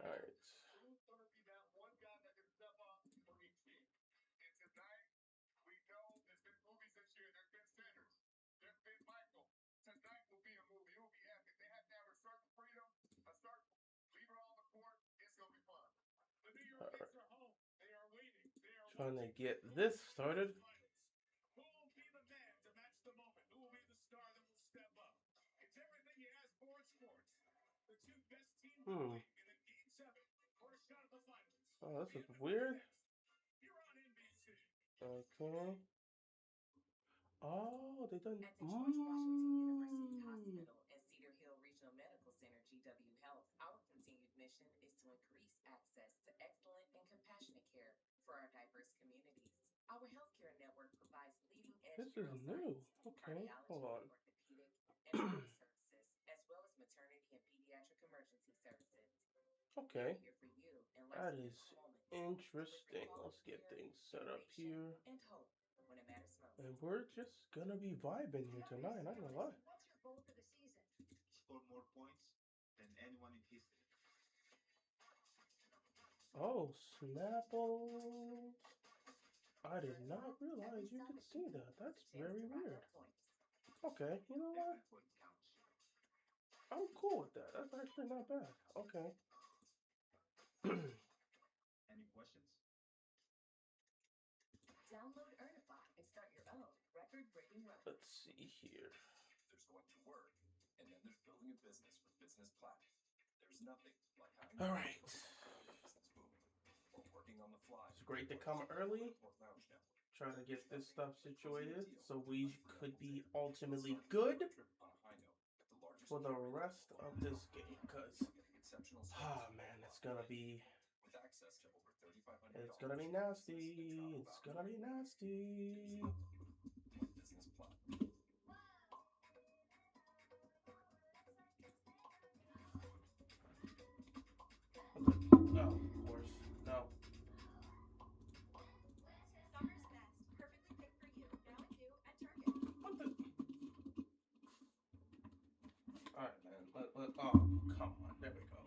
All right. Trying to get this started. Hmm. Oh, this is weird. Okay. Oh, they done. At the George Washington University Hospital and Cedar Hill Regional Medical Center, GW Health, our continued mission is to increase access to excellent and compassionate care for our diverse communities. Our healthcare network provides leading-edge This is new. neuroscience, Okay, hold cardiology, on. orthopedic, and other services, as well as maternity and pediatric emergency services. We are Okay, here for you in that life's is critical moments, delivering interesting. Let's quality get care, things set up innovation, here. and hope when it matters most. And we're just gonna be vibing here tonight. Not gonna lie. What's your goal for the season? Score more points than anyone in history. Oh, Snapples. I did not realize you could see that. That's very weird. Okay, you know what? Every point counts. I'm cool with that. That's actually not bad. Okay. Any questions? Download Earnify and start your own record-breaking run. Let's see here. There's going to work, and then there's building a business with business planning. There's nothing like having All right. business booming or working on the fly. It's great to come early. Trying to get this stuff situated so we could be ultimately good for the rest of this game. Because, ah, man, it's gonna be nasty. It's gonna be nasty. Oh, of course. No. Summer's best, perfectly picked for you. Now at new at Target. What the? Alright, man. Oh, come on. There we go.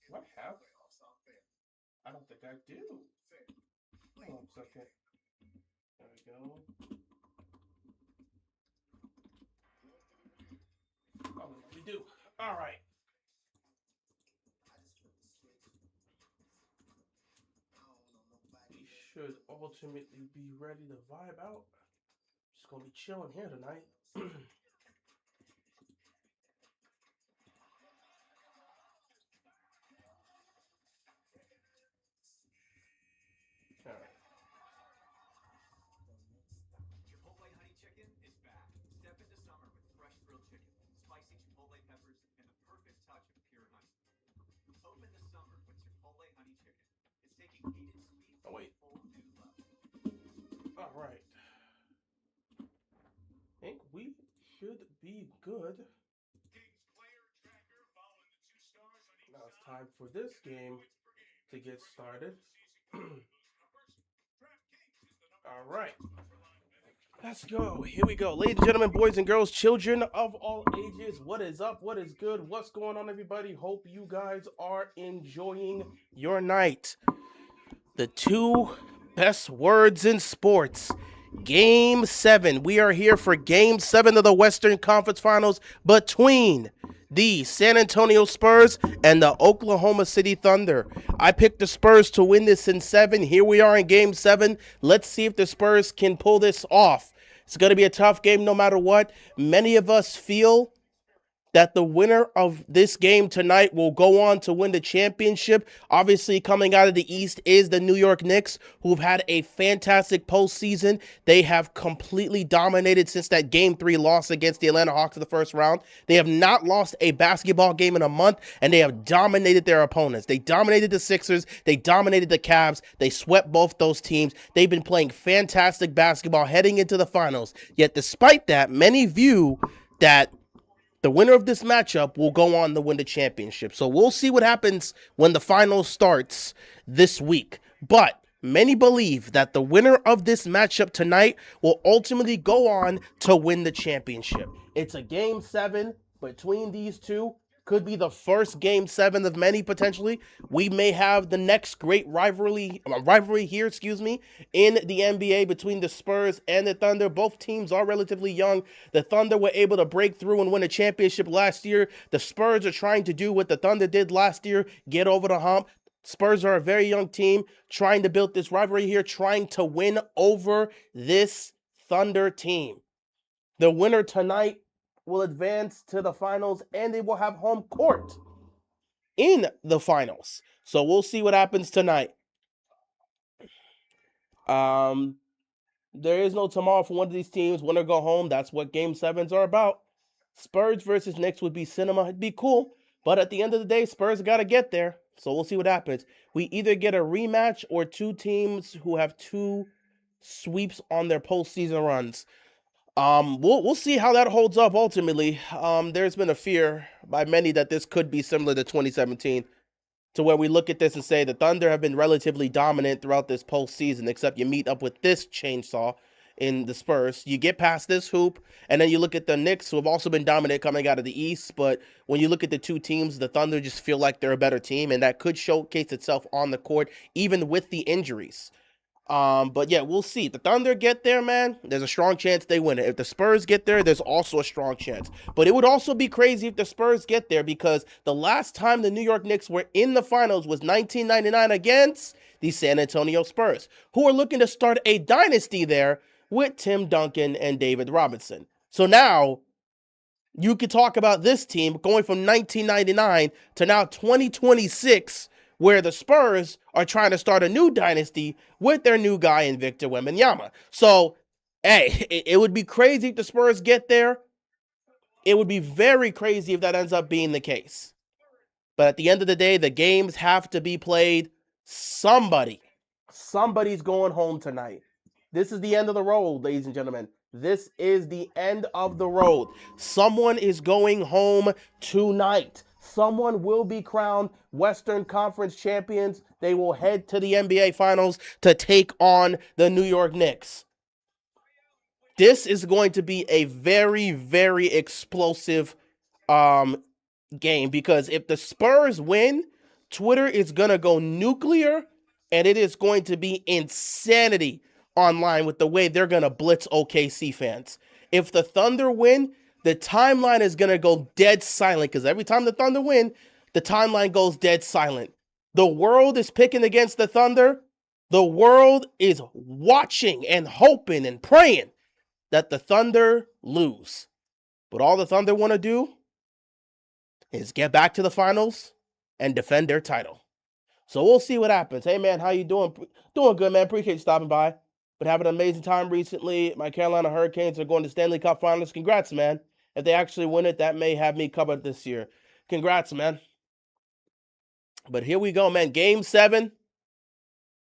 Do I have? I don't think I do. Hold on a second. There we go. Oh, we do. All right. We should ultimately be ready to vibe out. Just gonna be chilling here tonight. All right. Chipotle honey chicken is back. Step into summer with fresh grilled chicken, spicy chipotle peppers, and the perfect touch of pure honey. Open the summer with Chipotle honey chicken. It's taking heat and sweet to a whole new level. All right. I think we should be good. Now it's time for this game to get started. All right. Let's go. Here we go. Ladies and gentlemen, boys and girls, children of all ages, what is up? What is good? What's going on, everybody? Hope you guys are enjoying your night. The two best words in sports. Game 7. We are here for Game 7 of the Western Conference Finals between the San Antonio Spurs and the Oklahoma City Thunder. I picked the Spurs to win this in 7. Here we are in Game 7. Let's see if the Spurs can pull this off. It's going to be a tough game no matter what. Many of us feel that the winner of this game tonight will go on to win the championship. Obviously, coming out of the East is the New York Knicks, who've had a fantastic postseason. They have completely dominated since that Game 3 loss against the Atlanta Hawks in the first round. They have not lost a basketball game in a month, and they have dominated their opponents. They dominated the Sixers. They dominated the Cavs. They swept both those teams. They've been playing fantastic basketball heading into the finals. Yet, despite that, many view that the winner of this matchup will go on to win the championship. So we'll see what happens when the final starts this week. But many believe that the winner of this matchup tonight will ultimately go on to win the championship. It's a game 7 between these two. Could be the first game 7 of many potentially. We may have the next great rivalry here, in the NBA between the Spurs and the Thunder. Both teams are relatively young. The Thunder were able to break through and win a championship last year. The Spurs are trying to do what the Thunder did last year, get over the hump. Spurs are a very young team trying to build this rivalry here, trying to win over this Thunder team. The winner tonight will advance to the finals, and they will have home court in the finals. So we'll see what happens tonight. There is no tomorrow for one of these teams. Win or go home. That's what Game 7s are about. Spurs versus Knicks would be cinema. It'd be cool. But at the end of the day, Spurs got to get there. So we'll see what happens. We either get a rematch or two teams who have two sweeps on their postseason runs. We'll see how that holds up ultimately. There's been a fear by many that this could be similar to 2017, to where we look at this and say the Thunder have been relatively dominant throughout this postseason, except you meet up with this chainsaw in the Spurs. You get past this hoop, and then you look at the Knicks, who have also been dominant coming out of the East. But when you look at the two teams, the Thunder just feel like they're a better team, and that could showcase itself on the court, even with the injuries. But yeah, we'll see. If the Thunder get there, man, there's a strong chance they win it. If the Spurs get there, there's also a strong chance. But it would also be crazy if the Spurs get there, because the last time the New York Knicks were in the finals was 1999 against the San Antonio Spurs, who are looking to start a dynasty there with Tim Duncan and David Robinson. So now you could talk about this team going from 1999 to now 2026, where the Spurs are trying to start a new dynasty with their new guy in Victor Wembanyama. So, hey, it would be crazy if the Spurs get there. It would be very crazy if that ends up being the case. But at the end of the day, the games have to be played. Somebody's going home tonight. This is the end of the road, ladies and gentlemen. This is the end of the road. Someone is going home tonight. Someone will be crowned Western Conference champions. They will head to the NBA Finals to take on the New York Knicks. This is going to be a very, very explosive game, because if the Spurs win, Twitter is going to go nuclear, and it is going to be insanity online with the way they're going to blitz OKC fans. If the Thunder win, the timeline is going to go dead silent, because every time the Thunder win, the timeline goes dead silent. The world is picking against the Thunder. The world is watching and hoping and praying that the Thunder lose. But all the Thunder want to do is get back to the finals and defend their title. So we'll see what happens. Hey, man, how you doing? Doing good, man. Appreciate you stopping by. But having an amazing time recently. My Carolina Hurricanes are going to Stanley Cup Finals. Congrats, man. If they actually win it, that may have me covered this year. Congrats, man. But here we go, man. Game 7.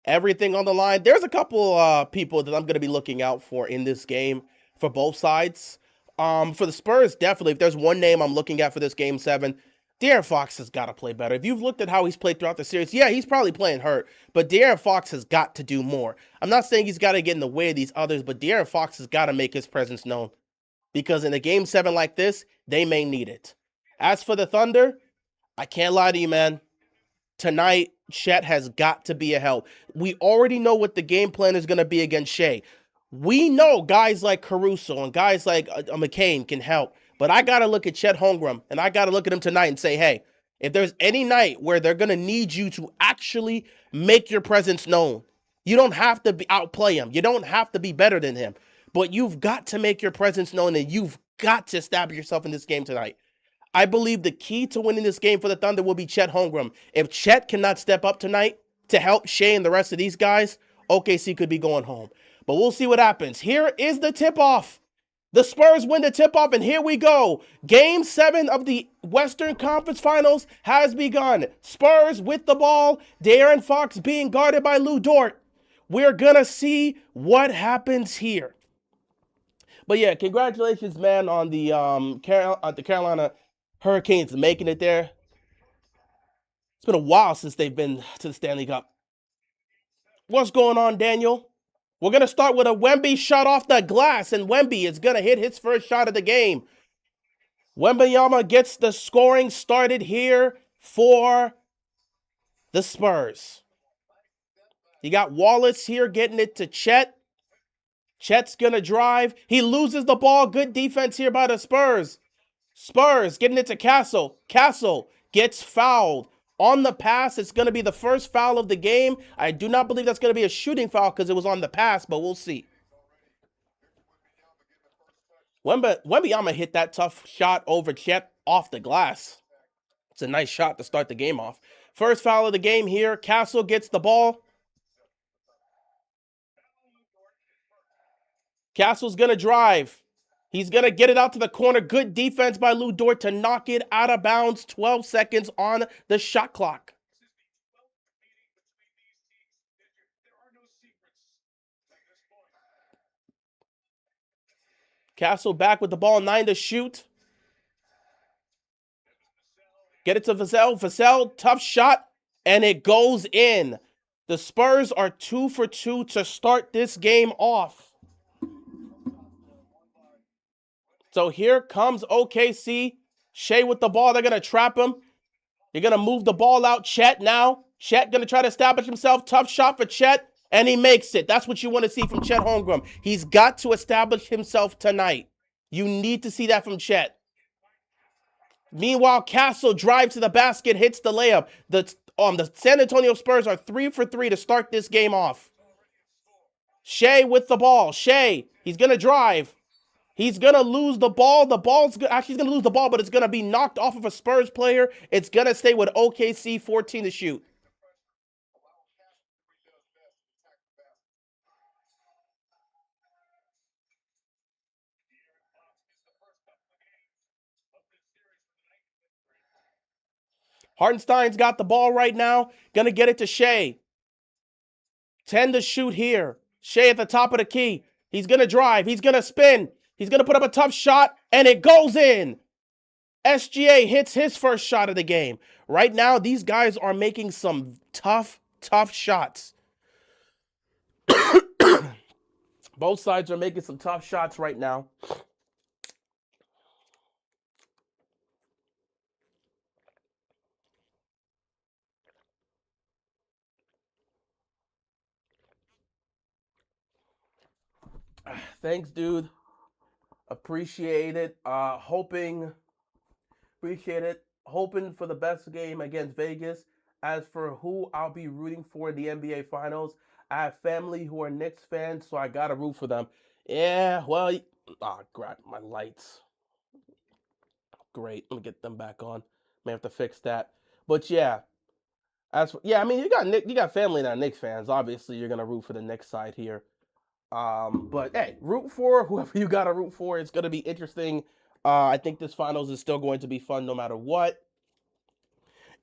Everything on the line. There's a couple people that I'm going to be looking out for in this game for both sides. For the Spurs, definitely. If there's one name I'm looking at for this Game 7, De'Aaron Fox has got to play better. If you've looked at how he's played throughout the series, yeah, he's probably playing hurt, but De'Aaron Fox has got to do more. I'm not saying he's got to get in the way of these others, but De'Aaron Fox has got to make his presence known, because in a Game 7 like this, they may need it. As for the Thunder, I can't lie to you, man. Tonight, Chet has got to be a help. We already know what the game plan is going to be against Shea. We know guys like Caruso and guys like McCain can help. But I got to look at Chet Holmgren, and I got to look at him tonight and say, hey, if there's any night where they're going to need you to actually make your presence known, you don't have to outplay him. You don't have to be better than him. But you've got to make your presence known, and you've got to establish yourself in this game tonight. I believe the key to winning this game for the Thunder will be Chet Holmgren. If Chet cannot step up tonight to help Shea and the rest of these guys, OKC could be going home. But we'll see what happens. Here is the tip-off. The Spurs win the tip-off, and here we go. Game 7 of the Western Conference Finals has begun. Spurs with the ball. De'Aaron Fox being guarded by Lou Dort. We're going to see what happens here. But yeah, congratulations, man, on the Carolina Hurricanes making it there. It's been a while since they've been to the Stanley Cup. What's going on, Daniel? We're going to start with a Wemby shot off the glass, and Wemby is going to hit his first shot of the game. Wembanyama gets the scoring started here for the Spurs. You got Wallace here getting it to Chet. Chet's going to drive. He loses the ball. Good defense here by the Spurs. Spurs getting it to Castle. Castle gets fouled. On the pass, it's going to be the first foul of the game. I do not believe that's going to be a shooting foul because it was on the pass, but we'll see. Wembanyama hit that tough shot over Chet off the glass. It's a nice shot to start the game off. First foul of the game here. Castle gets the ball. Castle's going to drive. He's going to get it out to the corner. Good defense by Lou Dort to knock it out of bounds. 12 seconds on the shot clock. Castle back with the ball. 9 to shoot. Get it to Vassell. Vassell, tough shot, and it goes in. The Spurs are 2 for 2 to start this game off. So here comes OKC. Shea with the ball. They're going to trap him. They're going to move the ball out. Chet now. Chet going to try to establish himself. Tough shot for Chet, and he makes it. That's what you want to see from Chet Holmgren. He's got to establish himself tonight. You need to see that from Chet. Meanwhile, Castle drives to the basket, hits the layup. The San Antonio Spurs are 3 for 3 to start this game off. Shea with the ball. Shea, he's going to drive. He's going to lose the ball. The ball's actually going to lose the ball, but it's going to be knocked off of a Spurs player. It's going to stay with OKC, 14 to shoot. Hartenstein's got the ball right now. Going to get it to Shea. 10 to shoot here. Shea at the top of the key. He's going to drive. He's going to spin. He's going to put up a tough shot, and it goes in. SGA hits his first shot of the game. Right now, these guys are making some tough shots. Both sides are making some tough shots right now. Thanks, dude. Appreciate it. Appreciate it. Hoping for the best game against Vegas. As for who I'll be rooting for in the NBA Finals, I have family who are Knicks fans, so I gotta root for them. Yeah, well, grab my lights. Great, let me get them back on. May have to fix that. But yeah, I mean, you got family that are Knicks fans. Obviously, you're gonna root for the Knicks side here. But hey, root for whoever you gotta root for. It's gonna be interesting. I think this finals is still going to be fun no matter what.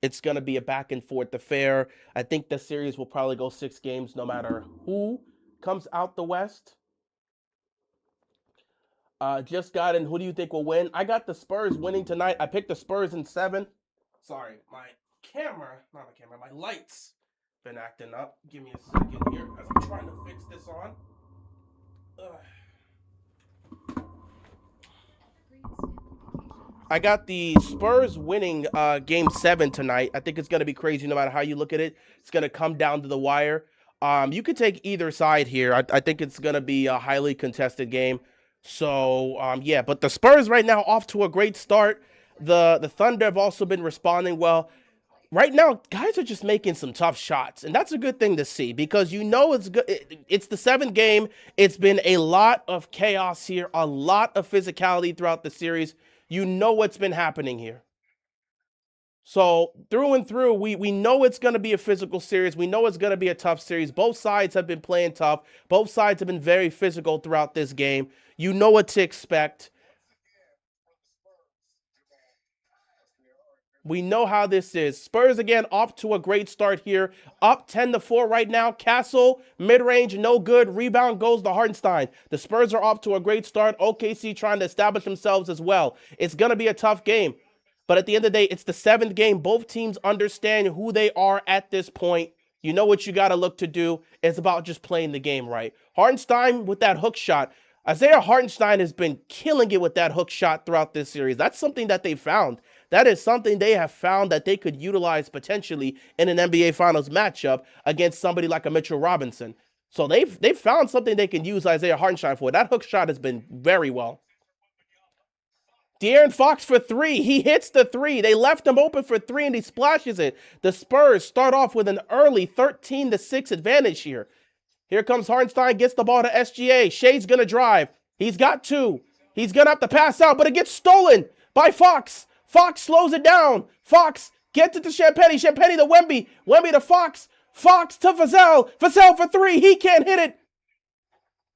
It's going to be a back and forth affair. I think the series will probably go 6 games no matter who comes out the West. Just got in. Who do you think will win? I got the Spurs winning tonight. I picked the Spurs in 7. Sorry, my lights been acting up. Give me a second here as I'm trying to fix this on. I got the Spurs winning Game 7 tonight. I think it's going to be crazy no matter how you look at it. It's going to come down to the wire. You could take either side here. I think it's going to be a highly contested game. So, yeah. But the Spurs right now off to a great start. The Thunder have also been responding well. Right now, guys are just making some tough shots. And that's a good thing to see because you know it's good. It's the 7th game. It's been a lot of chaos here. A lot of physicality throughout the series. You know what's been happening here. So through and through, we know it's going to be a physical series. We know it's going to be a tough series. Both sides have been playing tough. Both sides have been very physical throughout this game. You know what to expect. We know how this is. Spurs again off to a great start here. Up 10-4 right now. Castle, mid-range, no good. Rebound goes to Hartenstein. The Spurs are off to a great start. OKC trying to establish themselves as well. It's going to be a tough game. But at the end of the day, it's the 7th game. Both teams understand who they are at this point. You know what you got to look to do. It's about just playing the game right. Hartenstein with that hook shot. Isaiah Hartenstein has been killing it with that hook shot throughout this series. That's something that they found. That is something they have found that they could utilize potentially in an NBA Finals matchup against somebody like a Mitchell Robinson. So they've found something they can use Isaiah Hartenstein for. That hook shot has been very well. De'Aaron Fox for 3. He hits the 3. They left him open for 3 and he splashes it. The Spurs start off with an early 13-6 advantage here. Here comes Hartenstein, gets the ball to SGA. Shea's going to drive. He's got 2. He's going to have to pass out, but it gets stolen by Fox. Fox slows it down. Fox gets it to Champagnie. Champagnie to Wemby. Wemby to Fox. Fox to Vassell. Vassell for 3. He can't hit it.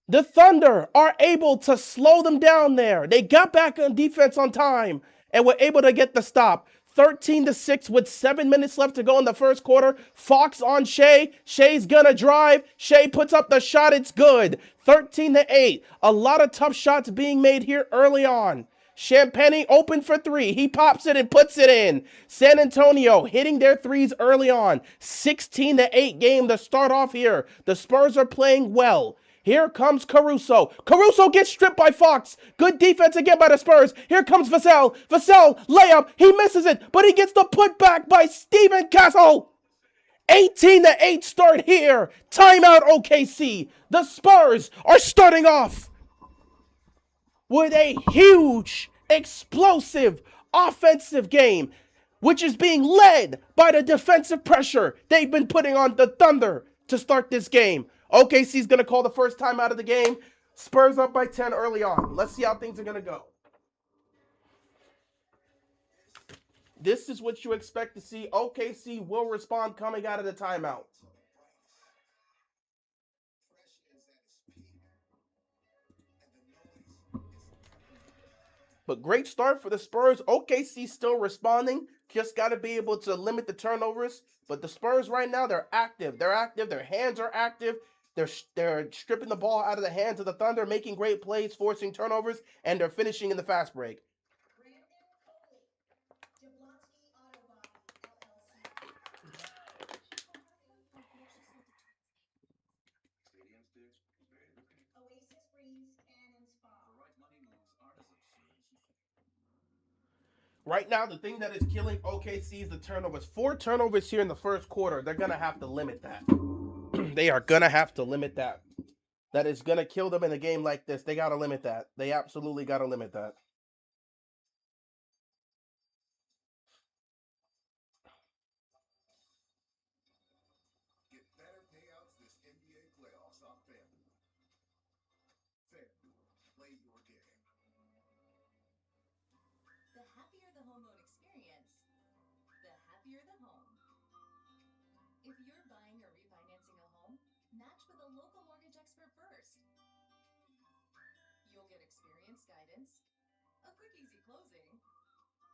The Thunder are able to slow them down there. They got back on defense on time and were able to get the stop. 13-6 with 7 minutes left to go in the first quarter. Fox on Shea. Shea's gonna drive. Shea puts up the shot. It's good. 13-8. A lot of tough shots being made here early on. Champagnie open for 3. He pops it and puts it in. San Antonio hitting their threes early on. 16-8 game to start off here. The Spurs are playing well. Here comes Caruso. Caruso gets stripped by Fox. Good defense again by the Spurs. Here comes Vassell. Vassell, layup. He misses it, but he gets the putback by Steven Castle. 18-8 start here. Timeout OKC. The Spurs are starting off with a huge, explosive, offensive game, which is being led by the defensive pressure they've been putting on the Thunder to start this game. OKC's going to call the first time out of the game. Spurs up by 10 early on. Let's see how things are going to go. This is what you expect to see. OKC will respond coming out of the timeout. But great start for the Spurs. OKC still responding. Just got to be able to limit the turnovers. But the Spurs right now, they're active. They're active. Their hands are active. They're stripping the ball out of the hands of the Thunder, making great plays, forcing turnovers, and they're finishing in the fast break. Right now, the thing that is killing OKC is the turnovers. 4 turnovers here in the first quarter. They're going to have to limit that. They are going to have to limit that. That is going to kill them in a game like this. They got to limit that. They absolutely got to limit that. Get better payouts this NBA playoffs on FanDuel. FanDuel, play your game. The happier the home loan experience, the happier the home. If you're buying or refinancing a home, match with a local mortgage expert first. You'll get experienced guidance, a quick, easy closing,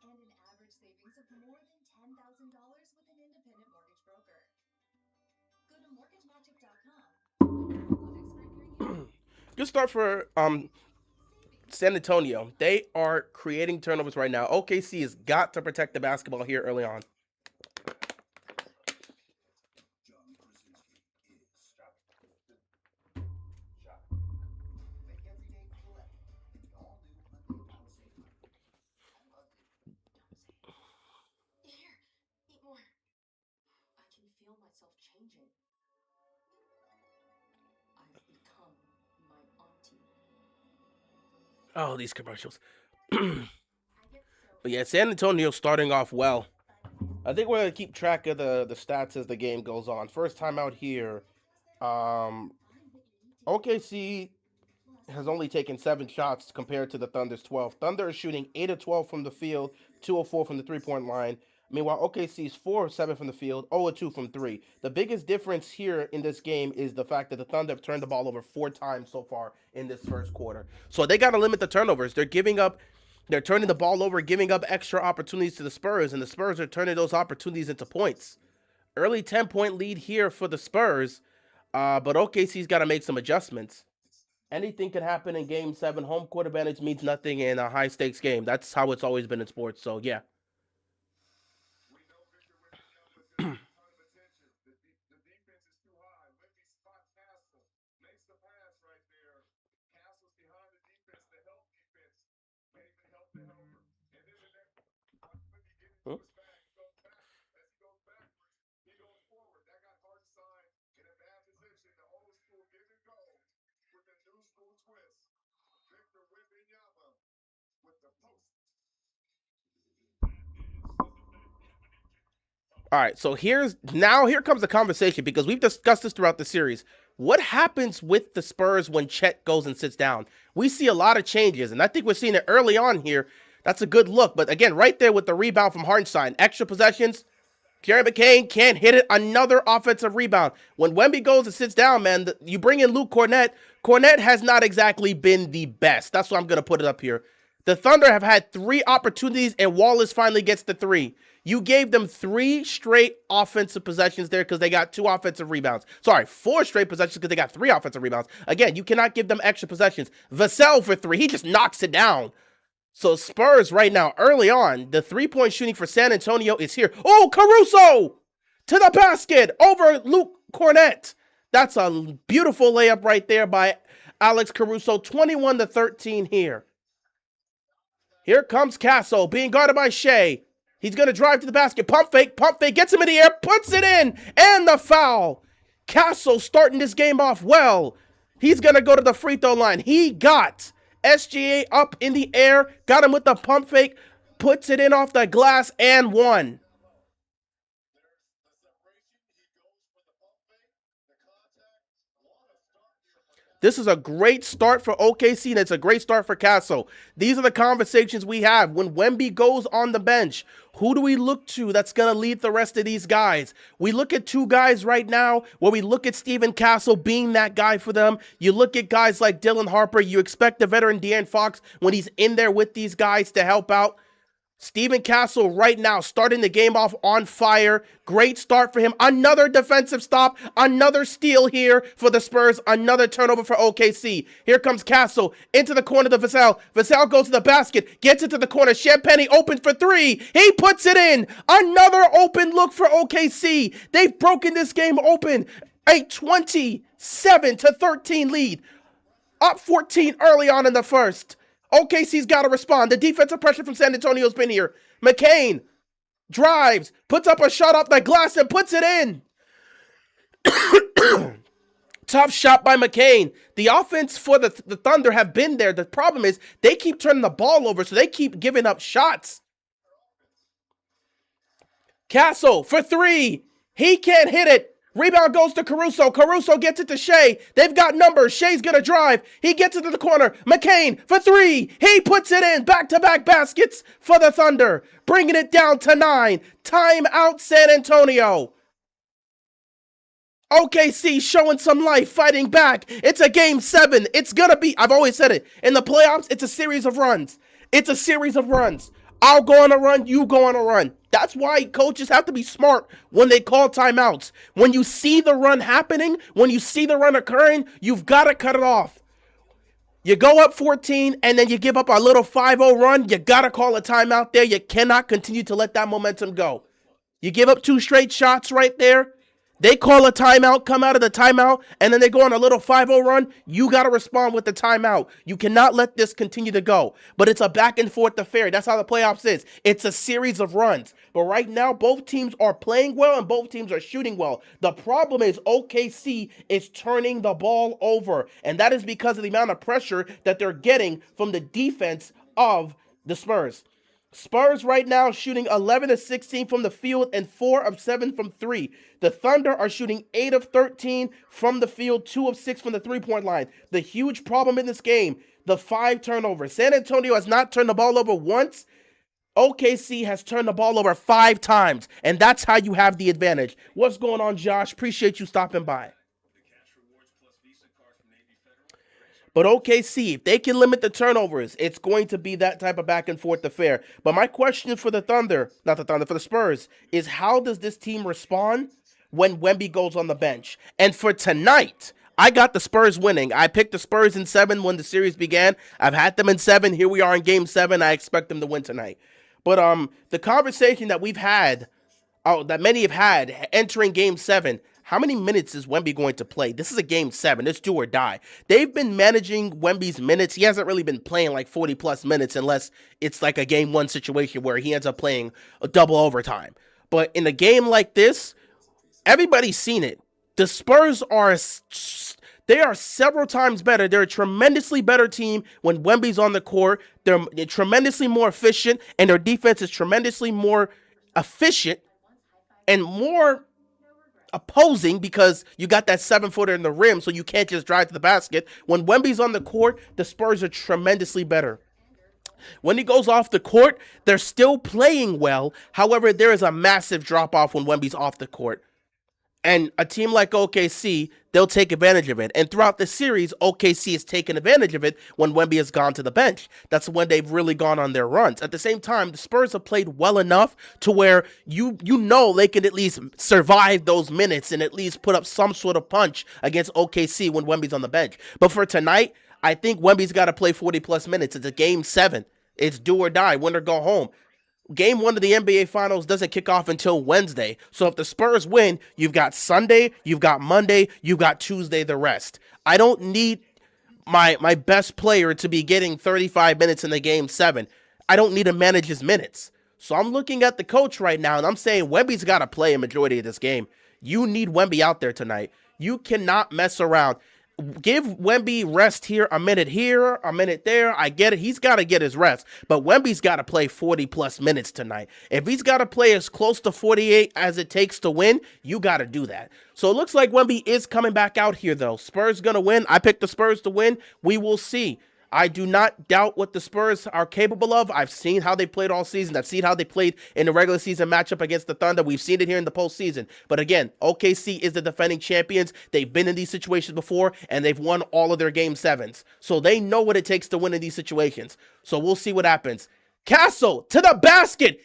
and an average savings of more than $10,000 with an independent mortgage broker. Go to mortgagemagic.com. Good start for San Antonio. They are creating turnovers right now. OKC has got to protect the basketball here early on. Feel myself changing. I've become my auntie. Oh, these commercials. But yeah, San Antonio starting off well. I think we're going to keep track of the stats as the game goes on. First time out here. OKC has only taken 7 shots compared to the Thunder's 12. Thunder is shooting 8 of 12 from the field, 2 of 4 from the 3-point line. Meanwhile, OKC's 4 of 7 from the field, 0 of 2 from 3. The biggest difference here in this game is the fact that the Thunder have turned the ball over 4 times so far in this first quarter. So they got to limit the turnovers. They're turning the ball over, giving up extra opportunities to the Spurs, and the Spurs are turning those opportunities into points. Early 10-point lead here for the Spurs, but OKC's got to make some adjustments. Anything can happen in Game 7. Home court advantage means nothing in a high-stakes game. That's how it's always been in sports, so yeah. We know Victor Wembanyama is getting a ton of attention. The defense is too high. Wemby spots Castle. Makes the pass right there. Castle's behind the defense. The help defense can't even help the helper. And then the next, watch Wemby get into his bag. He goes backwards. As he goes backwards, he goes forward. That got hard side in a bad position. The old school give and go with the new school twist. Victor Wembanyama with the post. All right, so here comes the conversation because we've discussed this throughout the series. What happens with the Spurs when Chet goes and sits down? We see a lot of changes, and I think we're seeing it early on here. That's a good look, but again, right there with the rebound from Hartenstein, extra possessions. Kerry McCain can't hit it. Another offensive rebound. When Wemby goes and sits down, man, you bring in Luke Cornett. Cornett has not exactly been the best. That's why I'm going to put it up here. The Thunder have had 3 opportunities, and Wallace finally gets the 3. You gave them 3 straight offensive possessions there because they got 2 offensive rebounds. Sorry, 4 straight possessions because they got 3 offensive rebounds. Again, you cannot give them extra possessions. Vassell for 3. He just knocks it down. So Spurs right now, early on, the 3-point shooting for San Antonio is here. Oh, Caruso to the basket over Luke Cornett. That's a beautiful layup right there by Alex Caruso. 21-13 here. Here comes Castle being guarded by Shea. He's going to drive to the basket. Pump fake, gets him in the air, puts it in, and the foul. Castle starting this game off well. He's going to go to the free throw line. He got SGA up in the air, got him with the pump fake, puts it in off the glass, and won. This is a great start for OKC, and it's a great start for Castle. These are the conversations we have. When Wemby goes on the bench, who do we look to that's going to lead the rest of these guys? We look at 2 guys right now where we look at Steven Castle being that guy for them. You look at guys like Dylan Harper. You expect the veteran De'Aaron Fox when he's in there with these guys to help out. Steven Castle right now starting the game off on fire. Great start for him. Another defensive stop. Another steal here for the Spurs. Another turnover for OKC. Here comes Castle into the corner to Vassell. Vassell goes to the basket. Gets it to the corner. Champagnie open for 3. He puts it in. Another open look for OKC. They've broken this game open. A 27-13 lead. Up 14 early on in the first. OKC's got to respond. The defensive pressure from San Antonio's been here. McCain drives, puts up a shot off the glass, and puts it in. Tough shot by McCain. The offense for the Thunder have been there. The problem is they keep turning the ball over, so they keep giving up shots. Castle for 3. He can't hit it. Rebound goes to Caruso. Caruso gets it to Shea. They've got numbers. Shea's going to drive. He gets it to the corner. McCain for 3. He puts it in. Back-to-back baskets for the Thunder. Bringing it down to 9. Timeout San Antonio. OKC showing some life, fighting back. It's a game 7. It's going to be, I've always said it, in the playoffs, it's a series of runs. It's a series of runs. I'll go on a run, you go on a run. That's why coaches have to be smart when they call timeouts. When you see the run happening, when you see the run occurring, you've got to cut it off. You go up 14 and then you give up a little 5-0 run, you got to call a timeout there. You cannot continue to let that momentum go. You give up 2 straight shots right there. They call a timeout, come out of the timeout, and then they go on a little 5-0 run. You got to respond with the timeout. You cannot let this continue to go. But it's a back and forth affair. That's how the playoffs is. It's a series of runs. But right now, both teams are playing well and both teams are shooting well. The problem is OKC is turning the ball over. And that is because of the amount of pressure that they're getting from the defense of the Spurs. Spurs right now shooting 11 of 16 from the field and 4 of 7 from 3. The Thunder are shooting 8 of 13 from the field, 2 of 6 from the three-point line. The huge problem in this game, the 5 turnovers. San Antonio has not turned the ball over once. OKC has turned the ball over 5 times, and that's how you have the advantage. What's going on, Josh? Appreciate you stopping by. But OKC, if they can limit the turnovers, it's going to be that type of back and forth affair. But my question for the Thunder, not the Thunder, for the Spurs, is how does this team respond when Wemby goes on the bench? And for tonight, I got the Spurs winning. I picked the Spurs in 7 when the series began. I've had them in 7. Here we are in game 7. I expect them to win tonight. But the conversation that we've had, that many have had entering game 7, how many minutes is Wemby going to play? This is a game 7. It's do or die. They've been managing Wemby's minutes. He hasn't really been playing like 40 plus minutes unless it's like a game 1 situation where he ends up playing a double overtime. But in a game like this, everybody's seen it. The Spurs they are several times better. They're a tremendously better team when Wemby's on the court. They're tremendously more efficient, and their defense is tremendously more efficient and more opposing because you got that 7-footer in the rim, so you can't just drive to the basket. When Wemby's on the court, the Spurs are tremendously better. When he goes off the court, they're still playing well. However, there is a massive drop-off when Wemby's off the court. And a team like OKC, they'll take advantage of it. And throughout the series, OKC has taken advantage of it when Wemby has gone to the bench. That's when they've really gone on their runs. At the same time, the Spurs have played well enough to where you know they can at least survive those minutes and at least put up some sort of punch against OKC when Wemby's on the bench. But for tonight, I think Wemby's got to play 40-plus minutes. It's a game 7. It's do or die, win or go home. Game 1 of the NBA Finals doesn't kick off until Wednesday. So if the Spurs win, you've got Sunday, you've got Monday, you've got Tuesday, the rest. I don't need my best player to be getting 35 minutes in the game 7. I don't need to manage his minutes. So I'm looking at the coach right now, and I'm saying Wemby's got to play a majority of this game. You need Wemby out there tonight. You cannot mess around. Give Wemby rest here, a minute there. I get it. He's got to get his rest. But Wemby's got to play 40-plus minutes tonight. If he's got to play as close to 48 as it takes to win, you got to do that. So it looks like Wemby is coming back out here, though. Spurs going to win. I picked the Spurs to win. We will see. I do not doubt what the Spurs are capable of. I've seen how they played all season. I've seen how they played in the regular season matchup against the Thunder. We've seen it here in the postseason. But again, OKC is the defending champions. They've been in these situations before, and they've won all of their game 7s. So they know what it takes to win in these situations. So we'll see what happens. Castle to the basket.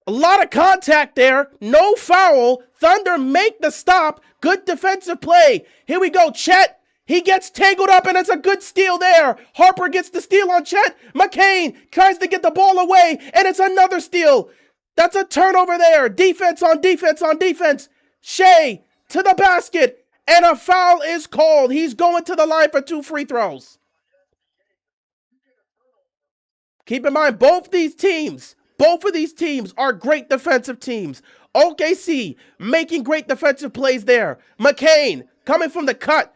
A lot of contact there. No foul. Thunder make the stop. Good defensive play. Here we go. Chet. He gets tangled up, and it's a good steal there. Harper gets the steal on Chet. McCain tries to get the ball away, and it's another steal. That's a turnover there. Defense on defense on defense. Shea to the basket, and a foul is called. He's going to the line for 2 free throws. Keep in mind, both of these teams are great defensive teams. OKC making great defensive plays there. McCain coming from the cut.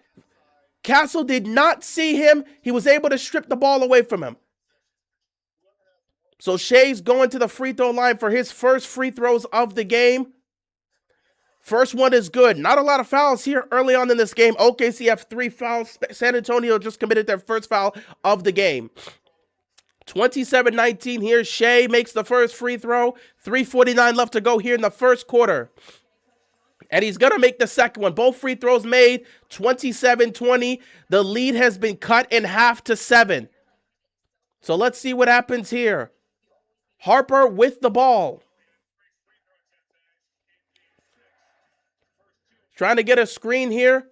Castle did not see him. He was able to strip the ball away from him. So Shea's going to the free throw line for his first free throws of the game. First one is good. Not a lot of fouls here early on in this game. OKC have 3 fouls. San Antonio just committed their first foul of the game. 27-19 here. Shea makes the first free throw. 3:49 left to go here in the first quarter. And he's going to make the second one. Both free throws made, 27-20. The lead has been cut in half to 7. So let's see what happens here. Harper with the ball. Trying to get a screen here.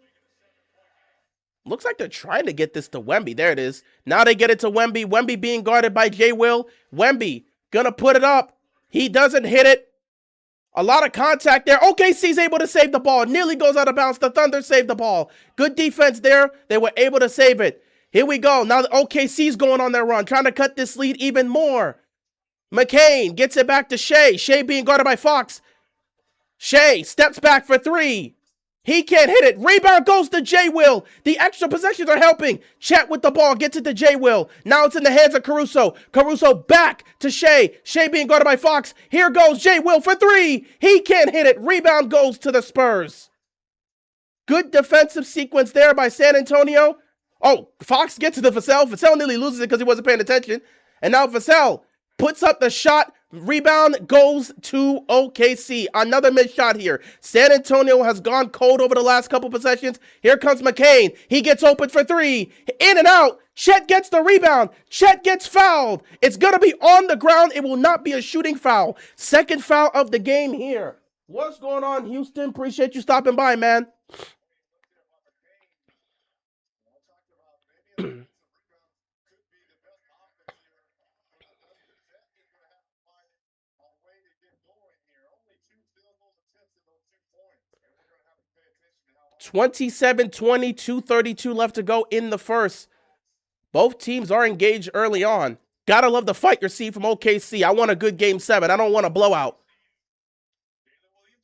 Looks like they're trying to get this to Wemby. There it is. Now they get it to Wemby. Wemby being guarded by J. Will. Wemby going to put it up. He doesn't hit it. A lot of contact there. OKC's able to save the ball. Nearly goes out of bounds. The Thunder saved the ball. Good defense there. They were able to save it. Here we go. Now the OKC's going on their run, trying to cut this lead even more. McCain gets it back to Shea. Shea being guarded by Fox. Shea steps back for 3. He can't hit it. Rebound goes to J. Will. The extra possessions are helping. Chet with the ball gets it to J. Will. Now it's in the hands of Caruso. Caruso back to Shea. Shea being guarded by Fox. Here goes J. Will for three. He can't hit it. Rebound goes to the Spurs. Good defensive sequence there by San Antonio. Oh, Fox gets to the Vassell. Vassell nearly loses it because he wasn't paying attention. And now Vassell puts up the shot. Rebound goes to OKC. Another missed shot here. San Antonio has gone cold over the last couple possessions. Here comes McCain. He gets open for three. In and out. Chet gets the rebound. Chet gets fouled. It's going to be on the ground. It will not be a shooting foul. Second foul of the game here. What's going on, Houston? Appreciate you stopping by, man. Going 27-20, 2:32 left to go in the first. Both teams are engaged early on. Gotta love the fight you see from OKC. I want a good game 7. I don't want a blowout.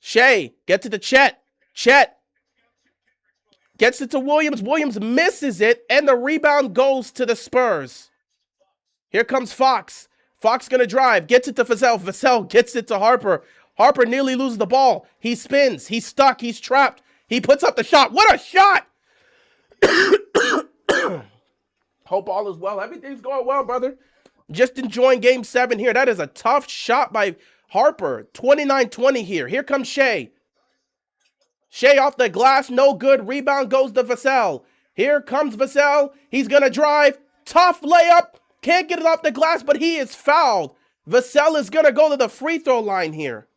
Shea gets it to Chet. Chet gets it to Williams. Williams misses it, and the rebound goes to the Spurs. Here comes Fox. Fox gonna drive. Gets it to Vassell. Vassell gets it to Harper. Harper nearly loses the ball. He spins. He's stuck. He's trapped. He puts up the shot. What a shot! Hope all is well. Everything's going well, brother. Just enjoying game 7 here. That is a tough shot by Harper. 29-20 here. Here comes Shea. Shea off the glass. No good. Rebound goes to Vassell. Here comes Vassell. He's going to drive. Tough layup. Can't get it off the glass, but he is fouled. Vassell is going to go to the free throw line here.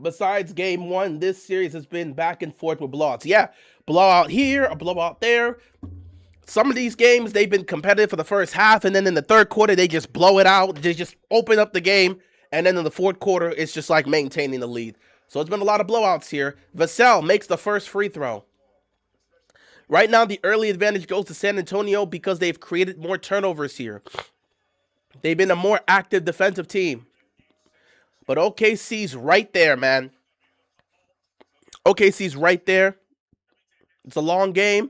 Besides game 1, this series has been back and forth with blowouts. Yeah, blowout here, a blowout there. Some of these games, they've been competitive for the first half, and then in the third quarter, they just blow it out. They just open up the game, and then in the fourth quarter, it's just like maintaining the lead. So it's been a lot of blowouts here. Vassell makes the first free throw. Right now, the early advantage goes to San Antonio because they've created more turnovers here. They've been a more active defensive team. But OKC's right there, man. OKC's right there. It's a long game.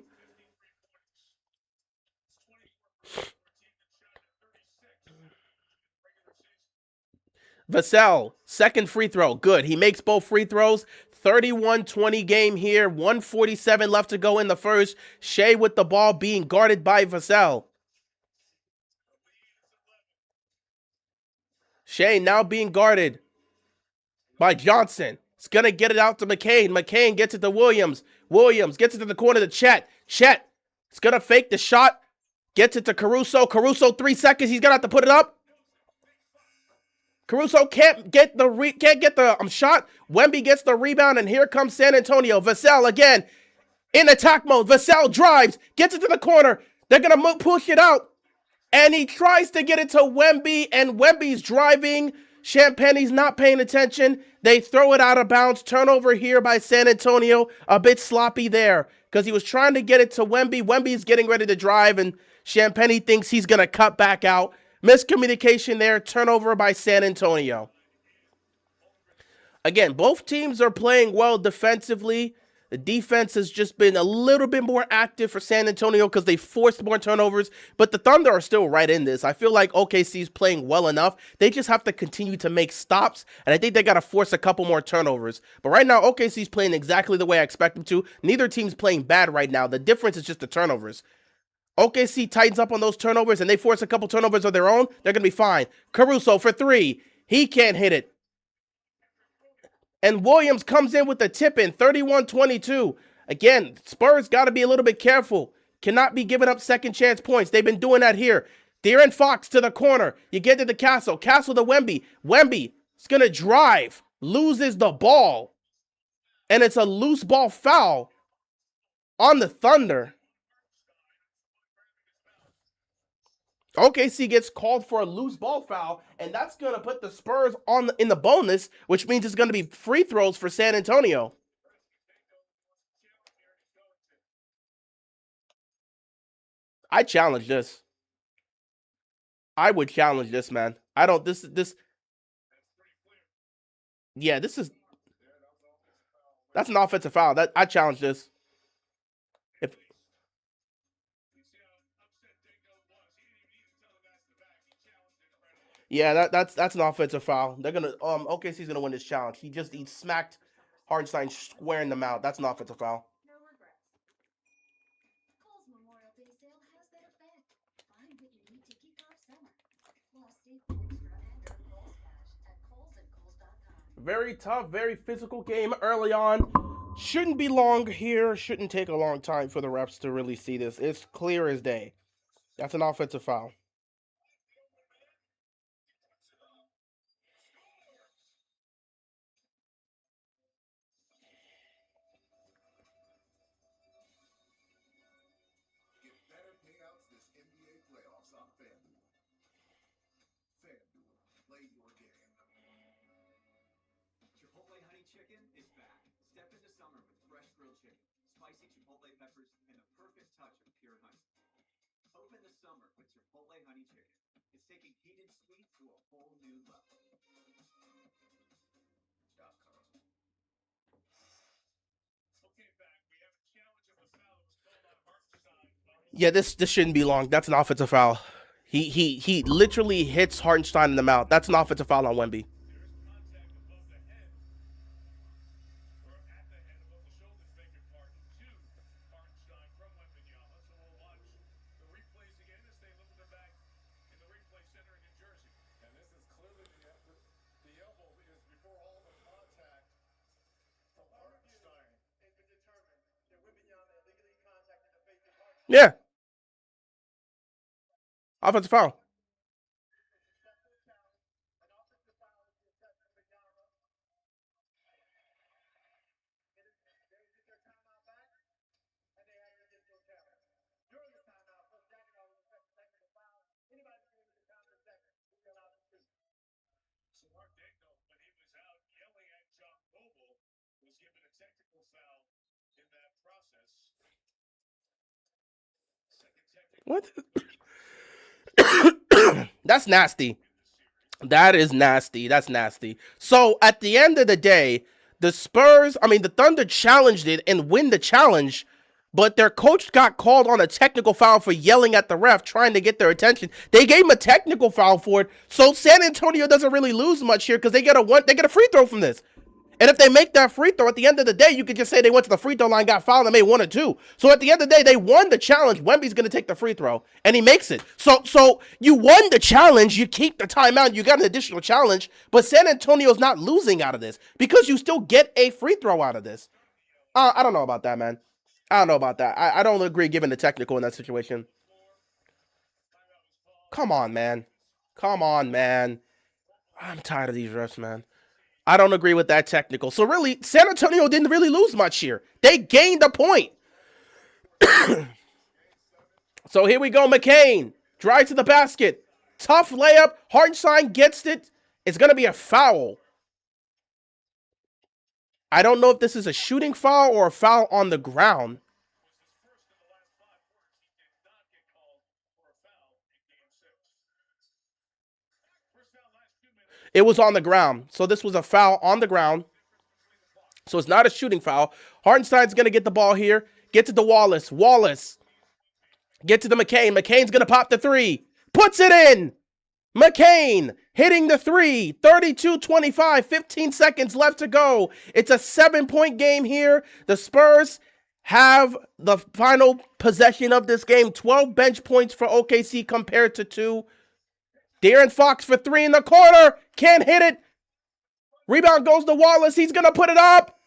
Vassell, second free throw. Good. He makes both free throws. 31-20 game here. 1:47 left to go in the first. Shea with the ball being guarded by Vassell. Shea now being guarded by Johnson. It's going to get it out to McCain. McCain gets it to Williams. Williams gets it to the corner to Chet. Chet is going to fake the shot. Gets it to Caruso. Caruso, 3 seconds. He's going to have to put it up. Caruso can't get the shot. Wemby gets the rebound, and here comes San Antonio. Vassell again in attack mode. Vassell drives, gets it to the corner. They're going to push it out, and he tries to get it to Wemby, and Wemby's driving. Champagne's not paying attention. They throw it out of bounds. Turnover here by San Antonio. A bit sloppy there because he was trying to get it to Wemby. Wemby's getting ready to drive, and Champagne thinks he's going to cut back out. Miscommunication there. Turnover by San Antonio. Again, both teams are playing well defensively. The defense has just been a little bit more active for San Antonio because they forced more turnovers, but the Thunder are still right in this. I feel like OKC is playing well enough. They just have to continue to make stops, and I think they got to force a couple more turnovers. But right now, OKC is playing exactly the way I expect them to. Neither team's playing bad right now. The difference is just the turnovers. OKC tightens up on those turnovers, and they force a couple turnovers of their own. They're going to be fine. Caruso for 3. He can't hit it. And Williams comes in with the tip-in, 31-22. Again, Spurs got to be a little bit careful. Cannot be giving up second chance points. They've been doing that here. De'Aaron Fox to the corner. You get to the Castle. Castle to Wemby. Wemby is going to drive. Loses the ball. And it's a loose ball foul on the Thunder. OKC gets called for a loose ball foul, and that's going to put the Spurs in the bonus, which means it's going to be free throws for San Antonio. I challenge this. I would challenge this, man. I don't. This. Yeah, this is. That's an offensive foul. That I challenge this. If yeah, that's an offensive foul. They're gonna OKC's gonna win this challenge. He smacked Hardenstein square in the mouth. That's an offensive foul. No regrets. Kohl's Memorial Day sale has that effect. Find what you need to kick off summer. Plus, save extra and earn Kohl's cash at Kohl's.com. Very tough, very physical game early on. Shouldn't be long here. Shouldn't take a long time for the refs to really see this. It's clear as day. That's an offensive foul. Get better payouts this NBA playoffs on FanDuel. FanDuel, play your game. Chipotle honey chicken is back. Step into summer with fresh grilled chicken, spicy chipotle peppers, and the perfect touch of pure honey. Open the summer with Chipotle honey chicken. It's taking heat and sweet to a whole new level. .com. Yeah, this shouldn't be long. That's an offensive foul. He literally hits Hartenstein in the mouth. That's an offensive foul on Wemby. And this is clearly the elbow is before all the contact from Hartenstein. It's been determined that Wembanyama illegally contacted the face of Hartenstein. Yeah, offensive foul. What? That's nasty. That is nasty. That's nasty. So at the end of the day, the Thunder challenged it and win the challenge, but their coach got called on a technical foul for yelling at the ref, trying to get their attention. They gave him a technical foul for it, so San Antonio doesn't really lose much here because they get a free throw from this. And if they make that free throw at the end of the day, you could just say they went to the free throw line, got fouled, and made 1 or 2. So at the end of the day, they won the challenge. Wemby's going to take the free throw, and he makes it. So you won the challenge. You keep the timeout. You got an additional challenge, but San Antonio's not losing out of this because you still get a free throw out of this. I don't know about that, man. I don't know about that. I don't agree giving the technical in that situation. Come on, man. Come on, man. I'm tired of these refs, man. I don't agree with that technical. So really, San Antonio didn't really lose much here. They gained a point. So here we go. McCain drives to the basket. Tough layup. Hartenstein gets it. It's going to be a foul. I don't know if this is a shooting foul or a foul on the ground. It was on the ground. So this was a foul on the ground. So it's not a shooting foul. Hartenstein's going to get the ball here. Get to the Wallace. Wallace. Get to the McCain. McCain's going to pop the 3. Puts it in. McCain hitting the 3. 32-25. 15 seconds left to go. It's a 7-point game here. The Spurs have the final possession of this game. 12 bench points for OKC compared to 2. De'Aaron Fox for 3 in the corner. Can't hit it. Rebound goes to Wallace. He's going to put it up.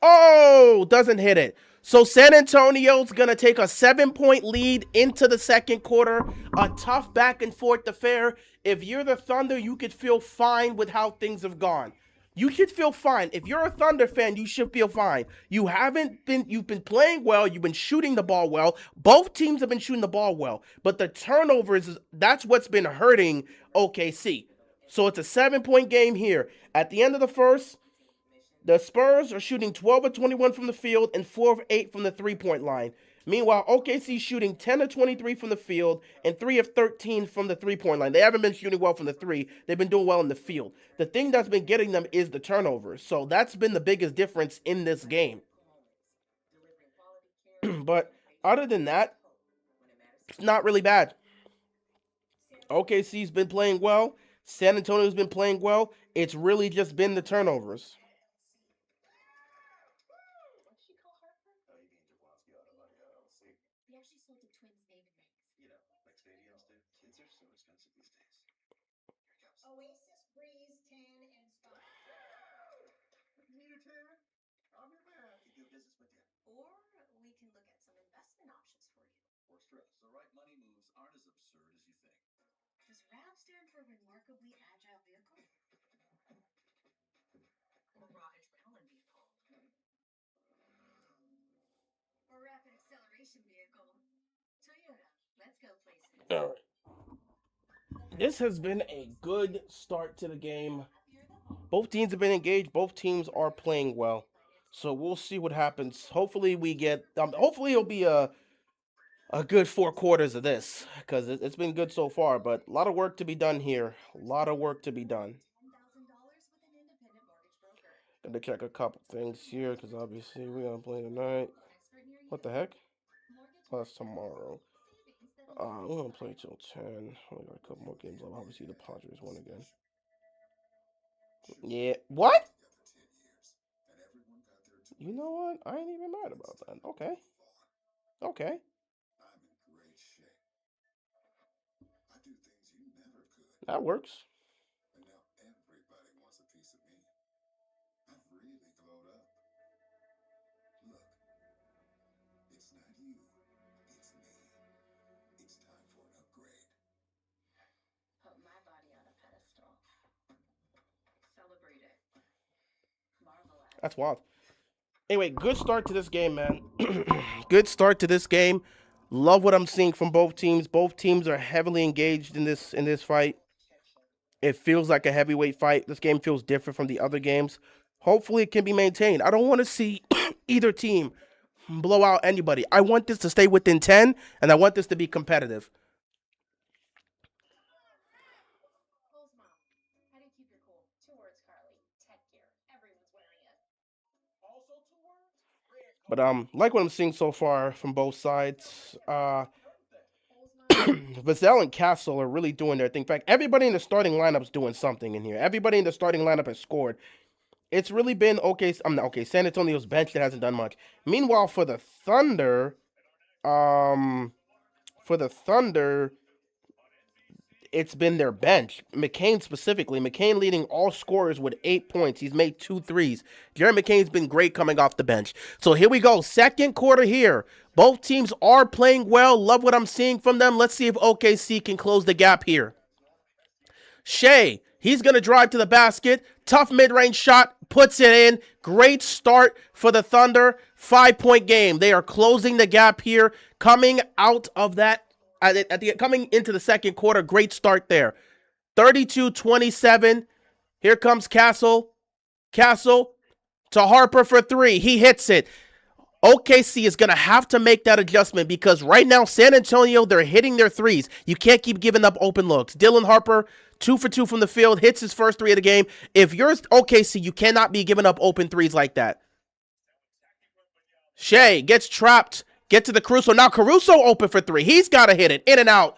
Oh, doesn't hit it. So San Antonio's going to take a 7-point lead into the second quarter. A tough back and forth affair. If you're the Thunder, you could feel fine with how things have gone. You should feel fine. If you're a Thunder fan, you should feel fine. You've been playing well. You've been shooting the ball well. Both teams have been shooting the ball well. But the turnovers, that's what's been hurting OKC. So it's a 7-point game here. At the end of the first, the Spurs are shooting 12 of 21 from the field and 4 of 8 from the 3-point line. Meanwhile, OKC shooting 10 of 23 from the field and 3 of 13 from the three-point line. They haven't been shooting well from the three. They've been doing well in the field. The thing that's been getting them is the turnovers. So that's been the biggest difference in this game. But other than that, it's not really bad. OKC's been playing well. San Antonio's been playing well. It's really just been the turnovers. Oasis Breeze Tan and Spa. Need a tan? I'm your man. We do business with you. Or we can look at some investment options for you. Works for us. The right money moves aren't as absurd as you think. Does RAV stand for Remarkably Agile Vehicle? Or Raw Adrenaline Vehicle? Or Rapid Acceleration Vehicle? Toyota, let's go places. All right. This has been a good start to the game. Both teams have been engaged. Both teams are playing well. So we'll see what happens. Hopefully we get. Hopefully it'll be a good 4 quarters of this because it's been good so far. But a lot of work to be done here. A lot of work to be done. $10,000 with an independent mortgage broker. Gonna check a couple things here because obviously we're gonna play tonight. What the heck? Oh, that's tomorrow. We're gonna play till 10. Only got a couple more games left. Obviously the Padres won again. Yeah. What? You know what? I ain't even mad about that. Okay. Okay. I'm in great shape. I do things you never could. That works. And now everybody wants a piece of me. I've really glowed up. Look, it's not you, it's me. It's time for an upgrade. Put my body on a pedestal. Celebrate it. Marvel at it. That's wild. Anyway, good start to this game, man. Good start to this game. Love what I'm seeing from both teams. Both teams are heavily engaged in this fight. It feels like a heavyweight fight. This game feels different from the other games. Hopefully it can be maintained. I don't want to see either team blow out anybody. I want this to stay within 10, and I want this to be competitive. Cole's mom. How do you keep your cool? 2 words, Carly. Tech gear. Everyone's wearing it. Also 2 words? But like what I'm seeing so far from both sides. Cole's mom. Vassell and Castle are really doing their thing. In fact, everybody in the starting lineup is doing something in here. Everybody in the starting lineup has scored. It's really been okay. San Antonio's bench that hasn't done much. Meanwhile, for the Thunder, it's been their bench. McCain specifically. McCain leading all scorers with 8 points. He's made 2 threes. Jared McCain's been great coming off the bench. So here we go. Second quarter here. Both teams are playing well. Love what I'm seeing from them. Let's see if OKC can close the gap here. Shea, he's going to drive to the basket. Tough mid-range shot. Puts it in. Great start for the Thunder. 5-point game. They are closing the gap here. Coming out of that. Coming into the second quarter, great start there. 32-27. Here comes Castle. Castle to Harper for 3. He hits it. OKC is going to have to make that adjustment because right now, San Antonio, they're hitting their threes. You can't keep giving up open looks. Dylan Harper, 2 for 2 from the field, hits his first 3 of the game. If you're OKC, you cannot be giving up open threes like that. Shea gets trapped. Get to the Caruso. Now Caruso open for 3. He's got to hit it. In and out.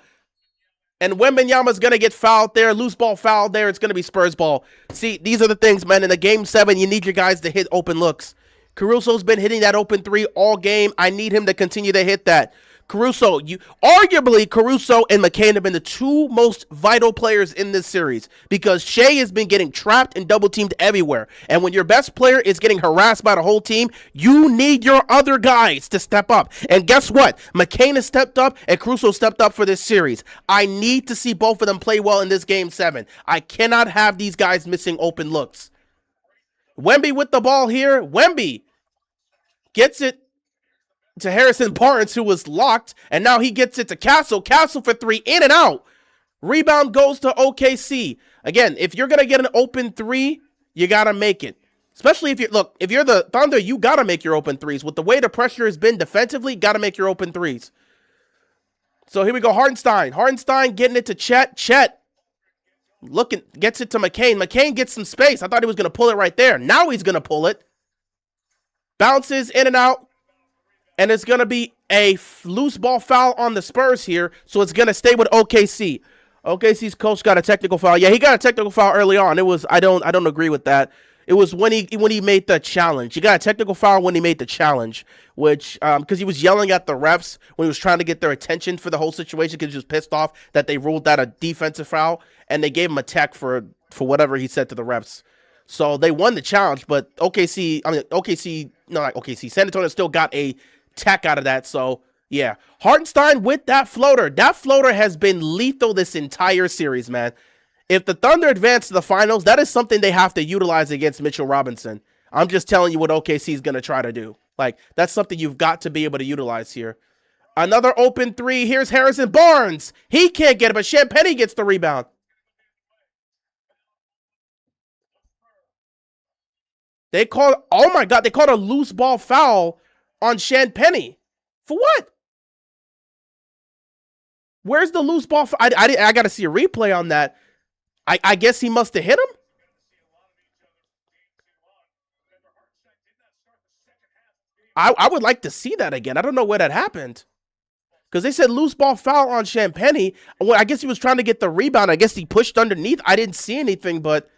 And Wembanyama's going to get fouled there. Loose ball fouled there. It's going to be Spurs ball. See, these are the things, man. In the game 7, you need your guys to hit open looks. Caruso's been hitting that open 3 all game. I need him to continue to hit that. Caruso, arguably Caruso and McCain have been the 2 most vital players in this series because Shea has been getting trapped and double teamed everywhere. And when your best player is getting harassed by the whole team, you need your other guys to step up. And guess what? McCain has stepped up and Caruso stepped up for this series. I need to see both of them play well in this game 7. I cannot have these guys missing open looks. Wemby with the ball here. Wemby gets it to Harrison Barnes, who was locked, and now he gets it to Castle. Castle for 3, in and out. Rebound goes to OKC. Again, if you're going to get an open 3, you got to make it. Especially if you're the Thunder, you got to make your open threes. With the way the pressure has been defensively, got to make your open threes. So here we go, Hartenstein. Hartenstein getting it to Chet. Chet gets it to McCain. McCain gets some space. I thought he was going to pull it right there. Now he's going to pull it. Bounces in and out. And it's going to be a loose ball foul on the Spurs here. So it's going to stay with OKC. OKC's coach got a technical foul. Yeah, he got a technical foul early on. It was I don't agree with that. It was when he made the challenge. He got a technical foul when he made the challenge, which because he was yelling at the refs when he was trying to get their attention for the whole situation because he was pissed off that they ruled that a defensive foul and they gave him a tech for whatever he said to the refs. So they won the challenge, but San Antonio still got a tech out of that. So yeah, Hartenstein with that floater. That floater has been lethal this entire series, man. If the Thunder advance to the finals, that is something they have to utilize against Mitchell Robinson. I'm just telling you what OKC is going to try to do. Like, that's something you've got to be able to utilize here. Another open three. Here's Harrison Barnes. He can't get it, but Champagnie gets the rebound. They called a loose ball foul on Champagnie. For what? Where's the loose ball? I got to see a replay on that. I guess he must have hit him. I would like to see that again. I don't know where that happened. Because they said loose ball foul on Champagnie. Well, I guess he was trying to get the rebound. I guess he pushed underneath. I didn't see anything, but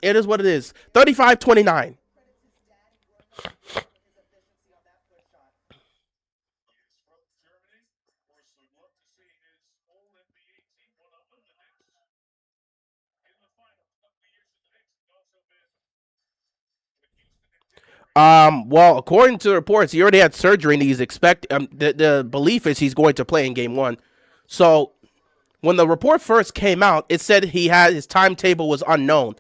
it is what it is. 35-29. Well, according to reports, he already had surgery and he's the belief is he's going to play in game 1. So when the report first came out, it said his timetable was unknown.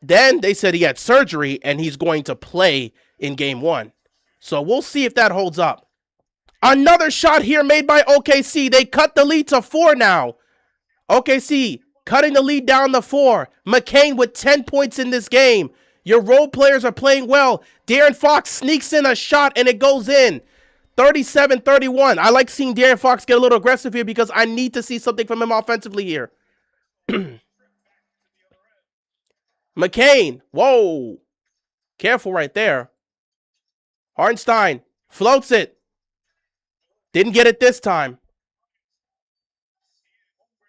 Then they said he had surgery and he's going to play in game 1. So we'll see if that holds up. Another shot here made by OKC. They cut the lead to 4 now. OKC cutting the lead down to 4. McCain with 10 points in this game. Your role players are playing well. De'Aaron Fox sneaks in a shot and it goes in. 37-31. I like seeing De'Aaron Fox get a little aggressive here because I need to see something from him offensively here. McCain. Whoa. Careful right there. Hartenstein floats it. Didn't get it this time.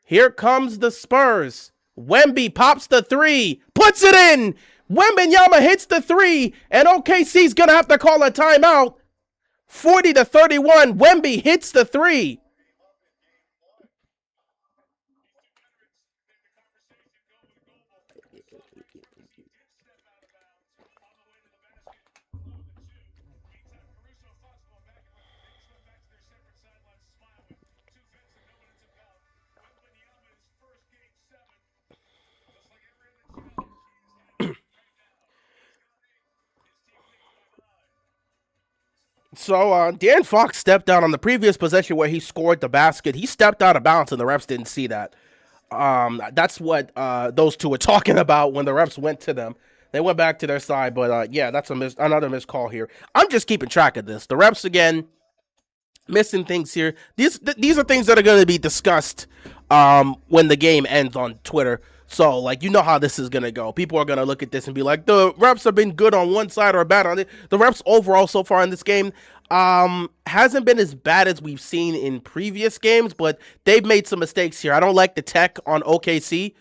Here comes the Spurs. Wemby pops the 3. Puts it in. Wembanyama hits the 3, and OKC's going to have to call a timeout. 40-31, Wemby hits the 3. So, De'Aaron Fox stepped out on the previous possession where he scored the basket. He stepped out of bounds, and the refs didn't see that. That's what those two were talking about when the refs went to them. They went back to their side, but yeah, that's another missed call here. I'm just keeping track of this. The refs, again, missing things here. These are things that are going to be discussed when the game ends on Twitter. So, like, you know how this is going to go. People are going to look at this and be like, the refs have been good on one side or bad on it. The refs overall so far in this game hasn't been as bad as we've seen in previous games, but they've made some mistakes here. I don't like the tech on OKC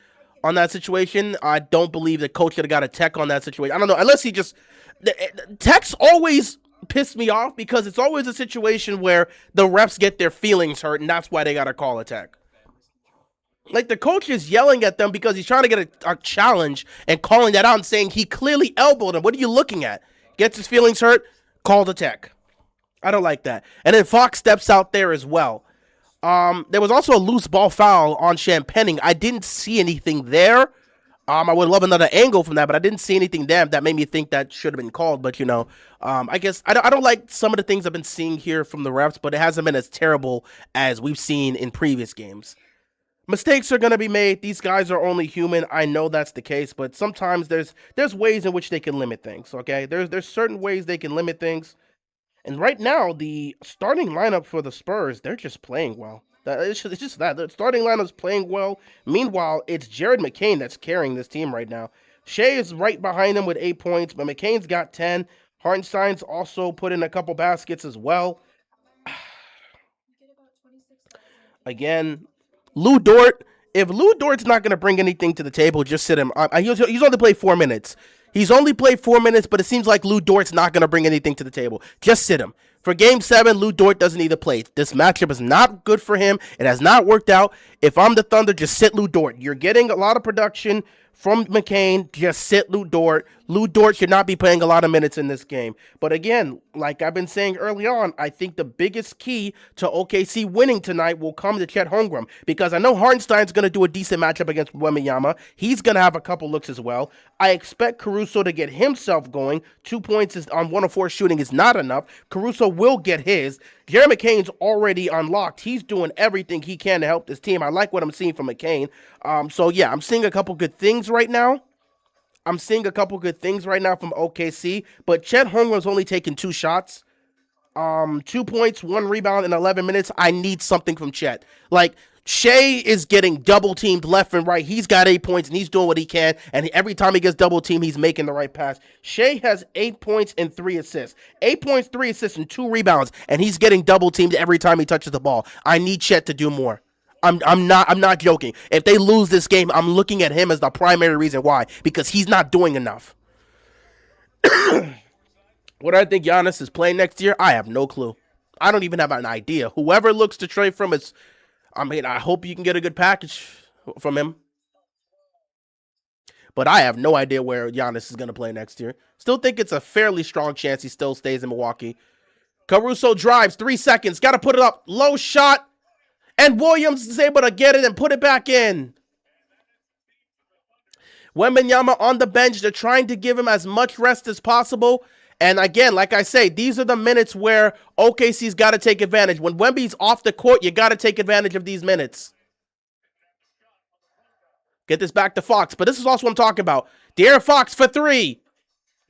on that situation. I don't believe the coach should have got a tech on that situation. I don't know, unless he just... Techs always piss me off because it's always a situation where the refs get their feelings hurt, and that's why they got to call a tech. Like, the coach is yelling at them because he's trying to get a challenge and calling that out and saying he clearly elbowed him. What are you looking at? Gets his feelings hurt, call the tech. I don't like that. And then Fox steps out there as well. There was also a loose ball foul on Champagnie. I didn't see anything there. I would love another angle from that, but I didn't see anything there that made me think that should have been called. But, you know, I guess I don't like some of the things I've been seeing here from the refs, but it hasn't been as terrible as we've seen in previous games. Mistakes are going to be made. These guys are only human. I know that's the case, but sometimes there's ways in which they can limit things. Okay, there's certain ways they can limit things. And right now, the starting lineup for the Spurs, they're just playing well. It's just that. The starting lineup's playing well. Meanwhile, it's Jared McCain that's carrying this team right now. Shea is right behind him with 8 points, but McCain's got 10. Hartenstein's also put in a couple baskets as well. Again, Lou Dort. If Lou Dort's not going to bring anything to the table, just sit him. He's only played 4 minutes. He's only played 4 minutes, but it seems like Lou Dort's not going to bring anything to the table. Just sit him. For Game 7, Lou Dort doesn't need to play. This matchup is not good for him. It has not worked out. If I'm the Thunder, just sit Lou Dort. You're getting a lot of production from McCain. Just sit Lou Dort. Lou Dort should not be playing a lot of minutes in this game. But again, like I've been saying early on, I think the biggest key to OKC winning tonight will come to Chet Holmgren, because I know Hartenstein's going to do a decent matchup against Wembanyama. He's going to have a couple looks as well. I expect Caruso to get himself going. 2 points on 1 of 4 shooting is not enough. Caruso will get his. Jerry McCain's already unlocked. He's doing everything he can to help this team. I like what I'm seeing from McCain. So yeah, I'm seeing a couple good things right now. from OKC, but Chet Holmgren's only taken 2 shots. 2 points, 1 rebound in 11 minutes. I need something from Chet. Like, Shea is getting double teamed left and right. He's got 8 points and he's doing what he can. And every time he gets double teamed, he's making the right pass. Shea has 8 points and 3 assists. 8 points, 3 assists, and 2 rebounds. And he's getting double teamed every time he touches the ball. I need Chet to do more. I'm not joking. If they lose this game, I'm looking at him as the primary reason why, because he's not doing enough. What I think Giannis is playing next year, I have no clue. I don't even have an idea. Whoever looks to trade from is, I hope you can get a good package from him. But I have no idea where Giannis is going to play next year. Still think it's a fairly strong chance he still stays in Milwaukee. Caruso drives, 3 seconds, got to put it up, low shot, and Williams is able to get it and put it back in. Wembanyama on the bench, they're trying to give him as much rest as possible. And again, like I say, these are the minutes where OKC's got to take advantage. When Wemby's off the court, you got to take advantage of these minutes. Get this back to Fox, but this is also what I'm talking about. De'Aaron Fox for 3.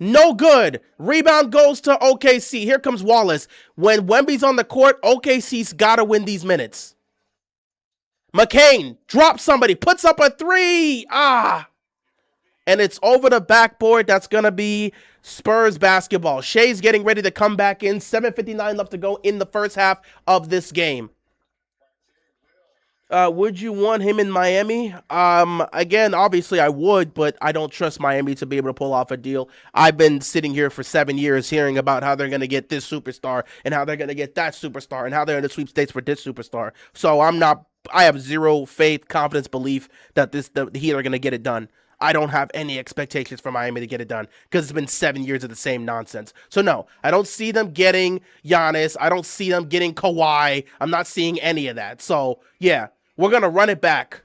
No good. Rebound goes to OKC. Here comes Wallace. When Wemby's on the court, OKC's got to win these minutes. McCain drops somebody, puts up a 3. And it's over the backboard. That's going to be Spurs basketball. Shea's getting ready to come back in. 7:59 left to go in the first half of this game. Would you want him in Miami? Again, obviously I would, but I don't trust Miami to be able to pull off a deal. I've been sitting here for 7 years hearing about how they're going to get this superstar and how they're going to get that superstar and how they're in the sweepstakes for this superstar. So I have zero faith, confidence, belief that the Heat are going to get it done. I don't have any expectations for Miami to get it done because it's been 7 years of the same nonsense. So no, I don't see them getting Giannis. I don't see them getting Kawhi. I'm not seeing any of that. So yeah, we're going to run it back.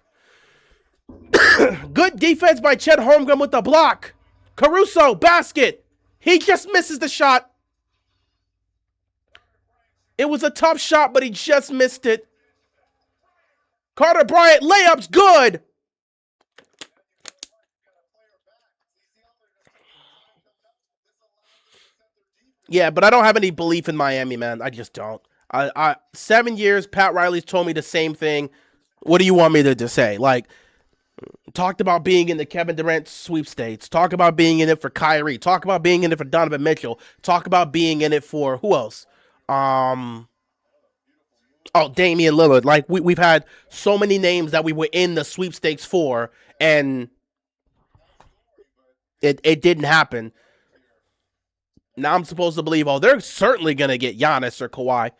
Good defense by Chet Holmgren with the block. Caruso, basket. He just misses the shot. It was a tough shot, but he just missed it. Carter Bryant, layup's good. Yeah, but I don't have any belief in Miami, man. I just don't. 7 years, Pat Riley's told me the same thing. What do you want me to say? Like, talked about being in the Kevin Durant sweepstakes. Talk about being in it for Kyrie. Talk about being in it for Donovan Mitchell. Talk about being in it for who else? Damian Lillard. Like, we've had so many names that we were in the sweepstakes for, and it didn't happen. Now I'm supposed to believe, they're certainly going to get Giannis or Kawhi.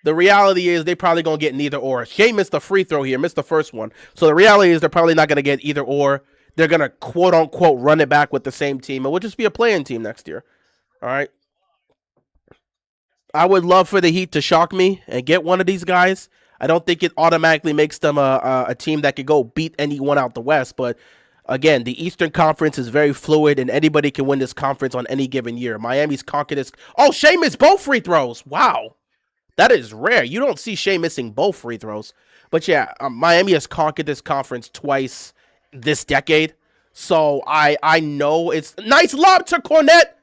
The reality is they're probably going to get neither or. Shea missed the free throw here, missed the first one. So the reality is they're probably not going to get either or. They're going to quote-unquote run it back with the same team. It will just be a play-in team next year. All right? I would love for the Heat to shock me and get one of these guys. I don't think it automatically makes them a team that could go beat anyone out the West, but again, the Eastern Conference is very fluid, and anybody can win this conference on any given year. Miami's conquered this. Shea missed both free throws. Wow. That is rare. You don't see Shea missing both free throws. But yeah, Miami has conquered this conference twice this decade. So I know it's nice lob to Cornette,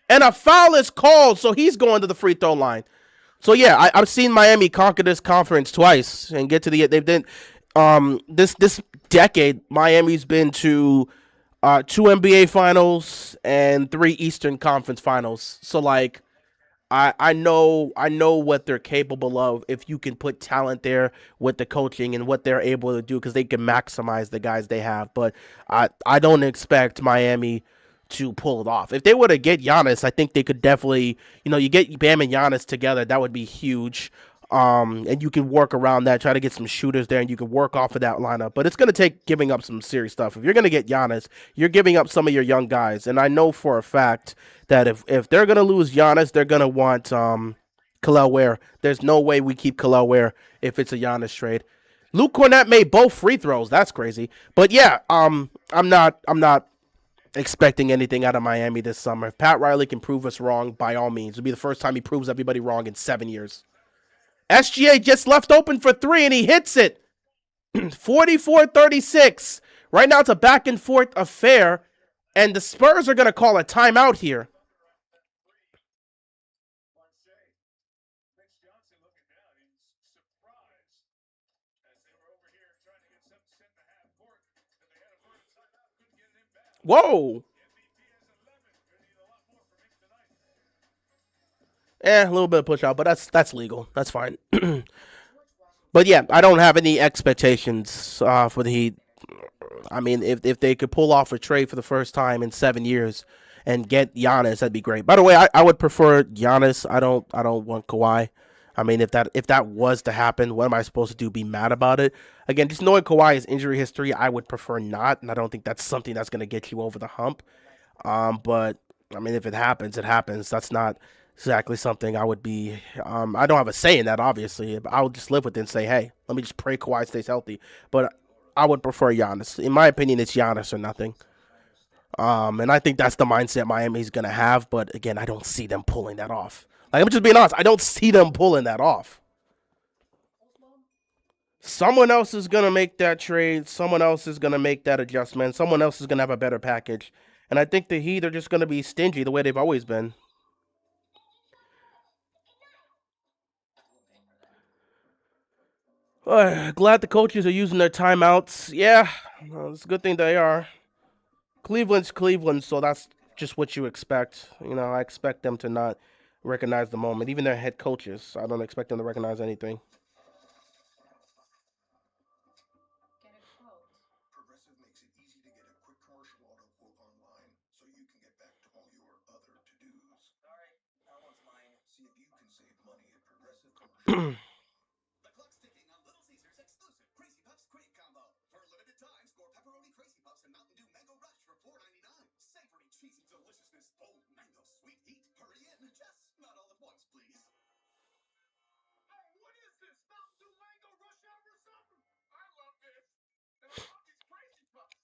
and a foul is called, so he's going to the free throw line. So yeah, I've seen Miami conquer this conference twice and get to the. They've been this decade. Miami's been to two NBA finals and three Eastern Conference finals. So like I know what they're capable of if you can put talent there with the coaching and what they're able to do because they can maximize the guys they have. But I don't expect Miami to pull it off. If they were to get Giannis, I think they could definitely, you get Bam and Giannis together, that would be huge. And you can work around that, try to get some shooters there, and you can work off of that lineup. But it's going to take giving up some serious stuff. If you're going to get Giannis, you're giving up some of your young guys. And I know for a fact that if they're going to lose Giannis, they're going to want Kel'el Ware. There's no way we keep Kel'el Ware if it's a Giannis trade. Luke Cornett made both free throws. That's crazy. But yeah, I'm not expecting anything out of Miami this summer. If Pat Riley can prove us wrong, by all means, it'll be the first time he proves everybody wrong in 7 years. SGA just left open for three, and he hits it. 44-36. Right now, it's a back and forth affair, and the Spurs are going to call a timeout here. Mitch Johnson looking down. He's surprised as they were over here trying to get something set in the half court. And they had a burning timeout, couldn't get it in back. Whoa. MVP has 11. Going to need a lot more from him tonight. A little bit of push out, but that's legal. That's fine. But yeah, I don't have any expectations for the Heat. I mean, if they could pull off a trade for the first time in 7 years and get Giannis, that'd be great. By the way, I would prefer Giannis. I don't want Kawhi. I mean, if that was to happen, what am I supposed to do? Be mad about it? Again, just knowing Kawhi's injury history, I would prefer not, and I don't think that's something that's going to get you over the hump. But I mean, if it happens, it happens. That's not exactly something I would be. I don't have a say in that, obviously. I would just live with it and say, hey, let me just pray Kawhi stays healthy. But I would prefer Giannis. In my opinion, it's Giannis or nothing. And I think that's the mindset Miami's gonna have. But again, I don't see them pulling that off. Like I'm just being honest, I don't see them pulling that off. Someone else is gonna make that trade. Someone else is gonna make that adjustment. Someone else is gonna have a better package. And I think the Heat are just gonna be stingy the way they've always been. Glad the coaches are using their timeouts. Yeah, it's a good thing they are. Cleveland's Cleveland, so that's just what you expect. I expect them to not recognize the moment. Even their head coaches, I don't expect them to recognize anything. Progressive makes it easy to get a quick commercial auto quote online so you can get back to all your other to-dos. Sorry, that one's mine. See if you can save money at Progressive Commercial. The clock's ticking on Little Caesars exclusive Crazy Puffs Crave Combo. For a limited time, score pepperoni Crazy Puffs and Mountain Dew Mango Rush for $4.99. Savory, cheesy deliciousness, bold mango, sweet heat. Hurry in, just not all at once, please. Hey, what is this? Mountain Dew Mango Rush Hour or something? I love this. And I love these Crazy Puffs.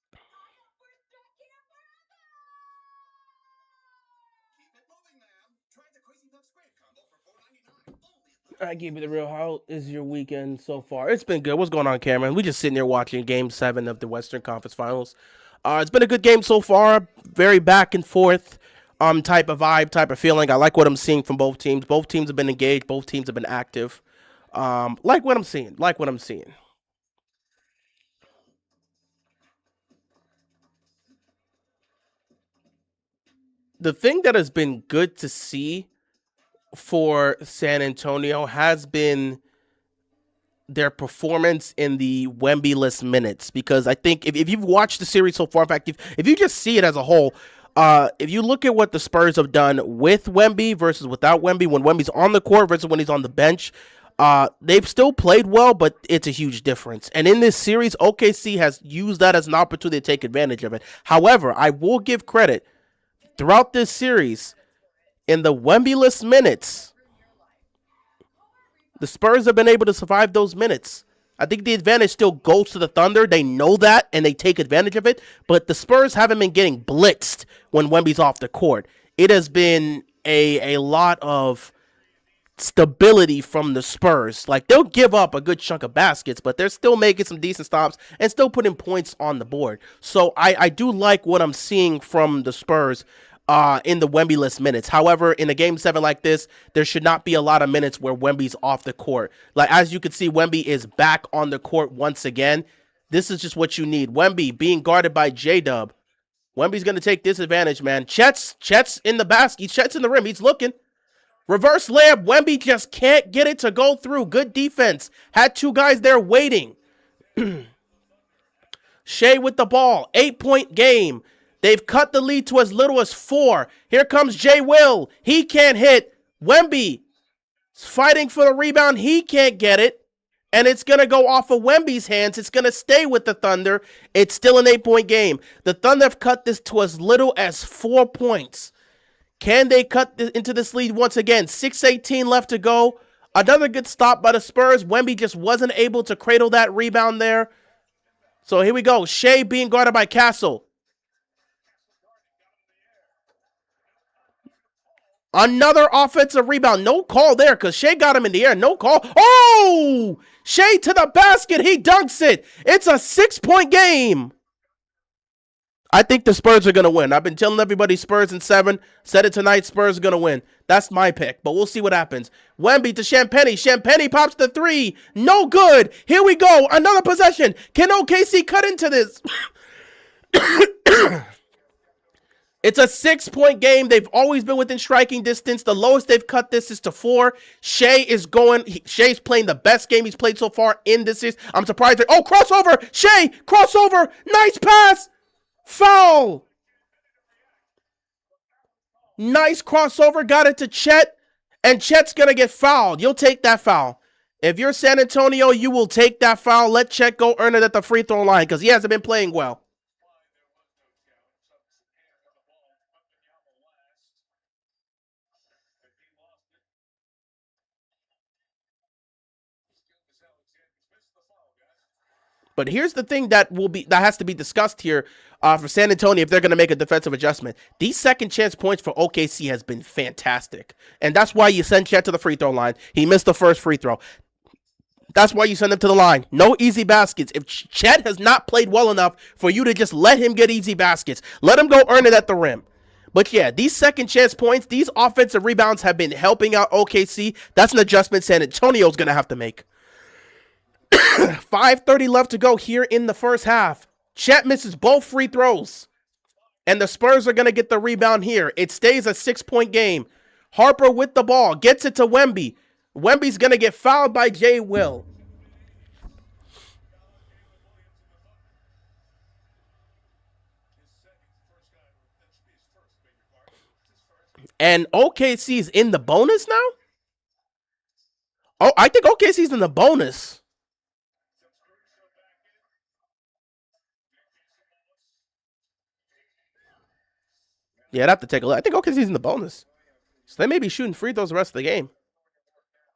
Keep it moving, ma'am. Try the Crazy Puffs Crave Combo for $4.99. Only at Little I give you the real. How is your weekend so far? It's been good. What's going on, Cameron? We just sitting here watching Game 7 of the Western Conference Finals. It's been a good game so far. Very back and forth type of vibe, type of feeling. I like what I'm seeing from both teams. Both teams have been engaged. Both teams have been active. Like what I'm seeing. Like what I'm seeing. The thing that has been good to see for San Antonio has been their performance in the Wemby-less minutes, because I think if you've watched the series so far, in fact, if you just see it as a whole, if you look at what the Spurs have done with Wemby versus without Wemby, when Wemby's on the court versus when he's on the bench, they've still played well, but it's a huge difference. And in this series, OKC has used that as an opportunity to take advantage of it. However, I will give credit throughout this series in the Wemby-less minutes. The Spurs have been able to survive those minutes. I think the advantage still goes to the Thunder. They know that, and they take advantage of it. But the Spurs haven't been getting blitzed when Wemby's off the court. It has been a lot of stability from the Spurs. Like, they'll give up a good chunk of baskets, but they're still making some decent stops and still putting points on the board. So I do like what I'm seeing from the Spurs in the Wemby-less minutes. However, in a game 7 like this, there should not be a lot of minutes where Wemby's off the court. Like, as you can see, Wemby is back on the court once again. This is just what you need. Wemby being guarded by J-Dub. Wemby's going to take disadvantage, man. Chet's in the basket. Chet's in the rim. He's looking. Reverse layup. Wemby just can't get it to go through. Good defense. Had 2 guys there waiting. Shea with the ball. 8-point game. They've cut the lead to as little as 4. Here comes Jay Will. He can't hit. Wemby is fighting for the rebound. He can't get it. And it's going to go off of Wemby's hands. It's going to stay with the Thunder. It's still an 8-point game. The Thunder have cut this to as little as 4 points. Can they cut into this lead once again? 6:18 left to go. Another good stop by the Spurs. Wemby just wasn't able to cradle that rebound there. So here we go. Shea being guarded by Castle. Another offensive rebound. No call there because Shea got him in the air. No call. Oh! Shea to the basket. He dunks it. It's a 6-point game. I think the Spurs are going to win. I've been telling everybody Spurs in 7. Said it tonight. Spurs are going to win. That's my pick, but we'll see what happens. Wemby to Champagnie. Champagnie pops the 3. No good. Here we go. Another possession. Can OKC cut into this? It's a 6-point game. They've always been within striking distance. The lowest they've cut this is to 4. Shea's playing the best game he's played so far in this series. I'm surprised. Oh, crossover. Shea, crossover. Nice pass. Foul. Nice crossover. Got it to Chet. And Chet's going to get fouled. You'll take that foul. If you're San Antonio, you will take that foul. Let Chet go earn it at the free throw line because he hasn't been playing well. But here's the thing that has to be discussed here for San Antonio if they're going to make a defensive adjustment. These second chance points for OKC has been fantastic. And that's why you send Chet to the free throw line. He missed the first free throw. That's why you send him to the line. No easy baskets. If Chet has not played well enough for you to just let him get easy baskets, let him go earn it at the rim. But yeah, these second chance points, these offensive rebounds have been helping out OKC. That's an adjustment San Antonio's going to have to make. 5:30 left to go here in the first half. Chet misses both free throws. And the Spurs are going to get the rebound here. It stays a 6-point game. Harper with the ball. Gets it to Wemby. Wemby's going to get fouled by Jay Will. And OKC's in the bonus now? Oh, I think OKC's in the bonus. Yeah, I'd have to take a look. I think OKC's in the bonus. So they may be shooting free throws the rest of the game.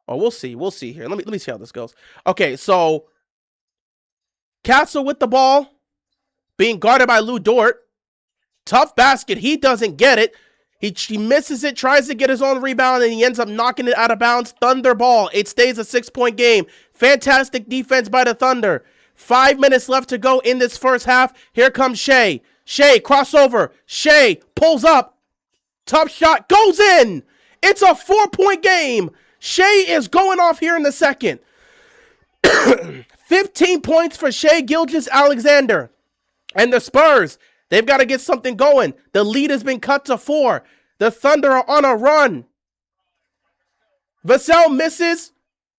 Oh, we'll see. We'll see here. Let me see how this goes. Okay, so Castle with the ball. Being guarded by Lou Dort. Tough basket. He doesn't get it. He misses it, tries to get his own rebound, and he ends up knocking it out of bounds. Thunder ball. It stays a 6-point game. Fantastic defense by the Thunder. 5 minutes left to go in this first half. Here comes Shea. Shea, crossover. Shea pulls up. Tough shot. Goes in. It's a 4-point game. Shea is going off here in the second. 15 points for Shea Gilgeous-Alexander. And the Spurs, they've got to get something going. The lead has been cut to 4. The Thunder are on a run. Vassell misses.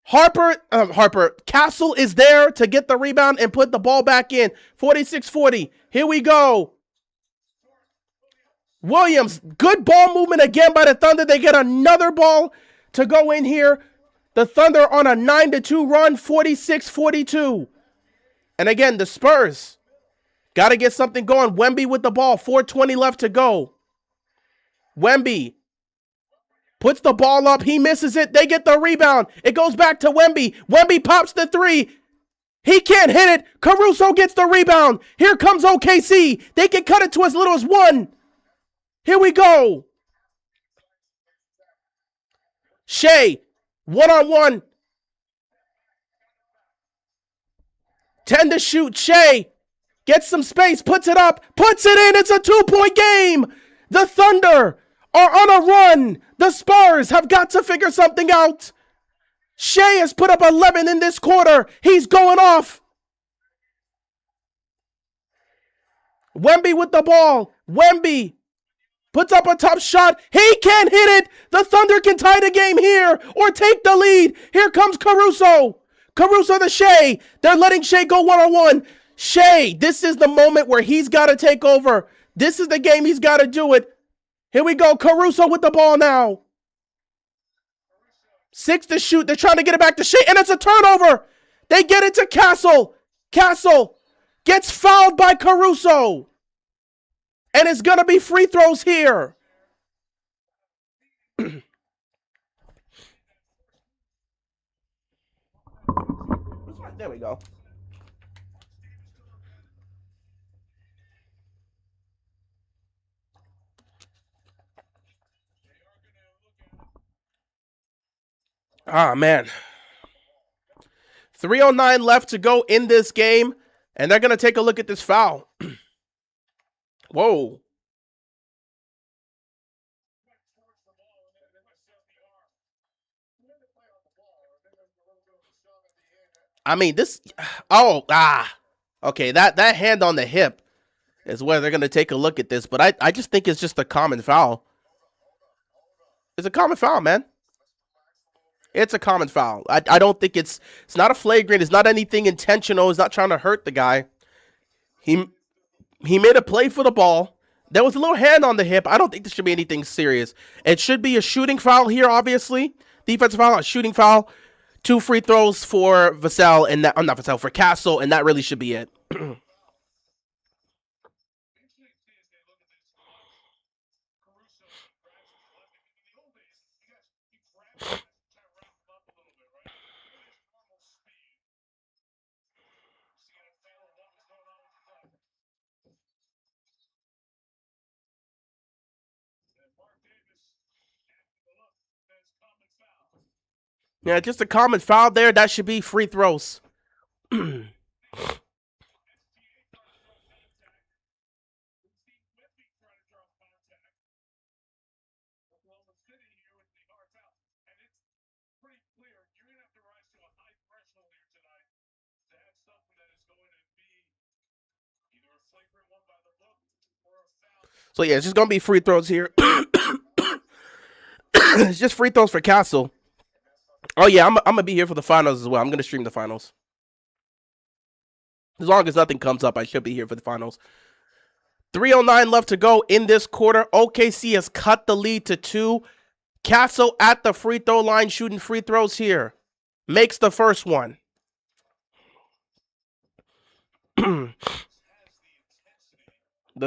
Castle is there to get the rebound and put the ball back in. 46-40. Here we go. Williams, good ball movement again by the Thunder. They get another ball to go in here. The Thunder on a 9-2 run, 46-42. And again, the Spurs got to get something going. Wemby with the ball, 4:20 left to go. Wemby puts the ball up. He misses it. They get the rebound. It goes back to Wemby. Wemby pops the 3. He can't hit it. Caruso gets the rebound. Here comes OKC. They can cut it to as little as 1. Here we go. Shea 1-on-1. 10 to shoot. Shea gets some space, puts it up, puts it in. It's a 2-point game. The Thunder are on a run. The Spurs have got to figure something out. Shea has put up 11 in this quarter. He's going off. Wemby with the ball. Wemby puts up a tough shot. He can't hit it. The Thunder can tie the game here or take the lead. Here comes Caruso. Caruso to Shea. They're letting Shea go 1-on-1. Shea, this is the moment where he's got to take over. This is the game he's got to do it. Here we go. Caruso with the ball now. 6 to shoot. They're trying to get it back to Shea, and it's a turnover. They get it to Castle. Castle gets fouled by Caruso. And it's going to be free throws here. There we go. Ah, man. 3:09 left to go in this game, and they're going to take a look at this foul. Whoa. I mean, this... Okay, that hand on the hip is where they're going to take a look at this, but I just think it's just a common foul. It's a common foul, man. It's a common foul. I don't think it's not a flagrant. It's not anything intentional. It's not trying to hurt the guy. He made a play for the ball. There was a little hand on the hip. I don't think this should be anything serious. It should be a shooting foul here, obviously. Defensive foul, a shooting foul. 2 free throws for Vassell and that. I'm not Vassell, for Castle, and that really should be it. Yeah, just a common foul there. That should be free throws. So yeah, it's just gonna be free throws here. It's just free throws for Castle. Oh yeah, I'm gonna be here for the finals as well. I'm gonna stream the finals. As long as nothing comes up, I should be here for the finals. 3:09 left to go in this quarter. OKC has cut the lead to 2. Castle at the free throw line shooting free throws here. Makes the first one. The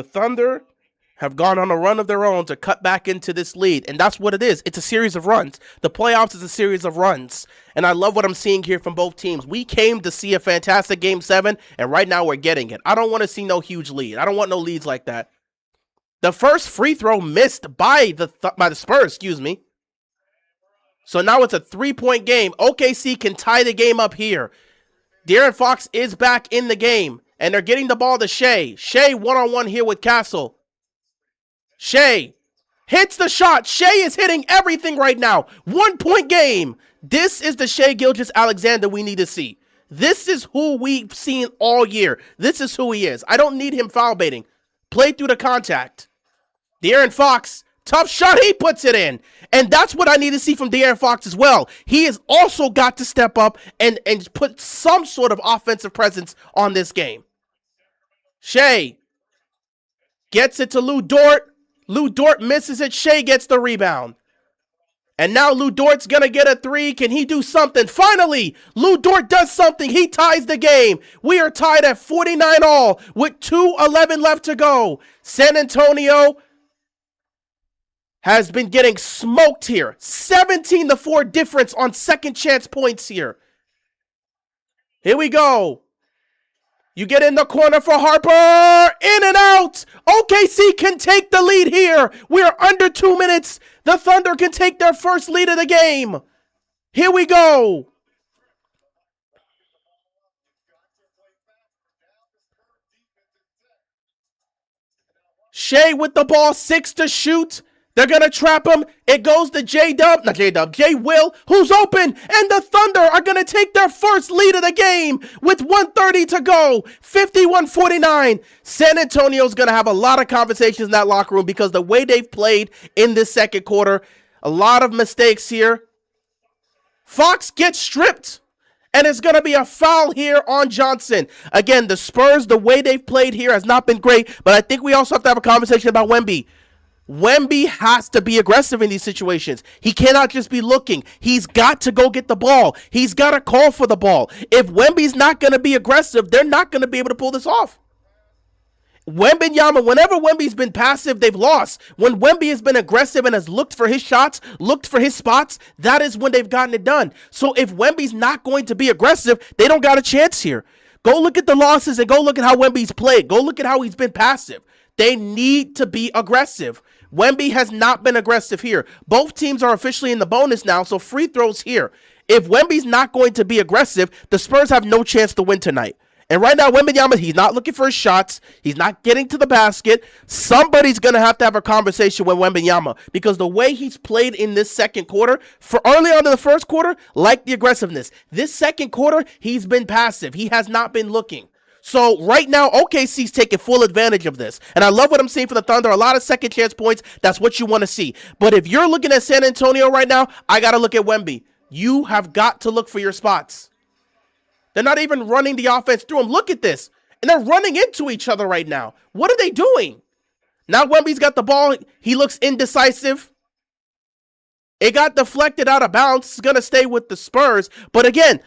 Thunder have gone on a run of their own to cut back into this lead. And that's what it is. It's a series of runs. The playoffs is a series of runs. And I love what I'm seeing here from both teams. We came to see a fantastic Game 7, and right now we're getting it. I don't want to see no huge lead. I don't want no leads like that. The first free throw missed by the Spurs, excuse me. So now it's a 3-point game. OKC can tie the game up here. De'Aaron Fox is back in the game, and they're getting the ball to Shea. Shea 1-on-1 here with Castle. Shea hits the shot. Shea is hitting everything right now. 1-point game. This is the Shea Gilgeous-Alexander we need to see. This is who we've seen all year. This is who he is. I don't need him foul baiting. Play through the contact. De'Aaron Fox, tough shot. He puts it in. And that's what I need to see from De'Aaron Fox as well. He has also got to step up and put some sort of offensive presence on this game. Shea gets it to Lou Dort. Lou Dort misses it. Shea gets the rebound. And now Lou Dort's going to get a 3. Can he do something? Finally, Lou Dort does something. He ties the game. We are tied at 49 all with 2:11 left to go. San Antonio has been getting smoked here. 17-4 difference on second chance points here. Here we go. You get in the corner for Harper. In and out. OKC can take the lead here. We are under 2 minutes. The Thunder can take their first lead of the game. Here we go. Shea with the ball, 6 to shoot. They're going to trap him. It goes to J Will, who's open. And the Thunder are going to take their first lead of the game with 1:30 to go. 51-49. San Antonio's going to have a lot of conversations in that locker room because the way they've played in this second quarter, a lot of mistakes here. Fox gets stripped. And it's going to be a foul here on Johnson. Again, the Spurs, the way they've played here has not been great. But I think we also have to have a conversation about Wemby. Wemby has to be aggressive in these situations. He cannot just be looking. He's got to go get the ball. He's got to call for the ball. If Wemby's not going to be aggressive, they're not going to be able to pull this off. Wembanyama, whenever Wemby's been passive, they've lost. When Wemby has been aggressive and has looked for his shots, looked for his spots, that is when they've gotten it done. So if Wemby's not going to be aggressive, they don't got a chance here. Go look at the losses and go look at how Wemby's played. Go look at how he's been passive. They need to be aggressive. Wemby has not been aggressive here. Both teams are officially in the bonus now, so free throws here. If Wemby's not going to be aggressive, the Spurs have no chance to win tonight. And right now, Wembanyama, he's not looking for his shots. He's not getting to the basket. Somebody's going to have a conversation with Wembanyama because the way he's played in this second quarter, for early on in the first quarter, like the aggressiveness. This second quarter, he's been passive. He has not been looking. So right now, OKC's taking full advantage of this. And I love what I'm seeing for the Thunder. A lot of second chance points. That's what you want to see. But if you're looking at San Antonio right now, I got to look at Wemby. You have got to look for your spots. They're not even running the offense through them. Look at this. And they're running into each other right now. What are they doing? Now Wemby's got the ball. He looks indecisive. It got deflected out of bounds. It's going to stay with the Spurs. But again,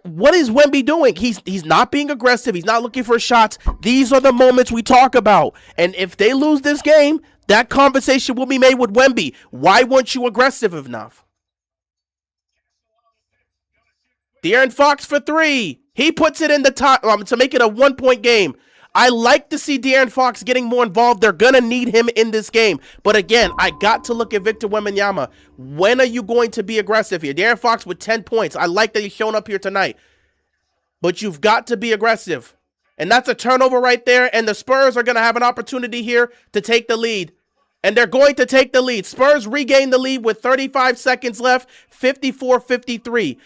what is Wemby doing? He's not being aggressive. He's not looking for shots. These are the moments we talk about. And if they lose this game, that conversation will be made with Wemby. Why weren't you aggressive enough? De'Aaron Fox for 3. He puts it in the top to make it a 1-point game. I like to see De'Aaron Fox getting more involved. They're going to need him in this game. But again, I got to look at Victor Wembanyama. When are you going to be aggressive here? De'Aaron Fox with 10 points. I like that he's shown up here tonight. But you've got to be aggressive. And that's a turnover right there. And the Spurs are going to have an opportunity here to take the lead. And they're going to take the lead. Spurs regain the lead with 35 seconds left. 54-53.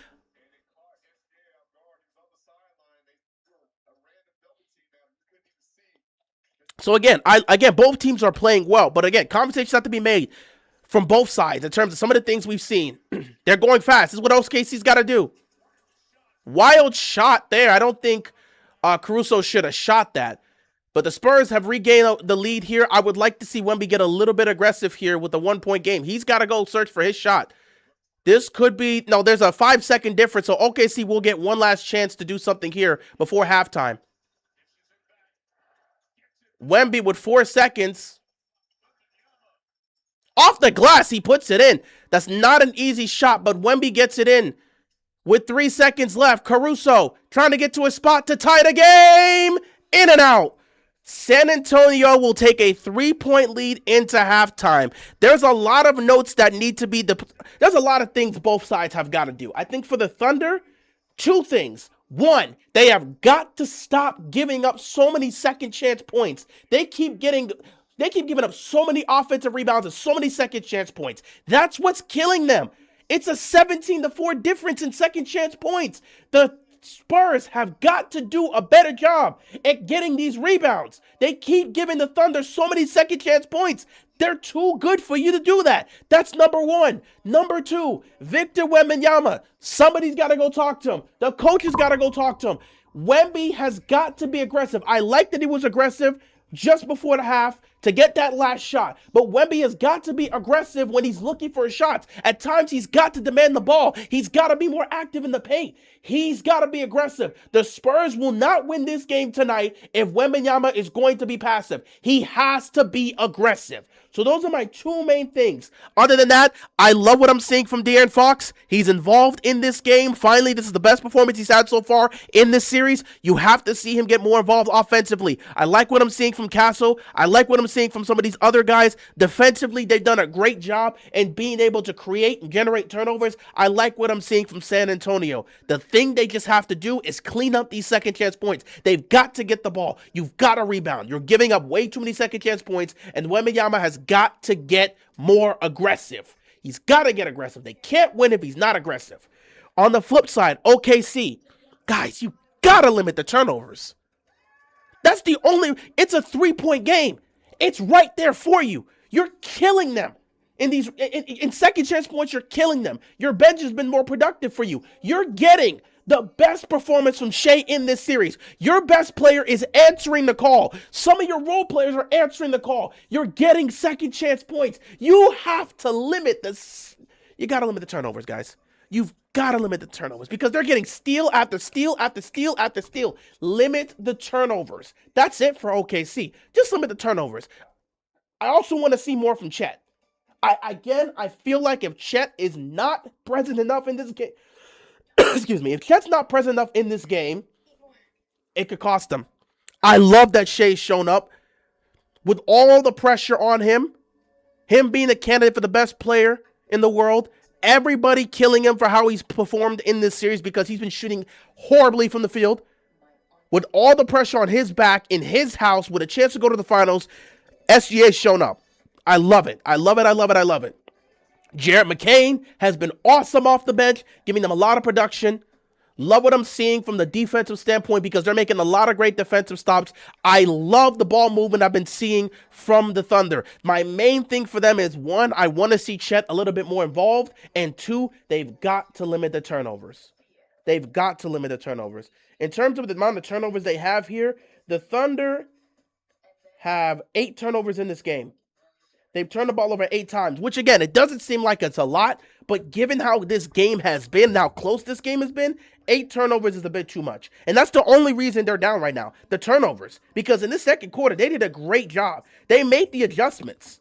So again, both teams are playing well, but again, conversations have to be made from both sides in terms of some of the things we've seen. They're going fast. This is what OKC's got to do. Wild shot there. I don't think Caruso should have shot that, but the Spurs have regained the lead here. I would like to see Wemby get a little bit aggressive here with the 1-point game. He's got to go search for his shot. This could be, no, there's a 5-second difference, so OKC will get one last chance to do something here before halftime. Wemby with 4 seconds. Off the glass, he puts it in. That's not an easy shot, but Wemby gets it in. With 3 seconds left, Caruso trying to get to a spot to tie the game. In and out. San Antonio will take a 3-point lead into halftime. There's a lot of notes that need to be, there's a lot of things both sides have got to do. I think for the Thunder, 2 things. 1, they have got to stop giving up so many second chance points. They keep giving up so many offensive rebounds and so many second chance points. That's what's killing them. It's a 17-4 difference in second chance points. The Spurs have got to do a better job at getting these rebounds. They keep giving the Thunder so many second chance points. They're too good for you to do that. That's number 1. Number 2, Victor Wembanyama. Somebody's got to go talk to him. The coach has got to go talk to him. Wemby has got to be aggressive. I like that he was aggressive just before the half to get that last shot. But Wemby has got to be aggressive when he's looking for his shots. At times, he's got to demand the ball. He's got to be more active in the paint. He's got to be aggressive. The Spurs will not win this game tonight if Wembanyama is going to be passive. He has to be aggressive. So those are my 2 main things. Other than that, I love what I'm seeing from De'Aaron Fox. He's involved in this game. Finally, this is the best performance he's had so far in this series. You have to see him get more involved offensively. I like what I'm seeing from Castle. I like what I'm I'm seeing from some of these other guys. Defensively, they've done a great job in being able to create and generate turnovers. I like what I'm seeing from San Antonio. The thing they just have to do is clean up these second chance points. They've got to get the ball. You've got to rebound. You're giving up way too many second chance points, and Wembanyama has got to get more aggressive. He's got to get aggressive. They can't win if he's not aggressive. On the flip side, OKC, guys, you got to limit the turnovers. That's the only, it's a 3-point game. It's right there for you. You're killing them. In second chance points, you're killing them. Your bench has been more productive for you. You're getting the best performance from Shea in this series. Your best player is answering the call. Some of your role players are answering the call. You're getting second chance points. You have to limit this. You got to limit the turnovers, guys. You've got to limit the turnovers because they're getting steal after steal after steal after steal. Limit the turnovers. That's it for OKC. Just limit the turnovers. I also want to see more from Chet. I feel like if Chet is not present enough in this game, excuse me, if Chet's not present enough in this game, it could cost them. I love that Shea's shown up with all the pressure on him being a candidate for the best player in the world. Everybody killing him for how he's performed in this series because he's been shooting horribly from the field. With all the pressure on his back in his house with a chance to go to the finals, SGA's shown up. I love it. I love it. I love it. I love it. Jarrett McCain has been awesome off the bench, giving them a lot of production. Love what I'm seeing from the defensive standpoint because they're making a lot of great defensive stops. I love the ball movement I've been seeing from the Thunder. My main thing for them is, one, I want to see Chet a little bit more involved, and two, they've got to limit the turnovers. They've got to limit the turnovers. In terms of the amount of turnovers they have here, the Thunder have 8 turnovers in this game. They've turned the ball over 8 times, which, again, it doesn't seem like it's a lot, but given how this game has been, how close this game has been, 8 turnovers is a bit too much. And that's the only reason they're down right now, the turnovers. Because in the second quarter, they did a great job. They made the adjustments.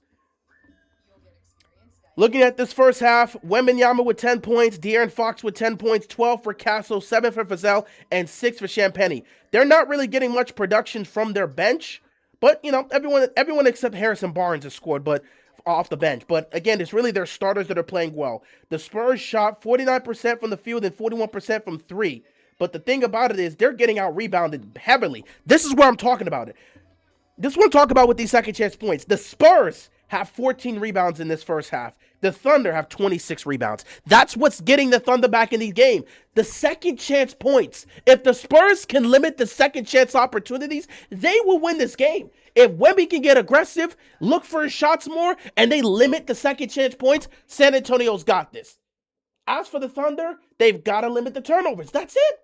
Looking at this first half, Wembanyama with 10 points, De'Aaron Fox with 10 points, 12 for Castle, 7 for Fazell, and 6 for Champagnie. They're not really getting much production from their bench, but, you know, everyone except Harrison Barnes has scored, but off the bench. But, again, it's really their starters that are playing well. The Spurs shot 49% from the field and 41% from 3. But the thing about it is they're getting out-rebounded heavily. This is where I'm talking about it. This is what I'm talking about with these second chance points. The Spurs have 14 rebounds in this first half. The Thunder have 26 rebounds. That's what's getting the Thunder back in the game. The second chance points. If the Spurs can limit the second chance opportunities, they will win this game. If Wemby can get aggressive, look for his shots more, and they limit the second chance points, San Antonio's got this. As for the Thunder, they've got to limit the turnovers. That's it.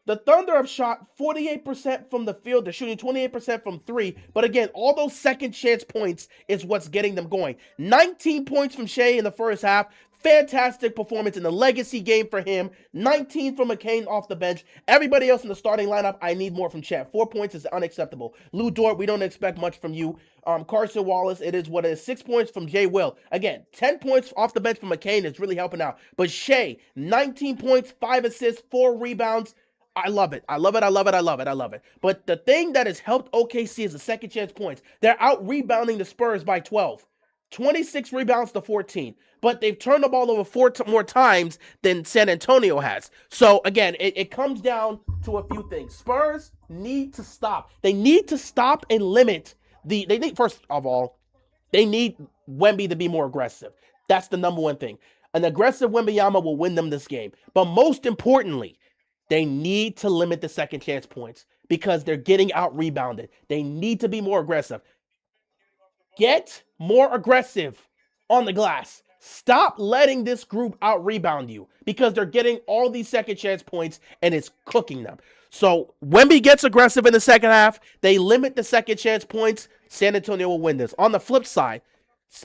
The Thunder have shot 48% from the field. They're shooting 28% from 3. But again, all those second chance points is what's getting them going. 19 points from Shea in the first half. Fantastic performance in the legacy game for him. 19 from McCain off the bench. Everybody else in the starting lineup, I need more from Chet. 4 points is unacceptable. Lou Dort, we don't expect much from you. Carson Wallace, it is what it is. 6 points from Jay Will. Again, 10 points off the bench from McCain is really helping out. But Shea, 19 points, 5 assists, 4 rebounds. I love it. I love it. I love it. I love it. I love it. But the thing that has helped OKC is the second chance points. They're out rebounding the Spurs by 12. 26 rebounds to 14. But they've turned the ball over 4 more times than San Antonio has. So, again, it comes down to a few things. Spurs need to stop. They need to stop and limit they need, first of all, they need Wemby to be more aggressive. That's the number one thing. An aggressive Wembanyama will win them this game. But most importantly, they need to limit the second chance points because they're getting out rebounded. They need to be more aggressive. Get more aggressive on the glass. Stop letting this group out rebound you because they're getting all these second chance points and it's cooking them. So Wemby gets aggressive in the second half. They limit the second chance points. San Antonio will win this. On the flip side,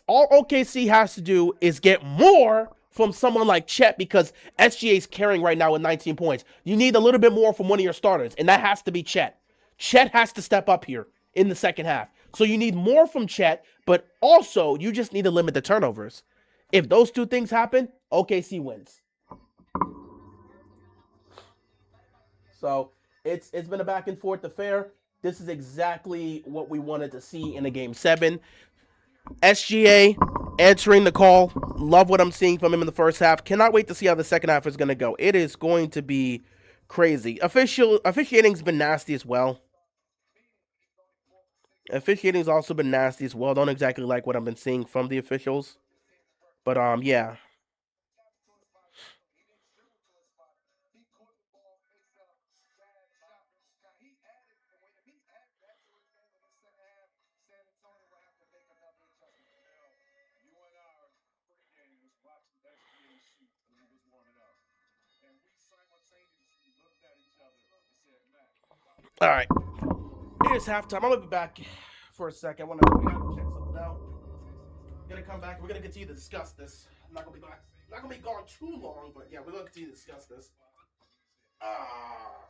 all OKC has to do is get more from someone like Chet because SGA is carrying right now with 19 points. You need a little bit more from one of your starters, and that has to be Chet. Chet has to step up here in the second half. So you need more from Chet, but also you just need to limit the turnovers. If those two things happen, OKC wins. So it's been a back and forth affair. This is exactly what we wanted to see in a game 7. SGA answering the call. Love what I'm seeing from him in the first half. Cannot wait to see how the second half is going to go. It is going to be crazy. Officiating's been nasty as well. Officiating's also been nasty as well. Don't exactly like what I've been seeing from the officials. But yeah. All right. It is halftime. I'm gonna be back for a second. We gotta go check something out. We're gonna come back. We're gonna continue to discuss this. I'm not gonna be back. Not gonna be gone too long, but yeah, we're gonna continue to discuss this. Ah.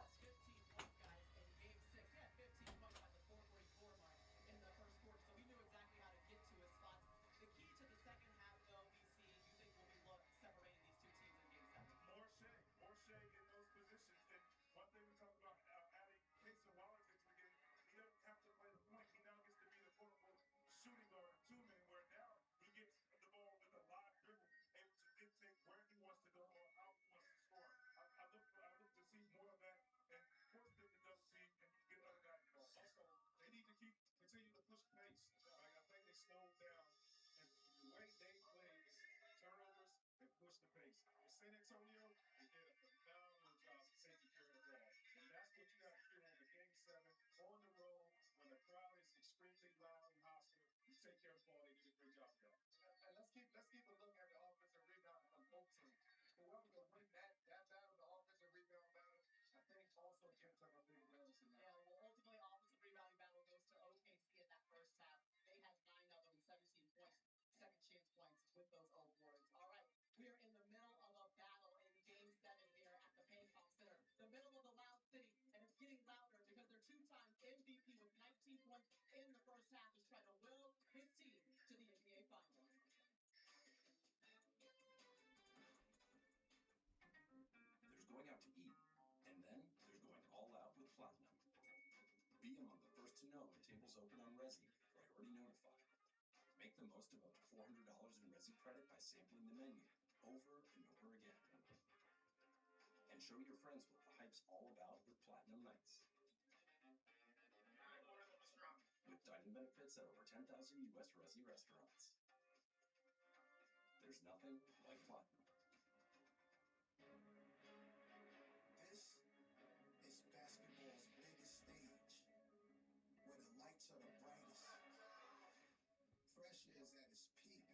There's going out to eat, and then there's going all out with Platinum. Be among the first to know when tables open on Resi, Priority Notified. Make the most of up to $400 in Resi credit by sampling the menu over and over again. And show your friends what the hype's all about with Platinum Nights. With dining benefits at over 10,000 U.S. Resi restaurants. There's nothing like Platinum. This is basketball's biggest stage, where the lights are the brightest, pressure is at its peak,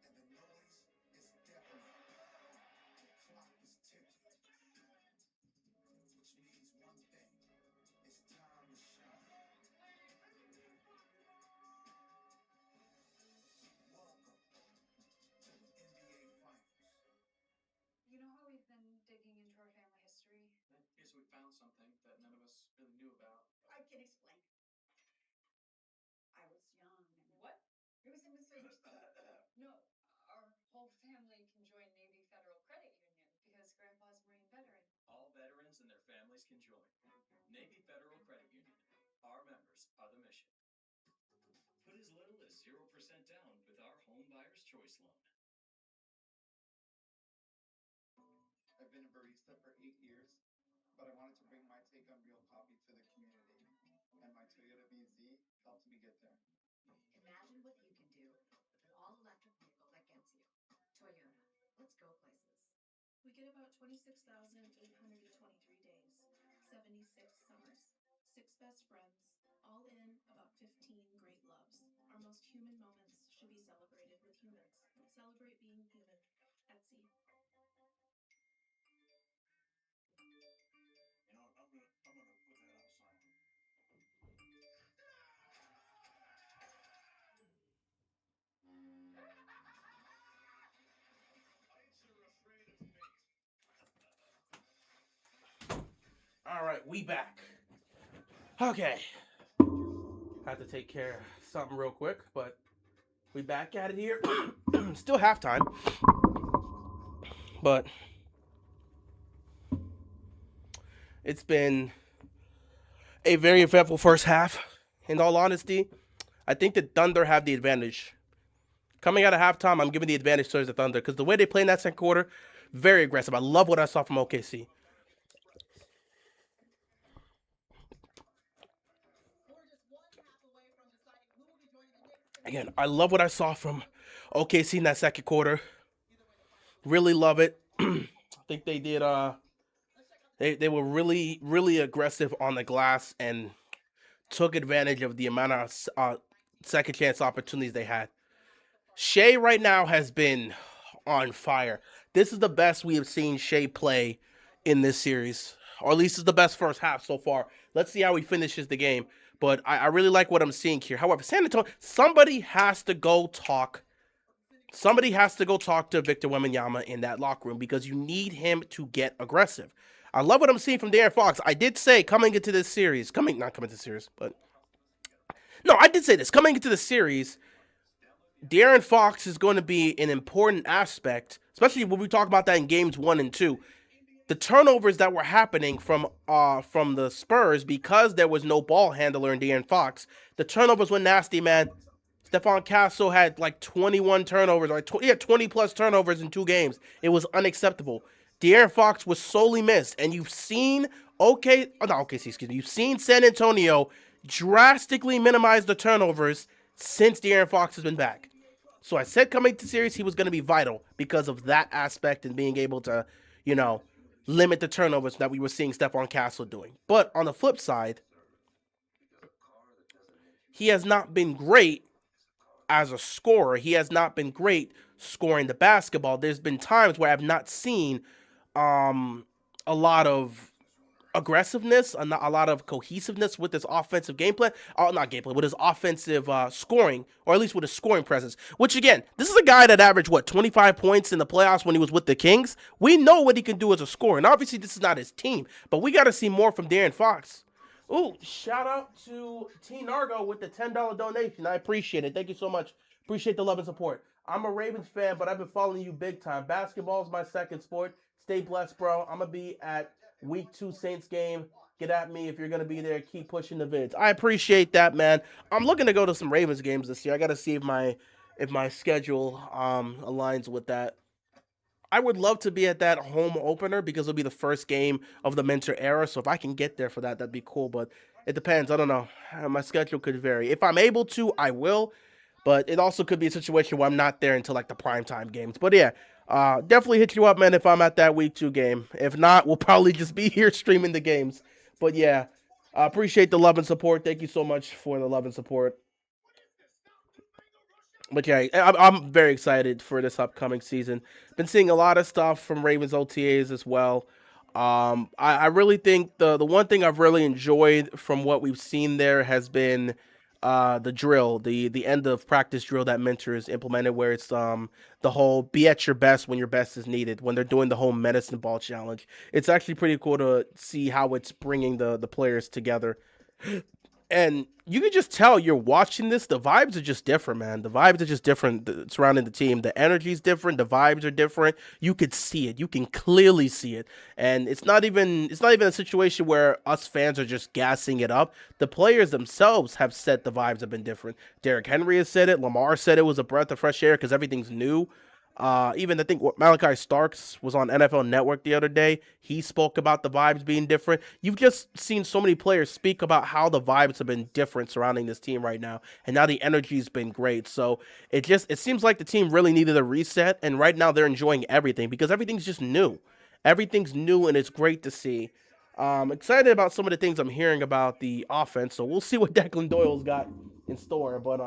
and the noise is deafening. The clock is ticking, which means one thing: it's time to shine. Welcome to the NBA Finals. You know how we've been digging into our family history? Yes, we found something that none of us really knew about. I can explain. I was young and what? It was in the service. No, our whole family can join Navy Federal Credit Union because Grandpa's Marine veteran. All veterans and their families can join. Navy Federal Credit Union. Our members are the mission. Put as little as 0% down with our Home Buyer's Choice loan. I've been a barista for 8 years, but I wanted to bring my take on real coffee to the community, and my Toyota BZ helped me get there. Imagine what you can do with an all-electric vehicle that gets you. Toyota. Let's go places. We get about 26,823 days, 76 summers, 6 best friends, all in about 15 great loves. Our most human moments should be celebrated with humans. Celebrate being human. Etsy. You know, I'm gonna put that outside. Lights are afraid of me. All right, we back. Okay. Had to take care of something real quick, but we back at it here. Still halftime, but it's been A very eventful first half. In all honesty, I think the Thunder have the advantage. Coming out of halftime, I'm giving the advantage towards the Thunder because the way they play in that second quarter, very aggressive. I love what I saw from OKC. Again, I love what I saw from OKC in that second quarter. Really love it. I think they did. They were really aggressive on the glass and took advantage of the amount of second chance opportunities they had. Shea right now has been on fire. This is the best we have seen Shea play in this series, or at least it's the best first half so far. Let's see how he finishes the game. But I really like what I'm seeing here. However, San Antonio, somebody has to go talk. Somebody has to go talk to Victor Wembanyama in that locker room because you need him to get aggressive. I love what I'm seeing from De'Aaron Fox. I did say coming into this series, not coming to the series, but no, I did say this coming into the series. De'Aaron Fox is going to be an important aspect, especially when we talk about that in games 1 and 2. The turnovers that were happening from the Spurs because there was no ball handler in De'Aaron Fox. The turnovers were nasty, man. Stephon Castle had like 21 turnovers, he had 20 plus turnovers in 2 games. It was unacceptable. De'Aaron Fox was solely missed, and you've seen you've seen San Antonio drastically minimize the turnovers since De'Aaron Fox has been back. So I said coming to series he was going to be vital because of that aspect and being able to, limit the turnovers that we were seeing Stephon Castle doing. But on the flip side, he has not been great as a scorer. He has not been great scoring the basketball. There's been times where I've not seen a lot of aggressiveness, a lot of cohesiveness with his offensive gameplay. Not gameplay, with his offensive scoring, or at least with his scoring presence. Which, again, this is a guy that averaged, 25 points in the playoffs when he was with the Kings? We know what he can do as a scorer. And obviously, this is not his team. But we got to see more from De'Aaron Fox. Ooh, shout out to T Nargo with the $10 donation. I appreciate it. Thank you so much. Appreciate the love and support. I'm a Ravens fan, but I've been following you big time. Basketball is my second sport. Stay blessed, bro. I'm going to be at Week 2 Saints game. Get at me if you're going to be there. Keep pushing the vids. I appreciate that, man. I'm looking to go to some Ravens games this year. I got to see if my schedule aligns with that. I would love to be at that home opener because it'll be the first game of the Mentor era. So if I can get there for that, that'd be cool. But it depends. I don't know. My schedule could vary. If I'm able to, I will. But it also could be a situation where I'm not there until like the primetime games. But yeah, definitely hit you up, man, if I'm at that Week 2 game. If not, we'll probably just be here streaming the games. But yeah, I appreciate the love and support. Thank you so much for the love and support. But yeah, I'm very excited for this upcoming season. Been seeing a lot of stuff from Ravens OTAs as well. I really think the one thing I've really enjoyed from what we've seen there has been the drill, the end of practice drill that Mentors implemented, where it's the whole be at your best when your best is needed, when they're doing the whole medicine ball challenge. It's actually pretty cool to see how it's bringing the players together. And you can just tell you're watching this. The vibes are just different, man. The vibes are just different surrounding the team. The energy is different. The vibes are different. You could see it. You can clearly see it. And it's not even a situation where us fans are just gassing it up. The players themselves have said the vibes have been different. Derrick Henry has said it. Lamar said it was a breath of fresh air because everything's new. Even I think Malachi Starks was on NFL Network the other day. He spoke about the vibes being different. You've just seen so many players speak about how the vibes have been different surrounding this team right now, and now the energy's been great. So it seems like the team really needed a reset, and right now they're enjoying everything because everything's just new. Everything's new, and it's great to see. Excited about some of the things I'm hearing about the offense, so we'll see what Declan Doyle's got in store. But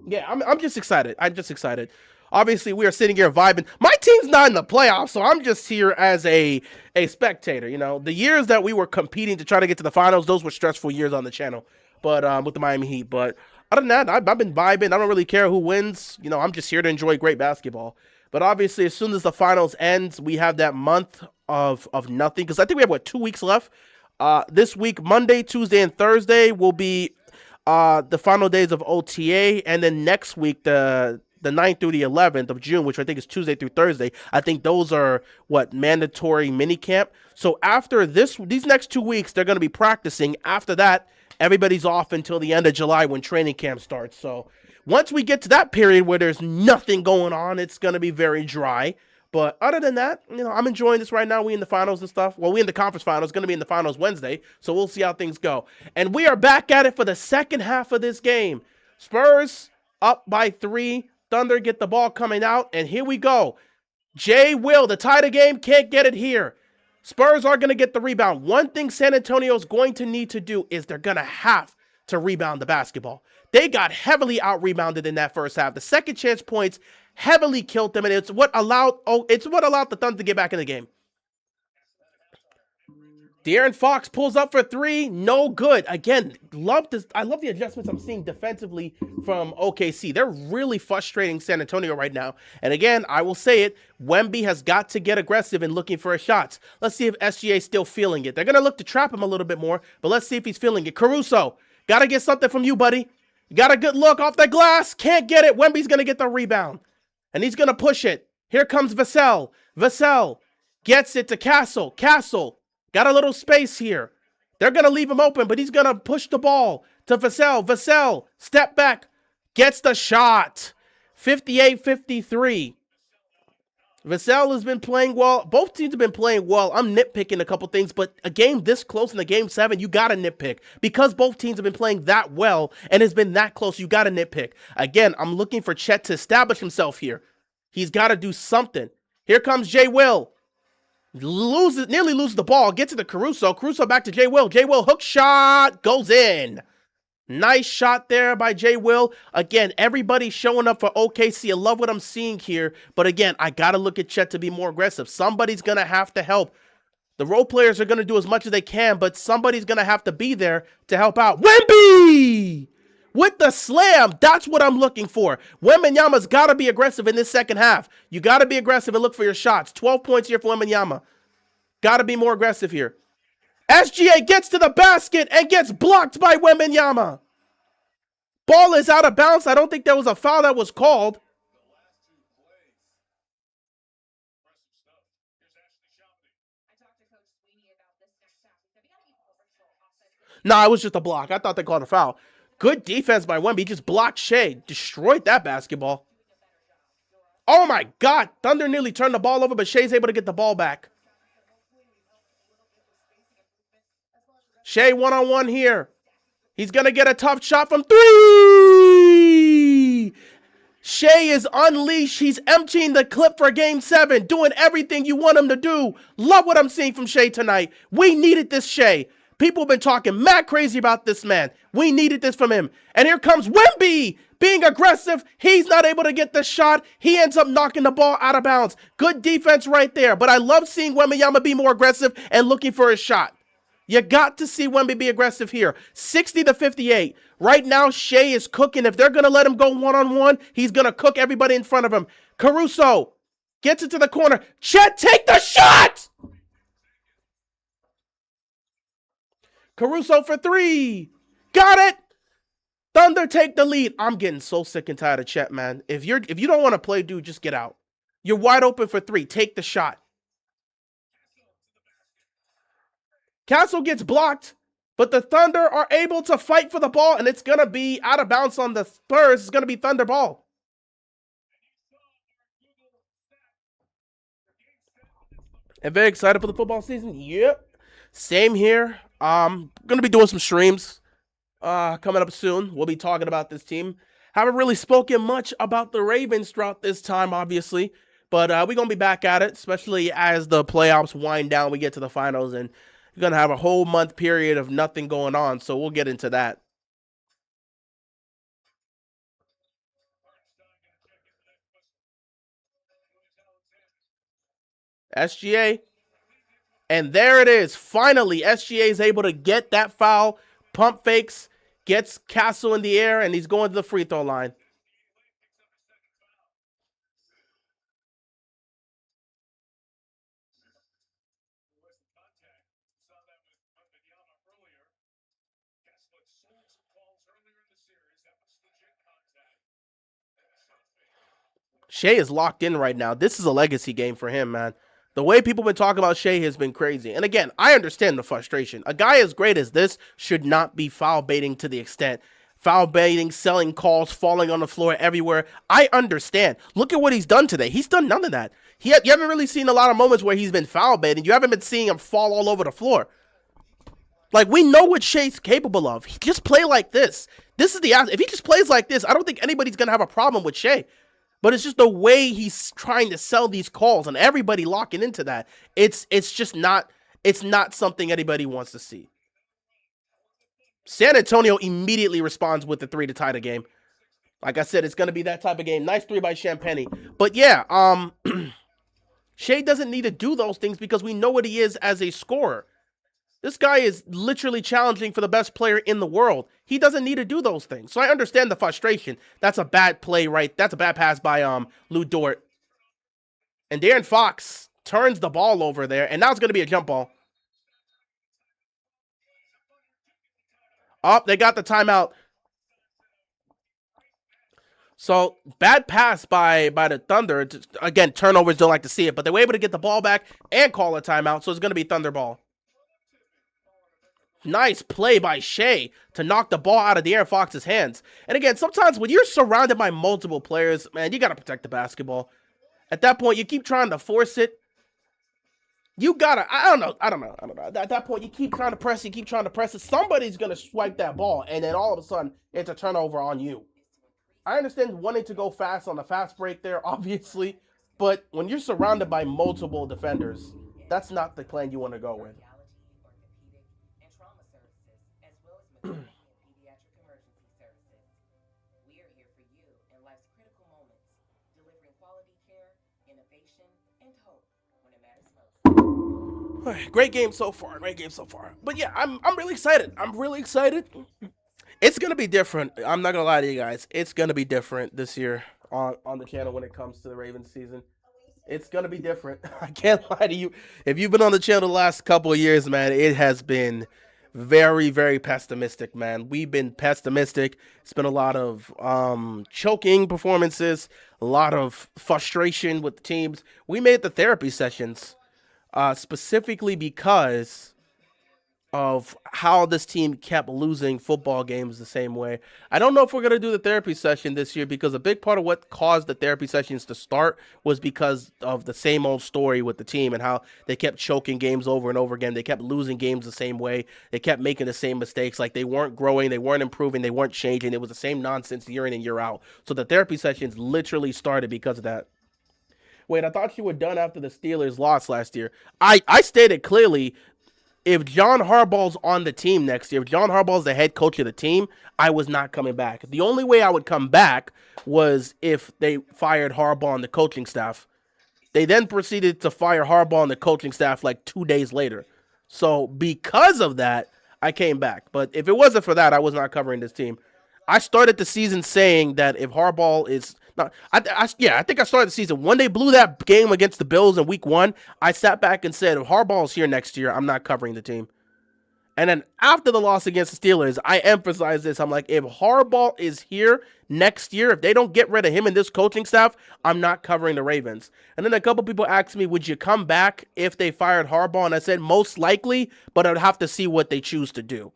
yeah, I'm just excited. I'm just excited. Obviously, we are sitting here vibing. My team's not in the playoffs, so I'm just here as a spectator. The years that we were competing to try to get to the finals, those were stressful years on the channel. But with the Miami Heat. But other than that, I've been vibing. I don't really care who wins. I'm just here to enjoy great basketball. But obviously, as soon as the finals ends, we have that month of nothing. Because I think we have, 2 weeks left? This week, Monday, Tuesday, and Thursday will be the final days of OTA. And then next week, the the 9th through the 11th of June, which I think is Tuesday through Thursday. I think those are what mandatory mini camp. So after these next 2 weeks, they're going to be practicing. After that, everybody's off until the end of July when training camp starts. So once we get to that period where there's nothing going on, it's going to be very dry. But other than that, I'm enjoying this right now. We in the finals and stuff. Well, we in the conference finals. Going to be in the finals Wednesday, so we'll see how things go. And we are back at it for the second half of this game. Spurs up by 3. Thunder get the ball coming out, and here we go. Jay Will, the tie the game, can't get it here. Spurs are going to get the rebound. One thing San Antonio's going to need to do is they're going to have to rebound the basketball. They got heavily out-rebounded in that first half. The second chance points heavily killed them, and it's what allowed the Thunder to get back in the game. De'Aaron Fox pulls up for 3, no good. Again, I love the adjustments I'm seeing defensively from OKC. They're really frustrating San Antonio right now. And again, I will say it, Wemby has got to get aggressive in looking for his shots. Let's see if SGA's still feeling it. They're going to look to trap him a little bit more, but let's see if he's feeling it. Caruso, got to get something from you, buddy. Got a good look off the glass. Can't get it. Wemby's going to get the rebound. And he's going to push it. Here comes Vassell. Vassell gets it to Castle. Castle got a little space here. They're going to leave him open, but he's going to push the ball to Vassell. Vassell, step back, gets the shot. 58-53. Vassell has been playing well. Both teams have been playing well. I'm nitpicking a couple things, but a game this close in the game 7, you got to nitpick. Because both teams have been playing that well and has been that close, you got to nitpick. Again, I'm looking for Chet to establish himself here. He's got to do something. Here comes Jay Will. Nearly loses the ball. Gets it to Caruso. Caruso back to Jay Will. Jay Will, hook shot, goes in. Nice shot there by Jay Will. Again, everybody showing up for OKC. I love what I'm seeing here. But again, I got to look at Chet to be more aggressive. Somebody's going to have to help. The role players are going to do as much as they can, but somebody's going to have to be there to help out. Wemby! With the slam. That's what I'm looking for. Wembanyama's got to be aggressive in this second half. You got to be aggressive and look for your shots. 12 points here for Wembanyama. Got to be more aggressive here. SGA gets to the basket and gets blocked by Wembanyama. Ball is out of bounds. I don't think there was a foul that was called. Nah, it was just a block. I thought they called a foul. Good defense by Wemby. He just blocked Shea. Destroyed that basketball. Oh my God. Thunder nearly turned the ball over, but Shea's able to get the ball back. Shea one-on-one here. He's going to get a tough shot from 3. Shea is unleashed. He's emptying the clip for game 7, doing everything you want him to do. Love what I'm seeing from Shea tonight. We needed this Shea. People have been talking mad crazy about this man. We needed this from him. And here comes Wemby being aggressive. He's not able to get the shot. He ends up knocking the ball out of bounds. Good defense right there. But I love seeing Wembanyama be more aggressive and looking for his shot. You got to see Wemby be aggressive here. 60-58. Right now, Shea is cooking. If they're going to let him go one-on-one, he's going to cook everybody in front of him. Caruso gets it to the corner. Chet, take the shot! Caruso for 3. Got it! Thunder take the lead. I'm getting so sick and tired of Chet, man. If you don't want to play, dude, just get out. You're wide open for 3. Take the shot. Castle gets blocked, but the Thunder are able to fight for the ball, and it's going to be out of bounds on the Spurs. It's going to be Thunder ball. And very excited for the football season. Yep. Same here. Going to be doing some streams coming up soon. We'll be talking about this team. Haven't really spoken much about the Ravens throughout this time, obviously. But we're going to be back at it, especially as the playoffs wind down. We get to the finals, and you're going to have a whole month period of nothing going on, so we'll get into that. SGA. And there it is. Finally, SGA is able to get that foul. Pump fakes. Gets Castle in the air, and he's going to the free throw line. Shea is locked in right now. This is a legacy game for him, man. The way people been talking about Shea has been crazy. And again, I understand the frustration. A guy as great as this should not be foul baiting to the extent. Foul baiting, selling calls, falling on the floor everywhere. I understand. Look at what he's done today. He's done none of that. You haven't really seen a lot of moments where he's been foul baiting. You haven't been seeing him fall all over the floor. Like, we know what Shea's capable of. He just play like this. This is the if he just plays like this, I don't think anybody's gonna have a problem with Shea. But it's just the way he's trying to sell these calls and everybody locking into that. It's just not something anybody wants to see. San Antonio immediately responds with the 3 to tie the game. Like I said, it's going to be that type of game. Nice 3 by Champagny. But yeah, Shea doesn't need to do those things because we know what he is as a scorer. This guy is literally challenging for the best player in the world. He doesn't need to do those things. So I understand the frustration. That's a bad play, right? That's a bad pass by Lou Dort. And De'Aaron Fox turns the ball over there, and now it's going to be a jump ball. Oh, they got the timeout. So, bad pass by the Thunder. Again, turnovers, don't like to see it, but they were able to get the ball back and call a timeout, so it's going to be Thunder ball. Nice play by Shea to knock the ball out of De'Aaron Fox's hands. And again, sometimes when you're surrounded by multiple players, man, you got to protect the basketball. At that point, you keep trying to force it. You gotta, I don't know. At that point, you keep trying to press it. Somebody's going to swipe that ball, and then all of a sudden, it's a turnover on you. I understand wanting to go fast on the fast break there, obviously, but when you're surrounded by multiple defenders, that's not the plan you want to go with. Great game so far. But yeah, I'm really excited. It's gonna be different. I'm not gonna lie to you guys. It's gonna be different this year on the channel when it comes to the Ravens season. It's gonna be different. I can't lie to you. If you've been on the channel the last couple of years, man, it has been very, very pessimistic, man. We've been pessimistic. It's been a lot of choking performances, a lot of frustration with the teams. We made the therapy sessions specifically because of how this team kept losing football games the same way. I don't know if we're going to do the therapy session this year because a big part of what caused the therapy sessions to start was because of the same old story with the team and how they kept choking games over and over again. They kept losing games the same way. They kept making the same mistakes. Like, they weren't growing, they weren't improving, they weren't changing. It was the same nonsense year in and year out. So the therapy sessions literally started because of that. Wait, I thought you were done after the Steelers lost last year. I stated clearly, if John Harbaugh's on the team next year, if John Harbaugh's the head coach of the team, I was not coming back. The only way I would come back was if they fired Harbaugh and the coaching staff. They then proceeded to fire Harbaugh and the coaching staff like 2 days later. So because of that, I came back. But if it wasn't for that, I was not covering this team. I started the season saying that if Harbaugh is not, I think I started the season when they blew that game against the Bills in week 1. I sat back and said, if Harbaugh's here next year, I'm not covering the team. And then after the loss against the Steelers, I emphasized this. I'm like, if Harbaugh is here next year, if they don't get rid of him and this coaching staff, I'm not covering the Ravens. And then a couple people asked me, would you come back if they fired Harbaugh? And I said, most likely, but I'd have to see what they choose to do.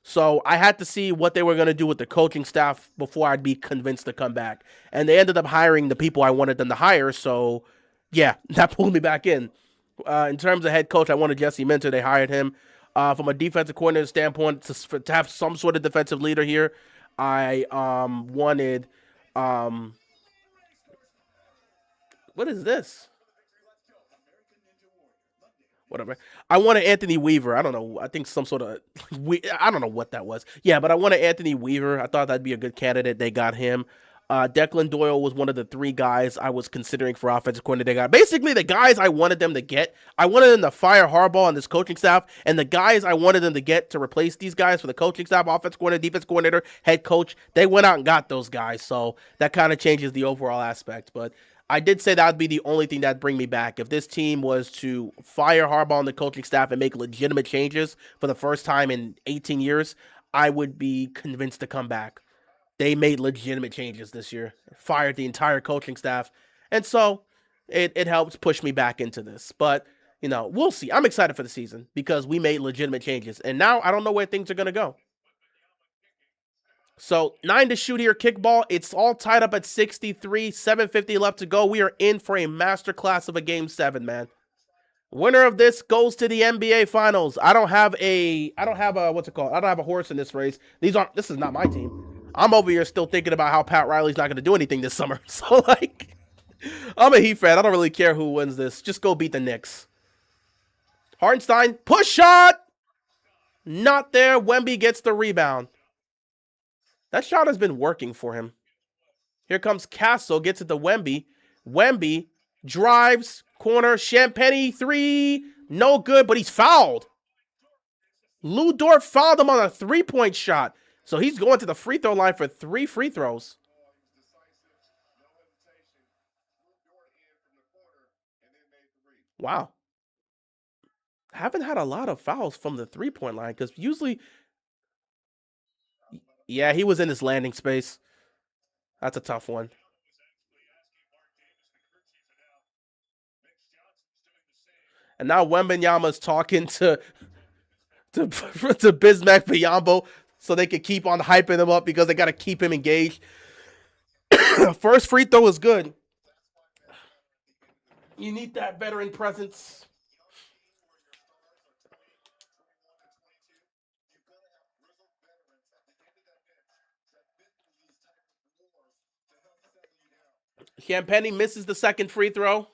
So I had to see what they were going to do with the coaching staff before I'd be convinced to come back. And they ended up hiring the people I wanted them to hire. So, yeah, that pulled me back in. In terms of head coach, I wanted Jesse Minter. They hired him. From a defensive coordinator standpoint, to have some sort of defensive leader here, I wanted... what is this? Whatever. I wanted Anthony Weaver. I don't know. I think some sort of... I don't know what that was. Yeah, but I wanted Anthony Weaver. I thought that'd be a good candidate. They got him. Declan Doyle was one of the 3 guys I was considering for offensive coordinator. They got basically the guys I wanted them to get. I wanted them to fire Harbaugh and this coaching staff, and the guys I wanted them to get to replace these guys for the coaching staff, offensive coordinator, defense coordinator, head coach. They went out and got those guys, so that kind of changes the overall aspect. But I did say that would be the only thing that'd bring me back. If this team was to fire Harbaugh and the coaching staff and make legitimate changes for the first time in 18 years, I would be convinced to come back. They made legitimate changes this year, fired the entire coaching staff. And so it helps push me back into this. But, we'll see. I'm excited for the season because we made legitimate changes. And now I don't know where things are going to go. So 9 to shoot here, kickball. It's all tied up at 63, 7:50 left to go. We are in for a masterclass of a game 7, man. Winner of this goes to the NBA Finals. I don't have a what's it called? I don't have a horse in this race. This is not my team. I'm over here still thinking about how Pat Riley's not going to do anything this summer. So I'm a Heat fan. I don't really care who wins this. Just go beat the Knicks. Hartenstein, push shot. Not there. Wemby gets the rebound. That shot has been working for him. Here comes Castle, gets it to Wemby. Wemby drives, corner, Champagnie 3, no good, but he's fouled. Lou Dort fouled him on a 3-point shot. So he's going to the free throw line for 3 free throws. Wow. Haven't had a lot of fouls from the 3-point line because usually, yeah, he was in his landing space. That's a tough one. And now Wembanyama's talking to Bismack Biyombo so they can keep on hyping him up because they got to keep him engaged. First free throw is good. You need that veteran presence. Champagnie misses the second free throw.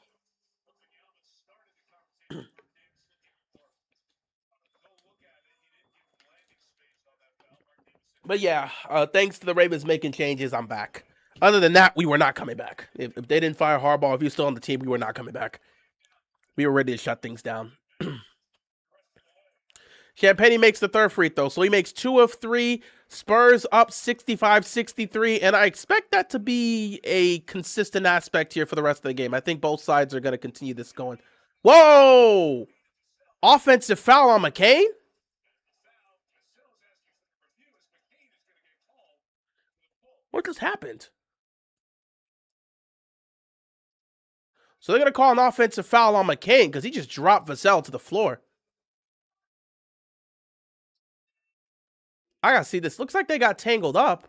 But yeah, thanks to the Ravens making changes, I'm back. Other than that, we were not coming back. If they didn't fire Harbaugh, if he was still on the team, we were not coming back. We were ready to shut things down. Champagnie makes the third free throw, so he makes 2 of 3. Spurs up 65-63, and I expect that to be a consistent aspect here for the rest of the game. I think both sides are going to continue this going. Whoa! Offensive foul on McCain? What just happened? So they're going to call an offensive foul on McCain because he just dropped Vassell to the floor. I got to see this. Looks like they got tangled up.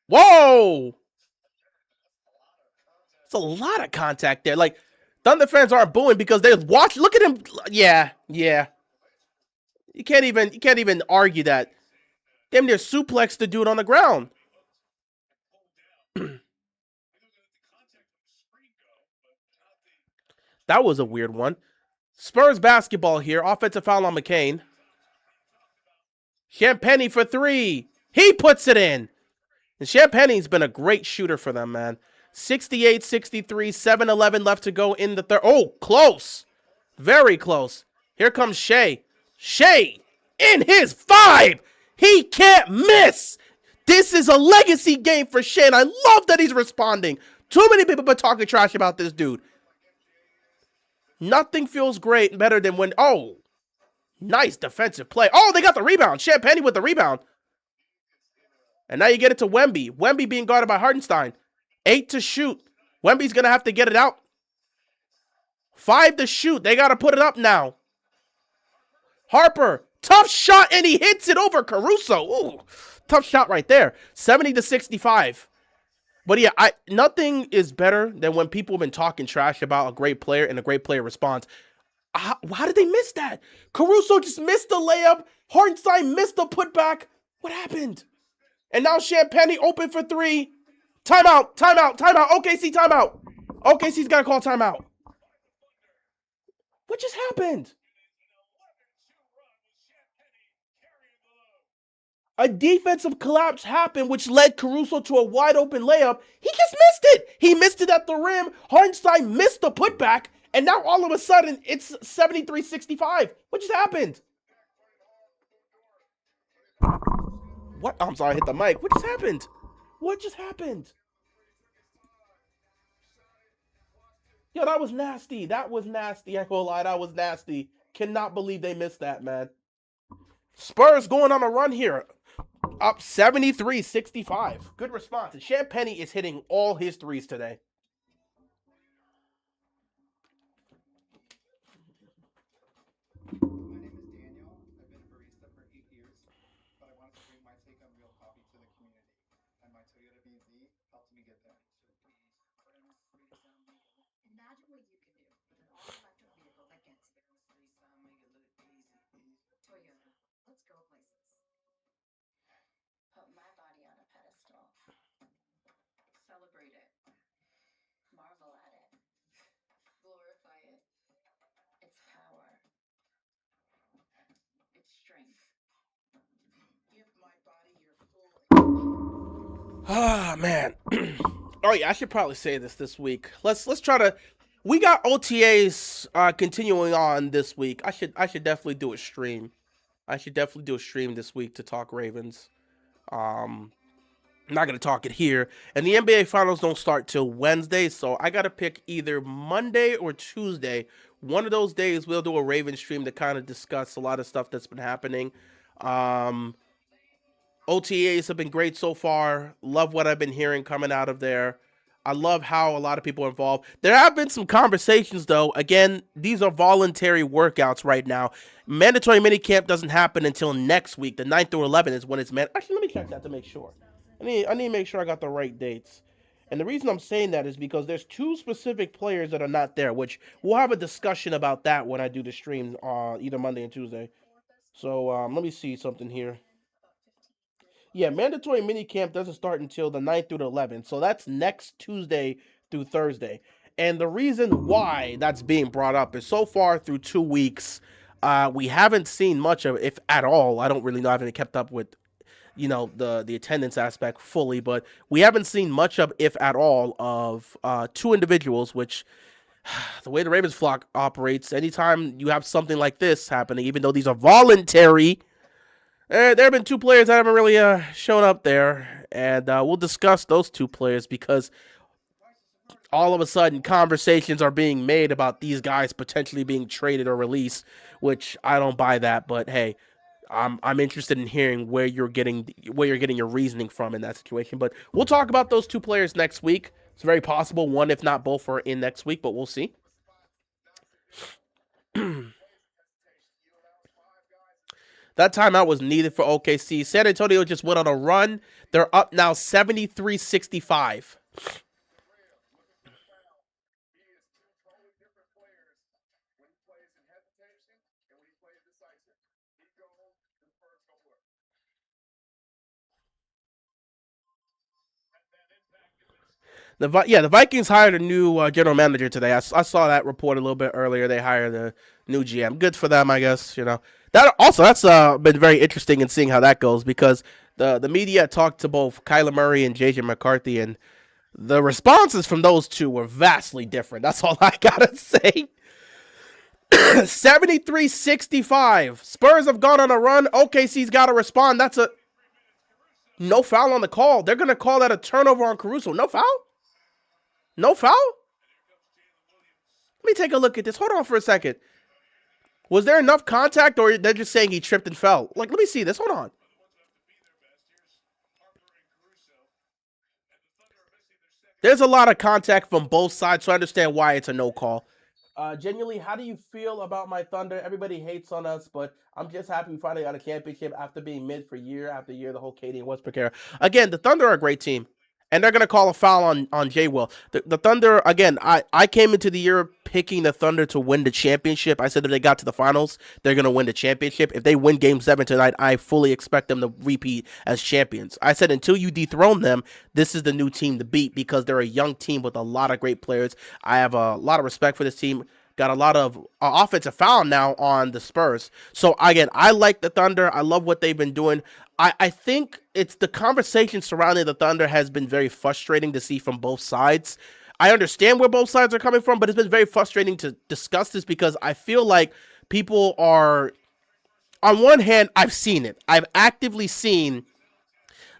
Whoa! It's a lot of contact there. Like, Thunder fans aren't booing because they watch. Look at him. Yeah. You can't even argue that. Damn near suplex the dude on the ground. That was a weird one. Spurs basketball here. Offensive foul on McCain. Champagnie for 3. He puts it in. And Champagnie's been a great shooter for them, man. 68-63, 7-11 left to go in the third. Oh, close. Very close. Here comes Shea. Shea in his 5. He can't miss. This is a legacy game for Shea, and I love that he's responding. Too many people been talking trash about this dude. Nothing feels better than when, oh, nice defensive play. Oh, they got the rebound. Champagnie with the rebound. And now you get it to Wemby. Wemby being guarded by Hartenstein. 8 to shoot. Wemby's going to have to get it out. 5 to shoot. They got to put it up now. Harper. Tough shot, and he hits it over Caruso. Ooh, tough shot right there. 70-65. But yeah, nothing is better than when people have been talking trash about a great player and a great player responds. How did they miss that? Caruso just missed the layup. Hartenstein missed the putback. What happened? And now Champagnie open for 3. Timeout. OKC timeout. OKC's got to call timeout. What just happened? A defensive collapse happened, which led Caruso to a wide open layup. He just missed it. He missed it at the rim. Hartenstein missed the putback. And now all of a sudden, it's 73-65. What just happened? What? I'm sorry, I hit the mic. What just happened? What just happened? Yo, that was nasty. That was nasty. I ain't gonna lie, that was nasty. Cannot believe they missed that, man. Spurs going on a run here. Up 73-65. Good response. And Champagny is hitting all his threes today. My name is Daniel. I've been a barista for 8 years, but I wanted to bring my take on real coffee to the community, and my Toyota BZ helped me get there. Imagine what you can do with an all-electric vehicle that gets you. Toyota, let's go places. Put my body on a pedestal. Celebrate it. Marvel at it. Glorify it. Its power. Its strength. Give my body your full attention. Ah, man. Oh yeah, I should probably say this week. Let's try to. We got OTAs continuing on this week. I should definitely do a stream. I should definitely do a stream this week to talk Ravens. I'm not gonna talk it here. And the NBA finals don't start till Wednesday, so I gotta pick either Monday or Tuesday. One of those days we'll do a Ravens stream to kind of discuss a lot of stuff that's been happening. Um, OTAs have been great so far. Love what I've been hearing coming out of there. I love how a lot of people are involved. There have been some conversations, though. Again, these are voluntary workouts right now. Mandatory minicamp doesn't happen until next week. The 9th through 11th is when it's meant. Actually, let me check that to make sure. I need to make sure I got the right dates. And the reason I'm saying that is because there's two specific players that are not there, which we'll have a discussion about that when I do the stream either Monday and Tuesday. So let me see something here. Yeah, mandatory minicamp doesn't start until the 9th through the 11th. So that's next Tuesday through Thursday. And the reason why that's being brought up is so far through 2 weeks, we haven't seen much of, if at all. I don't really know. I haven't kept up with, the attendance aspect fully, but we haven't seen much of, if at all, of two individuals, which the way the Ravens flock operates, anytime you have something like this happening, even though these are voluntary, there have been two players that haven't really shown up there, and we'll discuss those two players because all of a sudden conversations are being made about these guys potentially being traded or released, which I don't buy that. But hey, I'm interested in hearing where you're getting your reasoning from in that situation. But we'll talk about those two players next week. It's very possible one, if not both, are in next week, but we'll see. That timeout was needed for OKC. San Antonio just went on a run. They're up now 73-65. He is two totally different players when he plays in hesitation and when he plays decisive. He goes, the Spurs go work. The Vikings hired a new general manager today. I saw that report a little bit earlier. They hired a new GM. Good for them, I guess. That's been very interesting in seeing how that goes because the media talked to both Kyler Murray and JJ McCarthy, and the responses from those two were vastly different. That's all I gotta say. 73-65. Spurs have gone on a run. OKC's got to respond. That's a no foul on the call. They're gonna call that a turnover on Caruso. No foul. No foul? Let me take a look at this. Hold on for a second. Was there enough contact, or they're just saying he tripped and fell? Let me see this. Hold on. There's a lot of contact from both sides, so I understand why it's a no call. Genuinely, how do you feel about my Thunder? Everybody hates on us, but I'm just happy we finally got a championship after being mid for year after year, the whole Katie and Westbrook era. Again, the Thunder are a great team. And they're going to call a foul on Jay Will. The Thunder, again, I came into the year picking the Thunder to win the championship. I said if they got to the finals, they're going to win the championship. If they win Game 7 tonight, I fully expect them to repeat as champions. I said until you dethrone them, this is the new team to beat because they're a young team with a lot of great players. I have a lot of respect for this team. Got a lot of offensive foul now on the Spurs. So, again, I like the Thunder. I love what they've been doing. I think it's the conversation surrounding the Thunder has been very frustrating to see from both sides. I understand where both sides are coming from, but it's been very frustrating to discuss this because I feel like people are, on one hand, I've seen it. I've actively seen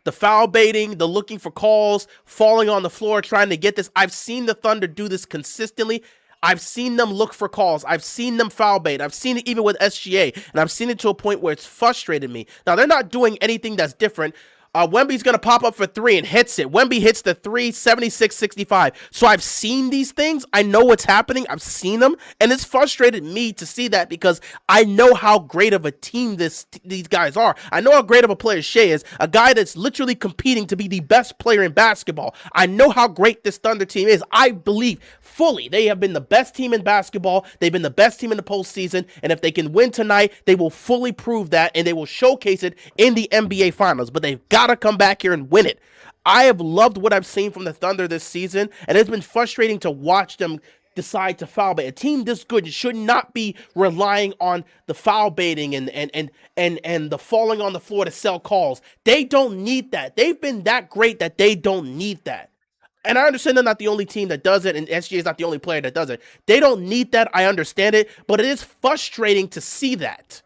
the foul baiting, the looking for calls, falling on the floor, trying to get this. I've seen the Thunder do this consistently. I've seen them look for calls. I've seen them foul bait. I've seen it even with SGA, and I've seen it to a point where it's frustrated me. Now, they're not doing anything that's different. Wemby's going to pop up for three and hits it. Wemby hits the three, 76-65. So I've seen these things. I know what's happening. I've seen them. And it's frustrated me to see that because I know how great of a team these guys are. I know how great of a player Shea is, a guy that's literally competing to be the best player in basketball. I know how great this Thunder team is. I believe fully they have been the best team in basketball. They've been the best team in the postseason. And if they can win tonight, they will fully prove that and they will showcase it in the NBA Finals. But they've got to come back here and win it. I have loved what I've seen from the Thunder this season, and it's been frustrating to watch them decide to foul bait. A team this good should not be relying on the foul baiting and the falling on the floor to sell calls. They don't need that. They've been that great that they don't need that. And I understand they're not the only team that does it, and SGA is not the only player that does it. They don't need that. I understand it, but it is frustrating to see that.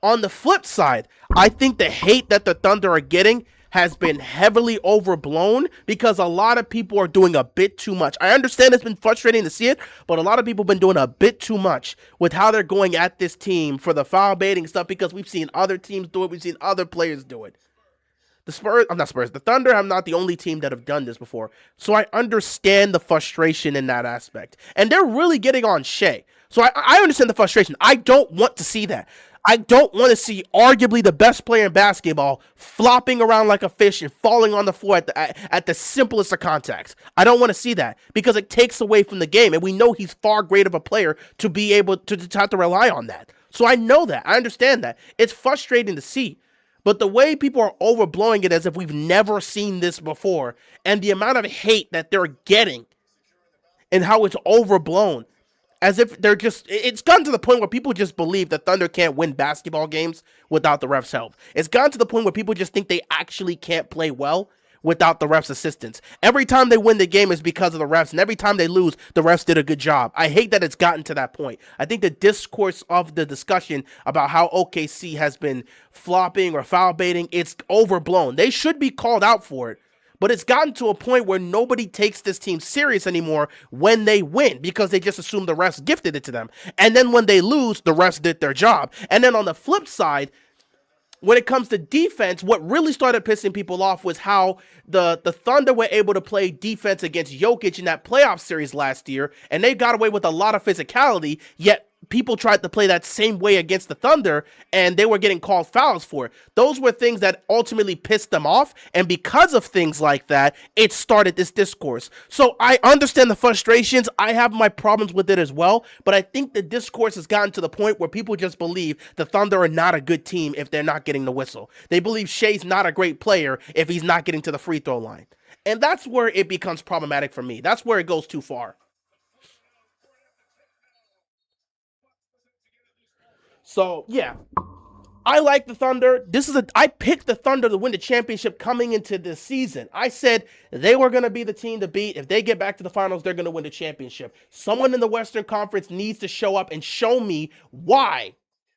On the flip side, I think the hate that the Thunder are getting has been heavily overblown because a lot of people are doing a bit too much. I understand it's been frustrating to see it, but a lot of people have been doing a bit too much with how they're going at this team for the foul baiting stuff because we've seen other teams do it. We've seen other players do it. The Spurs, I'm not Spurs, the Thunder are not the only team that have done this before. So I understand the frustration in that aspect. And they're really getting on Shea. So I understand the frustration. I don't want to see that. I don't want to see arguably the best player in basketball flopping around like a fish and falling on the floor at the simplest of contacts. I don't want to see that because it takes away from the game. And we know he's far greater of a player to be able to have to rely on that. So I know that. I understand that. It's frustrating to see. But the way people are overblowing it as if we've never seen this before, and the amount of hate that they're getting, and how it's overblown, as if they're just, it's gotten to the point where people just believe that Thunder can't win basketball games without the refs' help. It's gotten to the point where people just think they actually can't play well without the refs' assistance. Every time they win the game is because of the refs, and every time they lose, the refs did a good job. I hate that it's gotten to that point. I think the discourse of the discussion about how OKC has been flopping or foul baiting, it's overblown. They should be called out for it. But it's gotten to a point where nobody takes this team serious anymore when they win because they just assume the refs gifted it to them. And then when they lose, the refs did their job. And then on the flip side, when it comes to defense, what really started pissing people off was how the Thunder were able to play defense against Jokic in that playoff series last year, and they got away with a lot of physicality, yet people tried to play that same way against the Thunder, and they were getting called fouls for it. Those were things that ultimately pissed them off, and because of things like that, it started this discourse. So I understand the frustrations. I have my problems with it as well, but I think the discourse has gotten to the point where people just believe the Thunder are not a good team if they're not getting the whistle. They believe Shea's not a great player if he's not getting to the free throw line. And that's where it becomes problematic for me. That's where it goes too far. So, yeah, I like the Thunder. I picked the Thunder to win the championship coming into this season. I said they were going to be the team to beat. If they get back to the finals, they're going to win the championship. Someone in the Western Conference needs to show up and show me why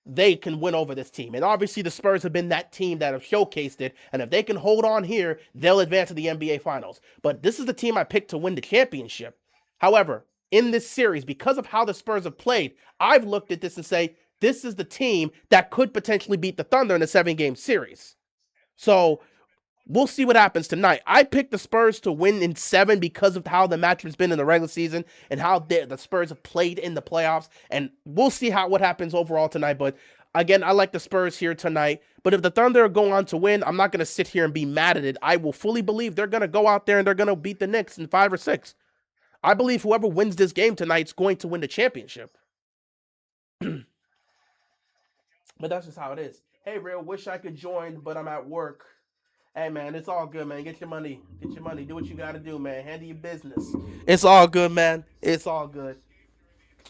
they can win over this team. And obviously the Spurs have been that team that have showcased it. And if they can hold on here, they'll advance to the NBA Finals. But this is the team I picked to win the championship. However, in this series, because of how the Spurs have played, I've looked at this and say, this is the team that could potentially beat the Thunder in a 7-game series. So we'll see what happens tonight. I picked the Spurs to win in 7 because of how the match has been in the regular season and how the Spurs have played in the playoffs. And we'll see what happens overall tonight. But again, I like the Spurs here tonight. But if the Thunder go on to win, I'm not going to sit here and be mad at it. I will fully believe they're going to go out there and they're going to beat the Knicks in 5 or 6. I believe whoever wins this game tonight is going to win the championship. But that's just how it is. Hey, Real, wish I could join, but I'm at work. Hey, man, it's all good, man. Get your money. Get your money. Do what you got to do, man. Handle your business. It's all good, man. It's all good.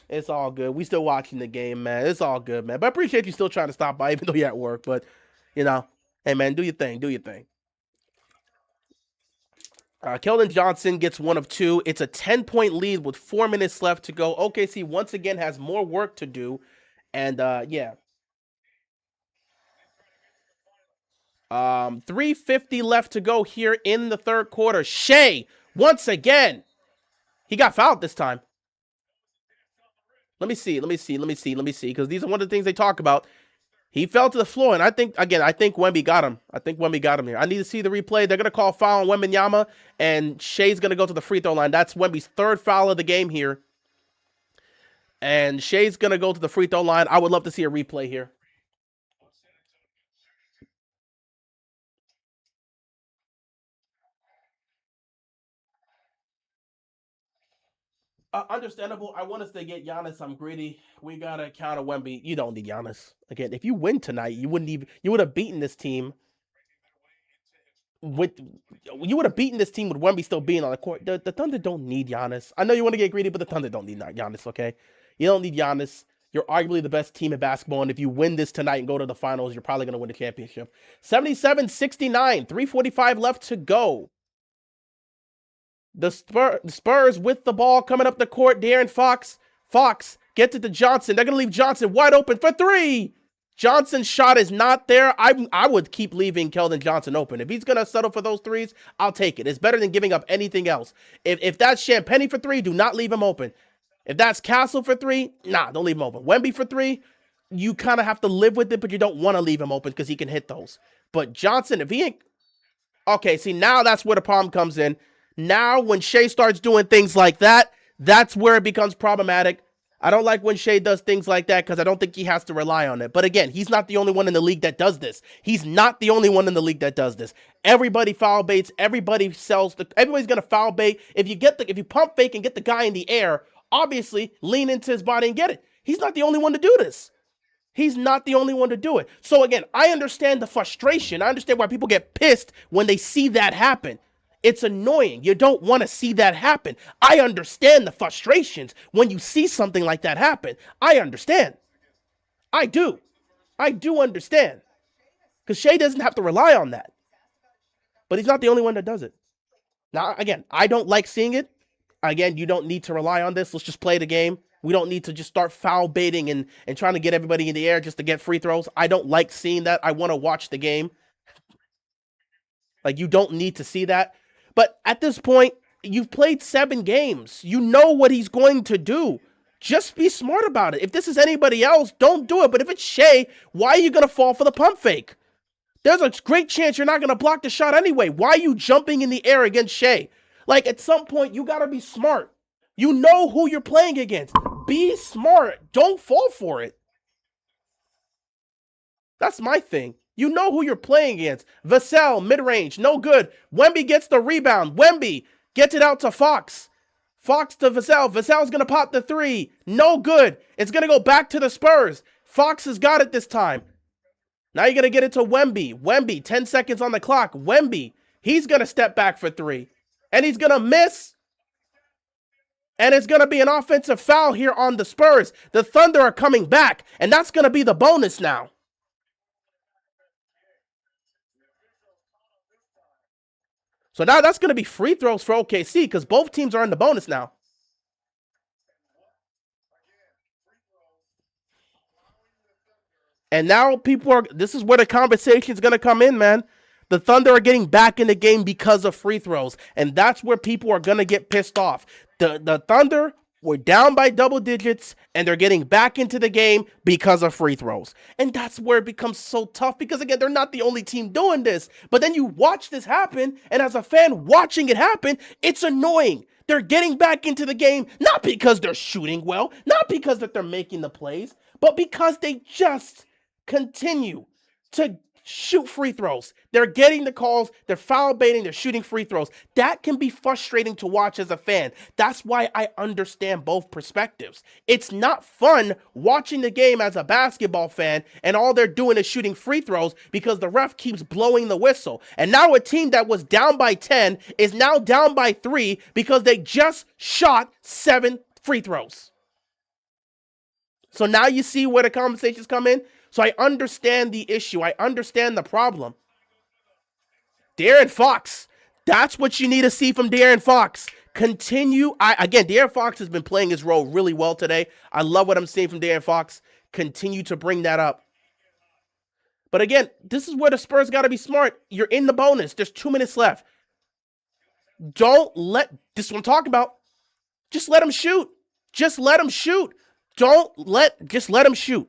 It's all good. We still watching the game, man. It's all good, man. But I appreciate you still trying to stop by, even though you're at work. But, hey, man, do your thing. Do your thing. Keldon Johnson gets 1 of 2. It's a 10-point lead with 4 minutes left to go. OKC once again has more work to do. And, yeah. 3:50 left to go here in the third quarter. Shea, once again, he got fouled this time. Let me see. Because these are one of the things they talk about. He fell to the floor, and I think Wemby got him. Here. I need to see the replay. They're gonna call foul on Wembanyama, and Shea's gonna go to the free throw line. That's Wemby's third foul of the game here, and Shea's gonna go to the free throw line. I would love to see a replay here. Understandable. I want us to get Giannis. I'm greedy. We gotta counter Wemby. You don't need Giannis. Again, if you win tonight, you would have beaten this team with Wemby still being on the court. The Thunder don't need Giannis. I know you want to get greedy, but the Thunder don't need Giannis, okay? You don't need Giannis. You're arguably the best team in basketball, and if you win this tonight and go to the finals, you're probably going to win the championship. 77-69, 3:45 left to go. The Spurs with the ball coming up the court. De'Aaron Fox. Fox gets it to Johnson. They're going to leave Johnson wide open for three. Johnson's shot is not there. I would keep leaving Keldon Johnson open. If he's going to settle for those threes, I'll take it. It's better than giving up anything else. If that's Champagnie for three, do not leave him open. If that's Castle for three, don't leave him open. Wemby for three, you kind of have to live with it, but you don't want to leave him open because he can hit those. But Johnson, if he ain't... Okay, see, now that's where the problem comes in. Now, when Shea starts doing things like that, that's where it becomes problematic. I don't like when Shea does things like that because I don't think he has to rely on it. But again, he's not the only one in the league that does this. Everybody foul baits. Everybody sells. Everybody's going to foul bait. If you pump fake and get the guy in the air, obviously lean into his body and get it. He's not the only one to do this. So again, I understand the frustration. I understand why people get pissed when they see that happen. It's annoying. You don't want to see that happen. I understand the frustrations when you see something like that happen. I understand. I do understand. Because Shea doesn't have to rely on that. But he's not the only one that does it. Now, again, I don't like seeing it. Again, you don't need to rely on this. Let's just play the game. We don't need to just start foul baiting and trying to get everybody in the air just to get free throws. I don't like seeing that. I want to watch the game. Like, you don't need to see that. But at this point, you've played 7 games. You know what he's going to do. Just be smart about it. If this is anybody else, don't do it. But if it's Shea, why are you going to fall for the pump fake? There's a great chance you're not going to block the shot anyway. Why are you jumping in the air against Shea? Like, at some point, you got to be smart. You know who you're playing against. Be smart. Don't fall for it. That's my thing. You know who you're playing against. Vassell, mid-range, no good. Wemby gets the rebound. Wemby gets it out to Fox. Fox to Vassell. Vassell's going to pop the three. No good. It's going to go back to the Spurs. Fox has got it this time. Now you're going to get it to Wemby. Wemby, 10 seconds on the clock. Wemby, he's going to step back for three. And he's going to miss. And it's going to be an offensive foul here on the Spurs. The Thunder are coming back. And that's going to be the bonus now. So now that's going to be free throws for OKC because both teams are in the bonus now. And now this is where the conversation is going to come in, man. The Thunder are getting back in the game because of free throws. And that's where people are going to get pissed off. The Thunder were down by double digits, and they're getting back into the game because of free throws. And that's where it becomes so tough because, again, they're not the only team doing this. But then you watch this happen, and as a fan watching it happen, it's annoying. They're getting back into the game, not because they're shooting well, not because that they're making the plays, but because they just continue to shoot free throws. They're getting the calls, they're foul baiting, they're shooting free throws. That can be frustrating to watch as a fan. That's why I understand both perspectives. It's not fun watching the game as a basketball fan and all they're doing is shooting free throws because the ref keeps blowing the whistle. And now a team that was down by 10 is now down by 3 because they just shot 7 free throws. So now you see where the conversations come in. So I understand the issue. I understand the problem. De'Aaron Fox. That's what you need to see from De'Aaron Fox. Continue. Again, De'Aaron Fox has been playing his role really well today. I love what I'm seeing from De'Aaron Fox. Continue to bring that up. But again, this is where the Spurs got to be smart. You're in the bonus. There's 2 minutes left. Don't let, this is what I'm talking about. Just let him shoot. Just let him shoot. Just let him shoot.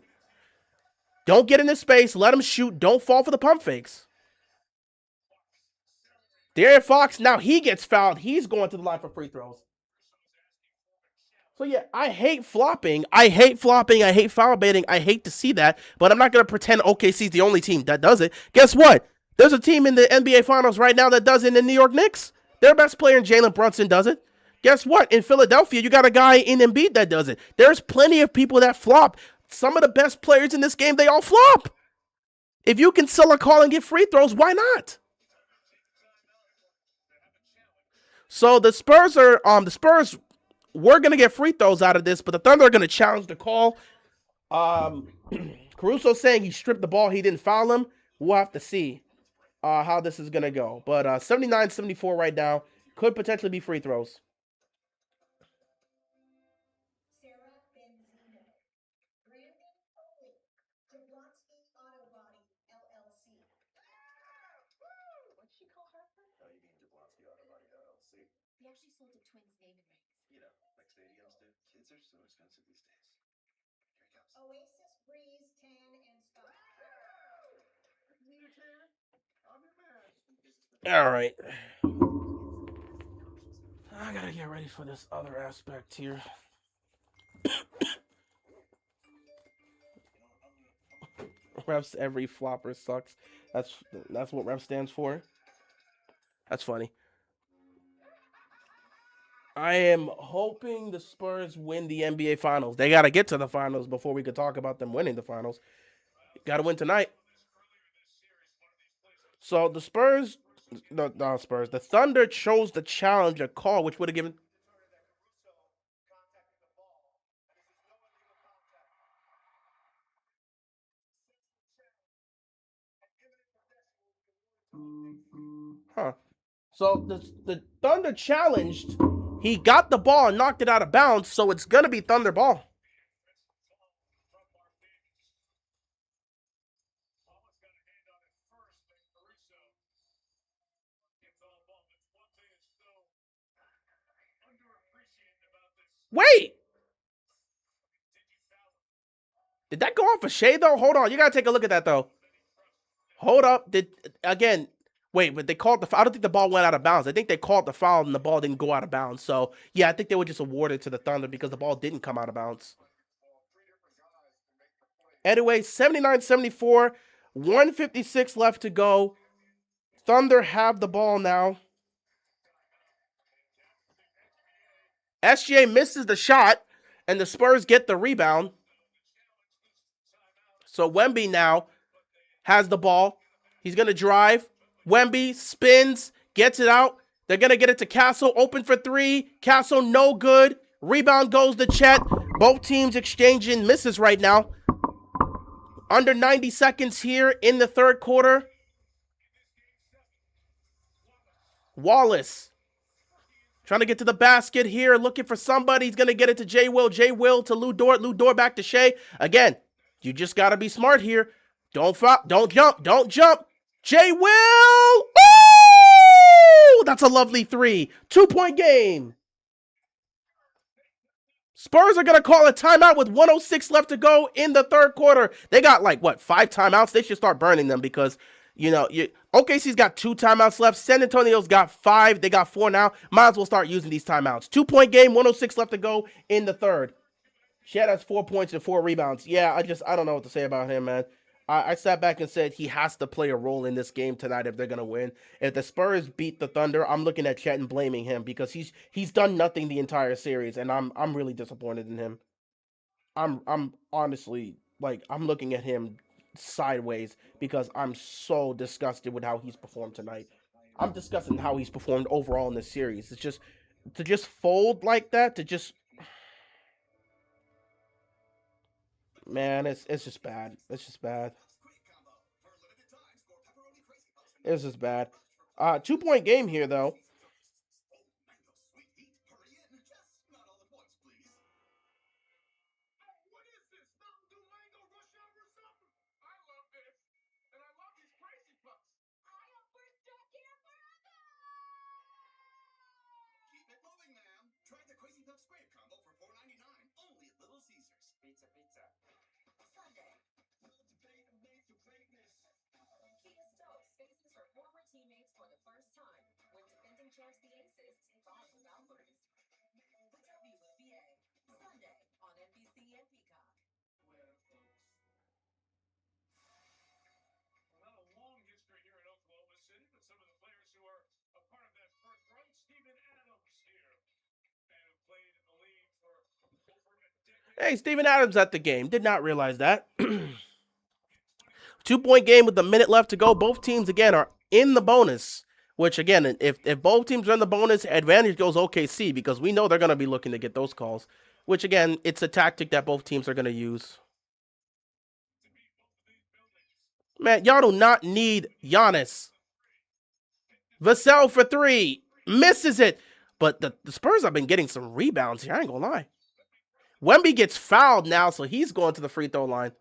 Don't get in his space. Let him shoot. Don't fall for the pump fakes. De'Aaron Fox, now he gets fouled. He's going to the line for free throws. So yeah, I hate flopping. I hate flopping. I hate foul baiting. I hate to see that, but I'm not going to pretend OKC's the only team that does it. Guess what? There's a team in the NBA Finals right now that does it in the New York Knicks. Their best player, Jalen Brunson, does it. Guess what? In Philadelphia, you got a guy in Embiid that does it. There's plenty of people that flop. Some of the best players in this game, they all flop. If you can sell a call and get free throws, why not? So the Spurs we're gonna get free throws out of this, but the Thunder are gonna challenge the call. Um, Caruso saying he stripped the ball, he didn't foul him. We'll have to see how this is gonna go. But 79-74 right now could potentially be free throws. What'd she call her? Oh, you mean Jablonski Auto Body LLC? They actually sold the twins' naming rights. You know, like stadiums do. Kids are so expensive these days. Here he comes. Oasis Breeze Tan and Spa. Me a can? I'm your man. All right. I gotta get ready for this other aspect here. Refs, every flopper sucks. That's what ref stands for. That's funny. I am hoping the Spurs win the NBA Finals. They got to get to the Finals before we could talk about them winning the Finals. Got to win tonight. So the Spurs, the Thunder chose to challenge a call, which would have given. Huh. So the Thunder challenged. He got the ball and knocked it out of bounds, so it's gonna be Thunder ball. Wait, did that go off a shade though? Hold on, you gotta take a look at that though. Hold up, wait, but they called the. I don't think the ball went out of bounds. I think they called the foul and the ball didn't go out of bounds. So yeah, I think they were just awarded to the Thunder because the ball didn't come out of bounds. Anyway, 79-74, 156 left to go. Thunder have the ball now. SGA misses the shot, and the Spurs get the rebound. So Wemby now has the ball. He's going to drive. Wemby spins, gets it out. They're going to get it to Castle. Open for three. Castle, no good. Rebound goes to Chet. Both teams exchanging misses right now. Under 90 seconds here in the third quarter. Wallace trying to get to the basket here, looking for somebody. He's going to get it to J. Will. J. Will to Lou Dort. Lou Dort back to Shea. Again, you just got to be smart here. Don't jump. Don't jump. J. Will. Oh! That's a lovely three. 2-point game. Spurs are going to call a timeout with 106 left to go in the third quarter. They got 5 timeouts? They should start burning them because, OKC's got 2 timeouts left. San Antonio's got 5. They got 4 now. Might as well start using these timeouts. 2-point game, 106 left to go in the third. Shed has 4 points and 4 rebounds. Yeah, I don't know what to say about him, man. I sat back and said he has to play a role in this game tonight if they're gonna win. If the Spurs beat the Thunder, I'm looking at Chet and blaming him because he's done nothing the entire series, and I'm really disappointed in him. I'm honestly I'm looking at him sideways because I'm so disgusted with how he's performed tonight. I'm disgusted in how he's performed overall in this series. It's just to just fold like that, to just man, it's just bad. It's just bad. It's just bad. 2-point game here though. What is this? Mountain Dew Mango Rush Hour or something? I love this. And I love these crazy puffs. I hope we're stuck here forever. Keep it moving, ma'am. Try the Crazy Puff Scrape Combo for $4.99, only at Little Caesars. charts the Aces, 5 boundaries. WNBA, Sunday on NBC and Peacock. Well, not a long history here in Oklahoma City, but some of the players who are a part of that first run, Steven Adams here, and who played in the league for over a decade. Hey, Steven Adams at the game. Did not realize that. 2-point game with a minute left to go. Both teams, again, are in the bonus. Which, again, if both teams are in the bonus, advantage goes OKC because we know they're going to be looking to get those calls. Which, again, it's a tactic that both teams are going to use. Man, y'all do not need Giannis. Vassell for 3. Misses it. But the Spurs have been getting some rebounds here. I ain't going to lie. Wemby gets fouled now, so he's going to the free throw line.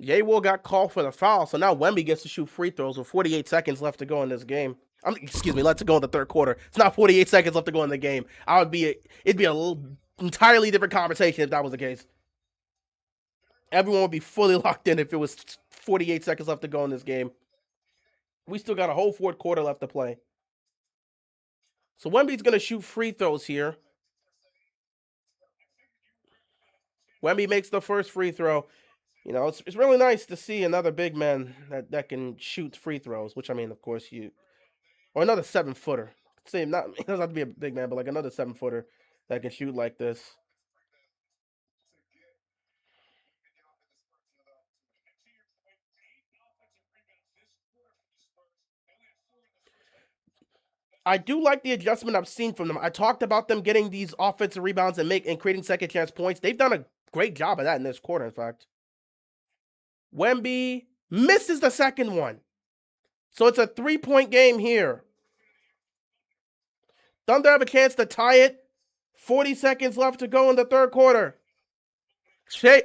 Yaywol got called for the foul, so now Wemby gets to shoot free throws with 48 seconds left to go in this game. Excuse me, let's go in the third quarter. It's not 48 seconds left to go in the game. It'd be a entirely different conversation if that was the case. Everyone would be fully locked in if it was 48 seconds left to go in this game. We still got a whole fourth quarter left to play. So Wemby's going to shoot free throws here. Wemby makes the first free throw. You know, it's really nice to see another big man that can shoot free throws, which, I mean, of course, or another 7-footer. Say, not, he doesn't have to be a big man, but like another 7-footer that can shoot like this. I do like the adjustment I've seen from them. I talked about them getting these offensive rebounds and creating second chance points. They've done a great job of that in this quarter, in fact. Wemby misses the second one. So it's a 3-point game here. Thunder have a chance to tie it. 40 seconds left to go in the third quarter. Shea,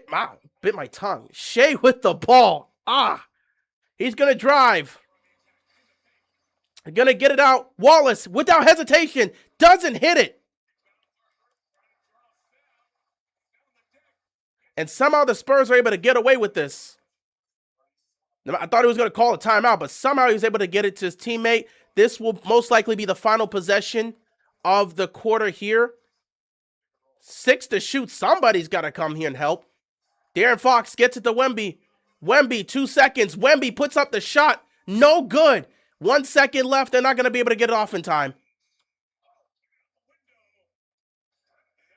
bit my tongue. Shea with the ball. He's going to drive. Going to get it out. Wallace, without hesitation, doesn't hit it. And somehow the Spurs are able to get away with this. I thought he was going to call a timeout, but somehow he was able to get it to his teammate. This will most likely be the final possession of the quarter here. 6 to shoot. Somebody's got to come here and help. De'Aaron Fox gets it to Wemby. Wemby, 2 seconds. Wemby puts up the shot. No good. 1 second left. They're not going to be able to get it off in time.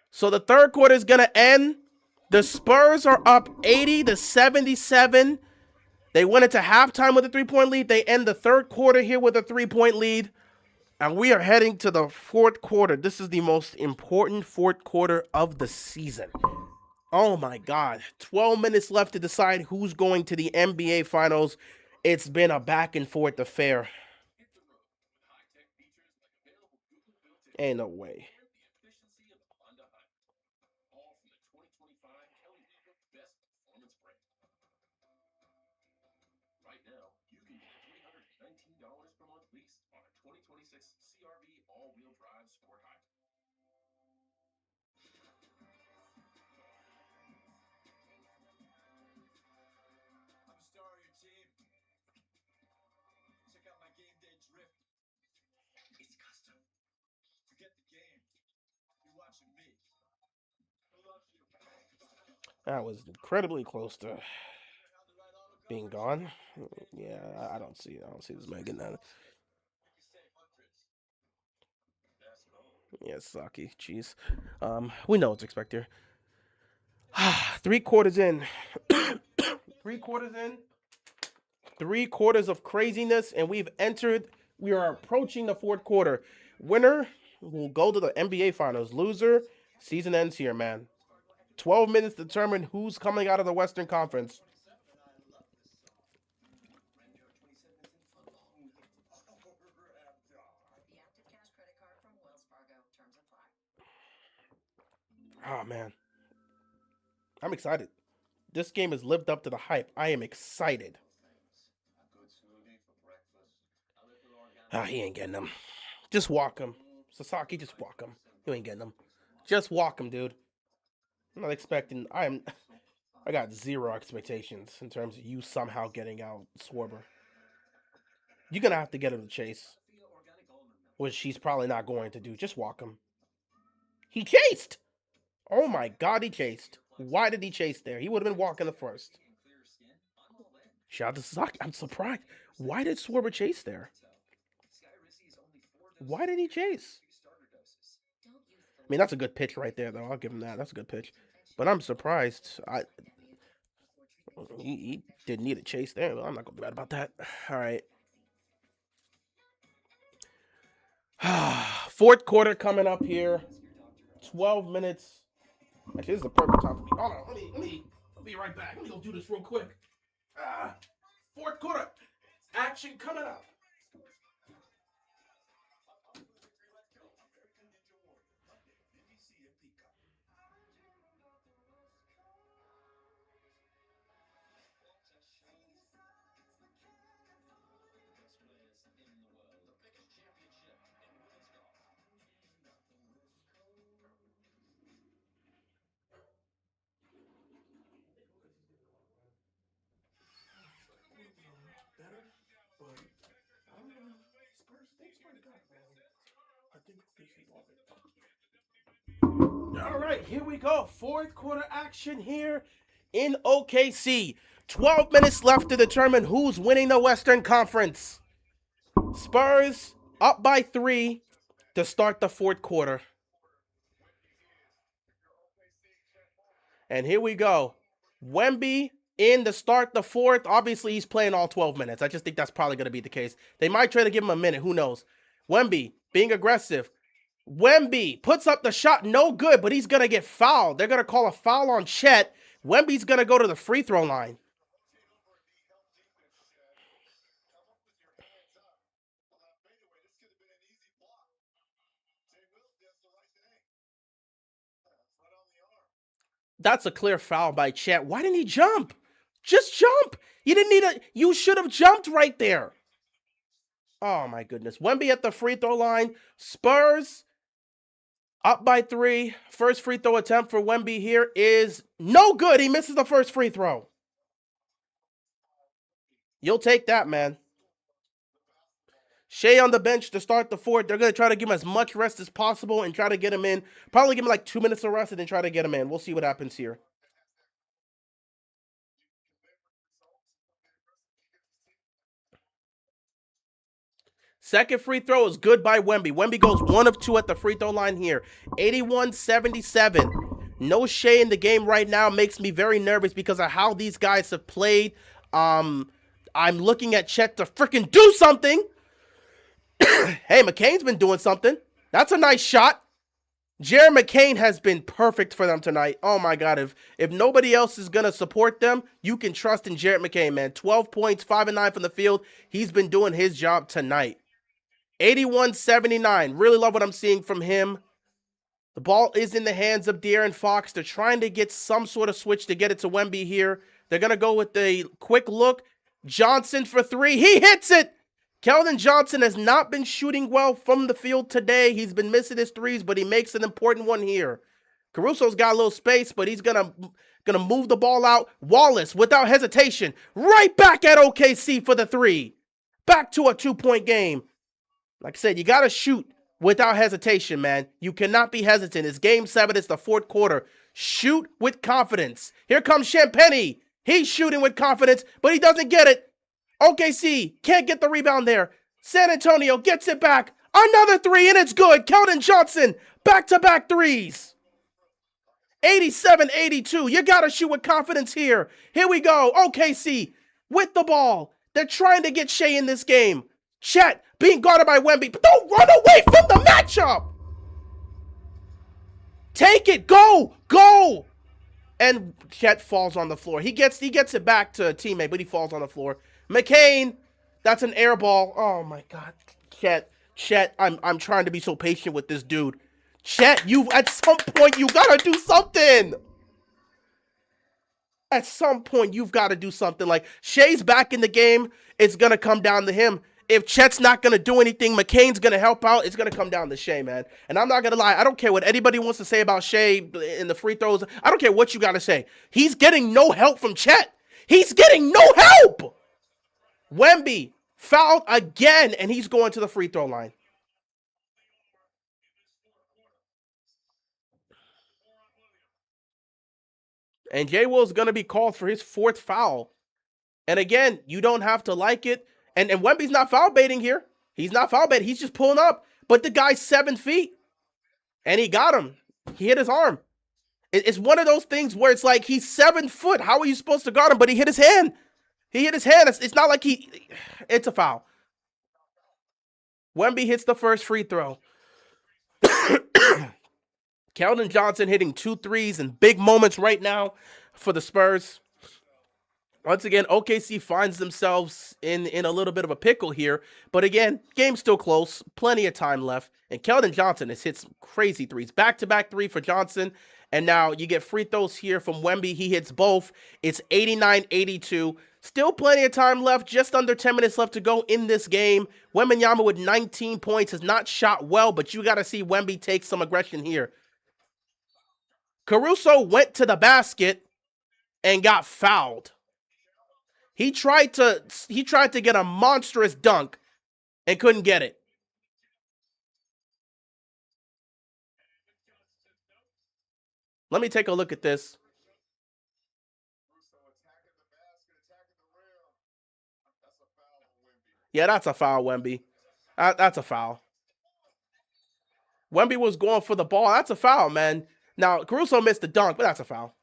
So the third quarter is going to end. The Spurs are up 80 to 77. They went into halftime with a 3-point lead. They end the third quarter here with a 3-point lead. And we are heading to the fourth quarter. This is the most important fourth quarter of the season. Oh my God. 12 minutes left to decide who's going to the NBA Finals. It's been a back and forth affair. Ain't no way. Right now, you can get $319 per month lease on a 2026 CRV all-wheel drive sport hybrid. I'm a star of your team. Check out my game day drift. It's custom. Forget the game. You're watching me. Who loves you? That was incredibly close to being gone. Yeah, I don't see this man getting that. Yeah, Saki. Jeez. We know what to expect here. 3 quarters in. 3 quarters in. 3 quarters of craziness, and we are approaching the fourth quarter. Winner will go to the NBA Finals. Loser, season ends here, man. 12 minutes to determine who's coming out of the Western Conference. The Active Cash credit card from Wells Fargo. Terms apply. Oh, man. I'm excited. This game has lived up to the hype. I am excited. He ain't getting them. Just walk him. Sasaki, just walk him. You ain't getting them. Just walk him, dude. I'm not expecting... I got 0 expectations in terms of you somehow getting out Swarber. You're going to have to get him to chase, which he's probably not going to do. Just walk him. He chased. Oh my God, he chased. Why did he chase there? He would have been walking the first. Shout out to Sasaki. I'm surprised. Why did Swarber chase there? Why did he chase? I mean, that's a good pitch right there, though. I'll give him that. That's a good pitch. But I'm surprised. He didn't need a chase there. I'm not going to be mad about that. All right. Fourth quarter coming up here. 12 minutes. Actually, this is the perfect time for me. Hold on. Let me be right back. Let me go do this real quick. Fourth quarter action coming up. Better, but Spurs got it, man. I think OKC lost it. All right, here we go. Fourth quarter action here in OKC. 12 minutes left to determine who's winning the Western Conference. Spurs up by 3 to start the fourth quarter. And here we go. Wemby in to start the fourth. Obviously, he's playing all 12 minutes. I just think that's probably going to be the case. They might try to give him a minute. Who knows? Wemby being aggressive. Wemby puts up the shot. No good, but he's going to get fouled. They're going to call a foul on Chet. Wemby's going to go to the free throw line. That's a clear foul by Chet. Why didn't he jump? Just jump. You didn't need a. You should have jumped right there. Oh my goodness. Wemby at the free throw line. Spurs up by 3. First free throw attempt for Wemby here is no good. He misses the first free throw. You'll take that, man. Shea on the bench to start the fourth. They're going to try to give him as much rest as possible and try to get him in. Probably give him like 2 minutes of rest and then try to get him in. We'll see what happens here. Second free throw is good by Wemby. Wemby goes 1 of 2 at the free throw line here. 81-77. No Shea in the game right now makes me very nervous because of how these guys have played. I'm looking at Chet to freaking do something. Hey, McCain's been doing something. That's a nice shot. Jared McCain has been perfect for them tonight. Oh, my God. If nobody else is going to support them, you can trust in Jared McCain, man. 12 points, 5 and 9 from the field. He's been doing his job tonight. 81-79. Really love what I'm seeing from him. The ball is in the hands of De'Aaron Fox. They're trying to get some sort of switch to get it to Wemby here. They're going to go with a quick look. Johnson for 3. He hits it. Keldon Johnson has not been shooting well from the field today. He's been missing his threes, but he makes an important one here. Caruso's got a little space, but he's gonna move the ball out. Wallace, without hesitation, right back at OKC for the 3. Back to a 2-point game. Like I said, you got to shoot without hesitation, man. You cannot be hesitant. It's game 7. It's the fourth quarter. Shoot with confidence. Here comes Champagnie. He's shooting with confidence, but he doesn't get it. OKC can't get the rebound there. San Antonio gets it back. Another 3, and it's good. Keldon Johnson, back-to-back 3s. 87-82. You got to shoot with confidence here. Here we go. OKC with the ball. They're trying to get Shea in this game. Chet being guarded by Wemby. But don't run away from the matchup. Take it. Go. Go. And Chet falls on the floor. He gets it back to a teammate, but he falls on the floor. McCain, that's an air ball. Oh my God. Chet, I'm trying to be so patient with this dude. Chet, at some point you gotta do something. At some point you've got to do something. Like, Shea's back in the game. It's gonna come down to him. If Chet's not going to do anything, McCain's going to help out. It's going to come down to Shea, man. And I'm not going to lie. I don't care what anybody wants to say about Shea in the free throws. I don't care what you got to say. He's getting no help from Chet. He's getting no help. Wemby Fouled again, and he's going to the free throw line. And Jay Will's going to be called for his 4th foul. And again, you don't have to like it. And Wemby's not foul baiting here. He's not foul baiting. He's just pulling up. But the guy's 7 feet. And he got him. He hit his arm. It's one of those things where it's like he's 7 foot. How are you supposed to guard him? But he hit his hand. He hit his hand. It's not like it's a foul. Wemby hits the first free throw. Keldon Johnson hitting 2 threes in big moments right now for the Spurs. Once again, OKC finds themselves in a little bit of a pickle here. But again, game's still close. Plenty of time left. And Keldon Johnson has hit some crazy threes. Back-to-back 3 for Johnson. And now you get free throws here from Wemby. He hits both. It's 89-82. Still plenty of time left. Just under 10 minutes left to go in this game. Wembanyama with 19 points has not shot well, but you got to see Wemby take some aggression here. Caruso went to the basket and got fouled. He tried to get a monstrous dunk and couldn't get it. Let me take a look at this. Yeah, that's a foul, Wemby. That's a foul. Wemby was going for the ball. That's a foul, man. Now, Caruso missed the dunk, but that's a foul.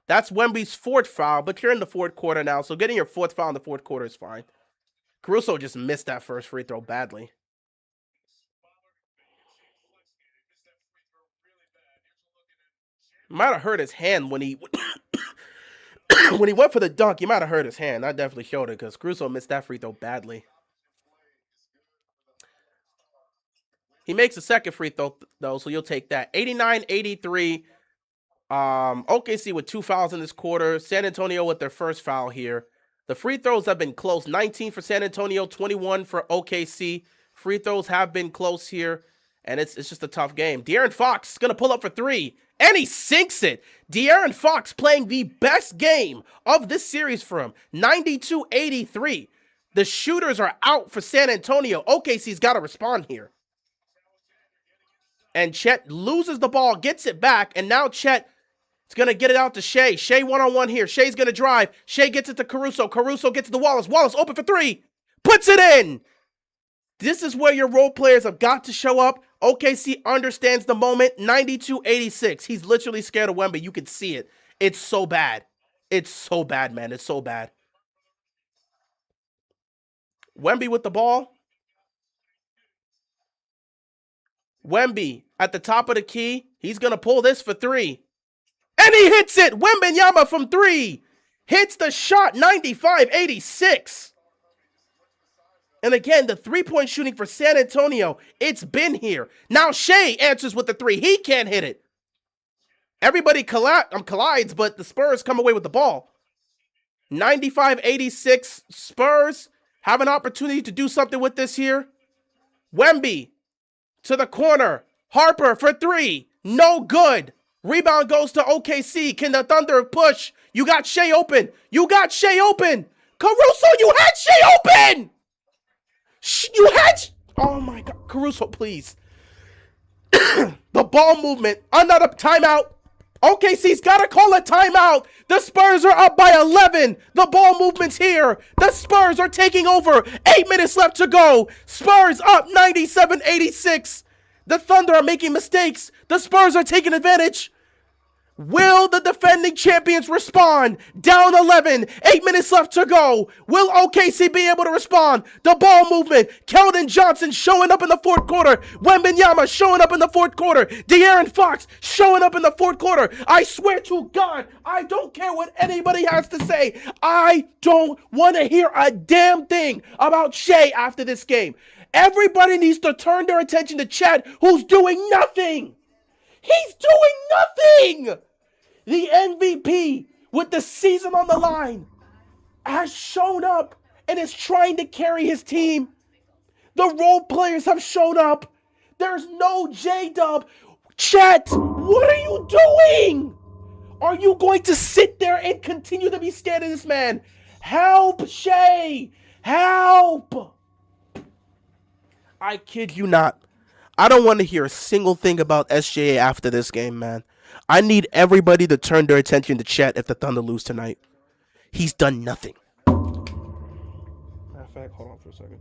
That's Wemby's 4th foul, but you're in the 4th quarter now, so getting your 4th foul in the 4th quarter is fine. Caruso just missed that first free throw badly. Might have hurt his hand when he when he went for the dunk. He might have hurt his hand. That definitely showed it because Caruso missed that free throw badly. He makes a second free throw, though, so you'll take that. 89-83. OKC with 2 fouls in this quarter. San Antonio with their first foul here. The free throws have been close. 19 for San Antonio, 21 for OKC. Free throws have been close here, and it's just a tough game. De'Aaron Fox is going to pull up for 3, and he sinks it. De'Aaron Fox playing the best game of this series for him. 92-83. The shooters are out for San Antonio. OKC's got to respond here. And Chet loses the ball, gets it back, and now Chet is going to get it out to Shea. Shea one-on-one here. Shea's going to drive. Shea gets it to Caruso. Caruso gets it to Wallace. Wallace open for 3. Puts it in. This is where your role players have got to show up. OKC understands the moment. 92-86. He's literally scared of Wemby. You can see it. It's so bad. It's so bad, man. It's so bad. Wemby with the ball. Wemby at the top of the key. He's going to pull this for 3. And he hits it. Wembanyama from 3. Hits the shot. 95-86. And again, the 3-point shooting for San Antonio, it's been here. Now Shea answers with the 3. He can't hit it. Everybody collides, but the Spurs come away with the ball. 95-86. Spurs have an opportunity to do something with this here. Wemby to the corner. Harper for 3. No good. Rebound goes to OKC. Can the Thunder push? You got Shea open. You got Shea open. Caruso, you had Shea open. You had... Oh, my God. Caruso, please. The ball movement. Another timeout. OKC's got to call a timeout. The Spurs are up by 11. The ball movement's here. The Spurs are taking over. 8 minutes left to go. Spurs up 97-86. The Thunder are making mistakes. The Spurs are taking advantage. Will the defending champions respond? Down 11, 8 minutes left to go. Will OKC be able to respond? The ball movement. Keldon Johnson showing up in the 4th quarter. Wembanyama showing up in the 4th quarter. De'Aaron Fox showing up in the 4th quarter. I swear to God, I don't care what anybody has to say. I don't want to hear a damn thing about Shea after this game. Everybody needs to turn their attention to Chet, who's doing nothing. He's doing nothing. The MVP with the season on the line has shown up and is trying to carry his team. The role players have shown up. There's no J-Dub. Chet, what are you doing? Are you going to sit there and continue to be scared of this man? Help Shea. Help! I kid you not. I don't want to hear a single thing about SJA after this game, man. I need everybody to turn their attention to Chet if the Thunder lose tonight. He's done nothing. Matter of fact, hold on for a second.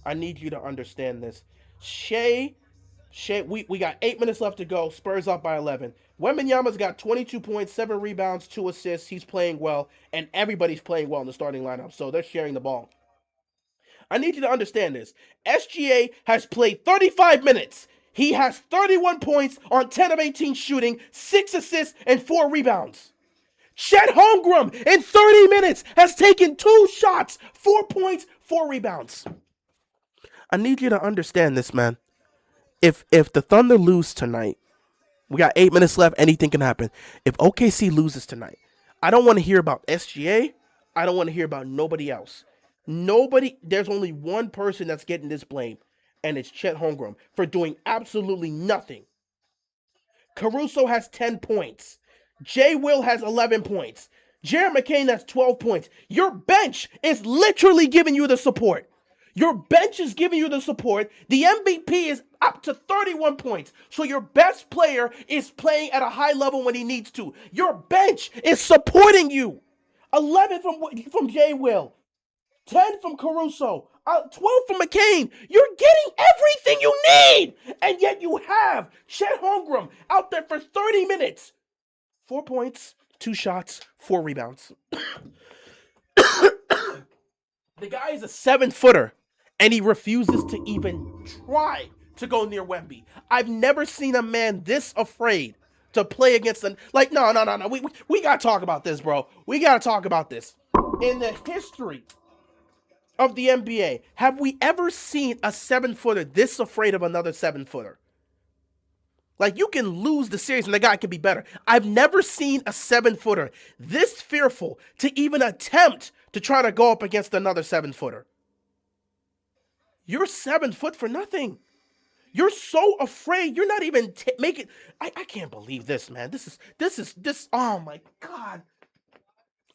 I need you to understand this. Shea, we got 8 minutes left to go. Spurs up by 11. Wembanyama's got 22 points, 7 rebounds, 2 assists. He's playing well, and everybody's playing well in the starting lineup, so they're sharing the ball. I need you to understand this. SGA has played 35 minutes. He has 31 points on 10 of 18 shooting, 6 assists, and 4 rebounds. Chet Holmgren in 30 minutes has taken 2 shots, 4 points, 4 rebounds. I need you to understand this, man. If the Thunder lose tonight, we got 8 minutes left, anything can happen. If OKC loses tonight, I don't want to hear about SGA. I don't want to hear about nobody else. There's only one person that's getting this blame, and it's Chet Holmgren for doing absolutely nothing. Caruso has 10 points. Jay Will has 11 points. Jared McCain has 12 points. Your bench is literally giving you the support. Your bench is giving you the support. The MVP is up to 31 points. So your best player is playing at a high level when he needs to. Your bench is supporting you. 11 from Jay Will. 10 from Caruso. 12 from McCain. You're getting everything you need. And yet you have Chet Holmgren out there for 30 minutes. 4 points, 2 shots, 4 rebounds. The guy is a 7-footer, and he refuses to even try to go near Wemby. I've never seen a man this afraid to play against them. Like, no. We got to talk about this, bro. We got to talk about this. In the history of the NBA, have we ever seen a 7-footer this afraid of another 7-footer? Like, you can lose the series and the guy can be better. I've never seen a 7-footer this fearful to even attempt to try to go up against another 7-footer. You're 7 foot for nothing. You're so afraid. You're not even making. I can't believe this, man. This. Oh my God.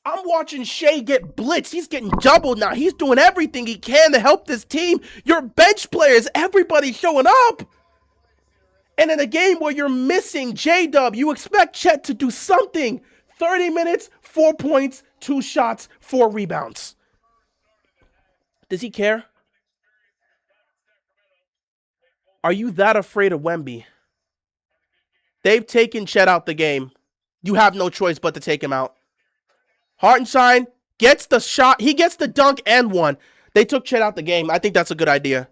I'm watching Shea get blitzed. He's getting doubled now. He's doing everything he can to help this team. Your bench players, everybody showing up. And in a game where you're missing J-Dub, you expect Chet to do something. 30 minutes, 4 points, 2 shots, 4 rebounds. Does he care? Are you that afraid of Wemby? They've taken Chet out the game. You have no choice but to take him out. Hartenstein gets the shot. He gets the dunk and one. They took Chet out the game. I think that's a good idea.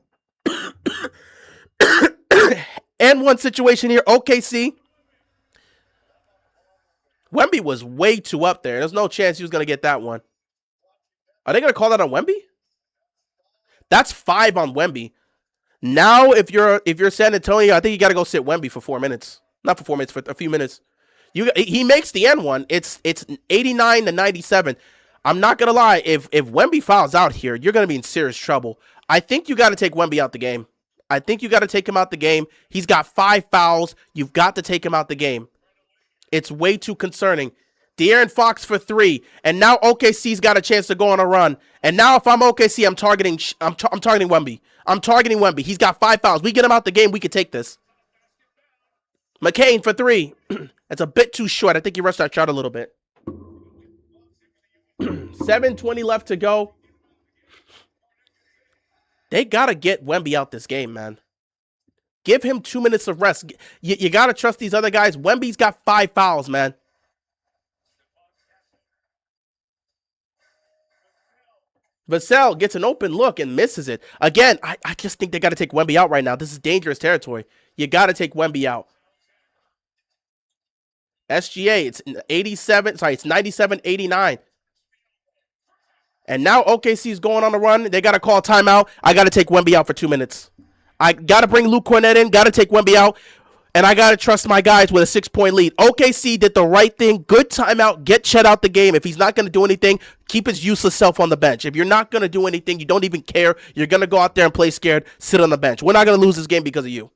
And one situation here, OKC. Wemby was way too up there. There's no chance he was going to get that one. Are they going to call that on Wemby? That's 5 on Wemby. Now, if you're San Antonio, I think you got to go sit Wemby for 4 minutes. Not for 4 minutes, for a few minutes. He makes the end one. It's 89 to 97. I'm not going to lie. If Wemby fouls out here, you're going to be in serious trouble. I think you got to take Wemby out the game. I think you got to take him out the game. He's got 5 fouls. You've got to take him out the game. It's way too concerning. De'Aaron Fox for 3, and now OKC's got a chance to go on a run. And now if I'm OKC, I'm targeting Wemby. I'm targeting Wemby. He's got 5 fouls. We get him out the game, we could take this. McCain for 3. That's a bit too short. I think he rushed that shot a little bit. 7:20 left to go. They got to get Wemby out this game, man. Give him 2 minutes of rest. You got to trust these other guys. Wemby's got 5 fouls, man. Vassell gets an open look and misses it. Again, I just think they got to take Wemby out right now. This is dangerous territory. You got to take Wemby out. SGA, it's 97-89. And now OKC's going on the run. They got to call timeout. I got to take Wemby out for 2 minutes. I got to bring Luke Cornett in. Got to take Wemby out. And I got to trust my guys with a 6-point lead. OKC did the right thing. Good timeout. Get Chet out the game. If he's not going to do anything, keep his useless self on the bench. If you're not going to do anything, you don't even care, you're going to go out there and play scared, sit on the bench. We're not going to lose this game because of you.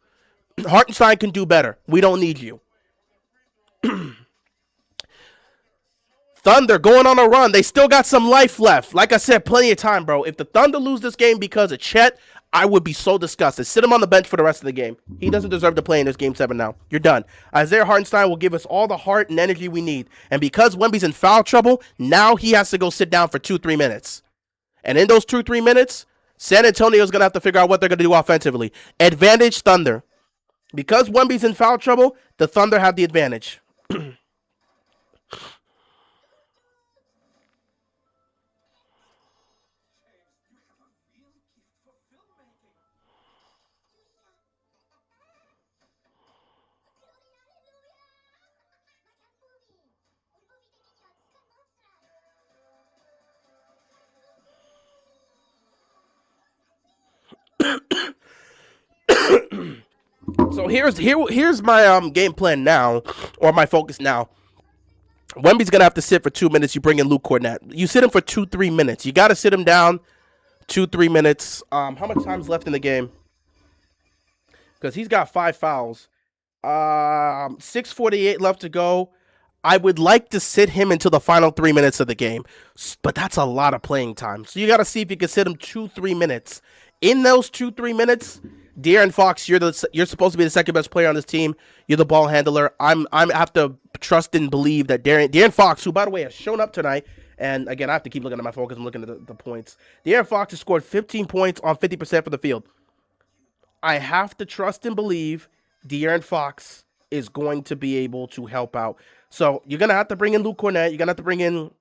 Hartenstein can do better. We don't need you. Thunder going on a run. They still got some life left. Like I said, plenty of time, bro. If the Thunder lose this game because of Chet, I would be so disgusted. Sit him on the bench for the rest of the game. He doesn't deserve to play in this Game 7 now. You're done. Isaiah Hartenstein will give us all the heart and energy we need. And because Wemby's in foul trouble, now he has to go sit down for 2-3 minutes. And in those 2-3 minutes, San Antonio's going to have to figure out what they're going to do offensively. Advantage Thunder. Because Wemby's in foul trouble, the Thunder have the advantage. So here's my game plan now, or my focus now. Wemby's gonna have to sit for 2 minutes. You bring in Luke Cornett. You sit him for 2-3 minutes. You got to sit him down 2-3 minutes. How much time's left in the game? Because he's got 5 fouls. 6:48 left to go. I would like to sit him until the final 3 minutes of the game, but that's a lot of playing time. So you got to see if you can sit him 2-3 minutes. In those 2-3 minutes, De'Aaron Fox, you're supposed to be the second best player on this team. You're the ball handler. I have to trust and believe that De'Aaron Fox, who by the way has shown up tonight, and again I have to keep looking at my phone because I'm looking at the points. De'Aaron Fox has scored 15 points on 50% from the field. I have to trust and believe De'Aaron Fox is going to be able to help out. So you're going to have to bring in Luke Cornett. You're going to have to bring in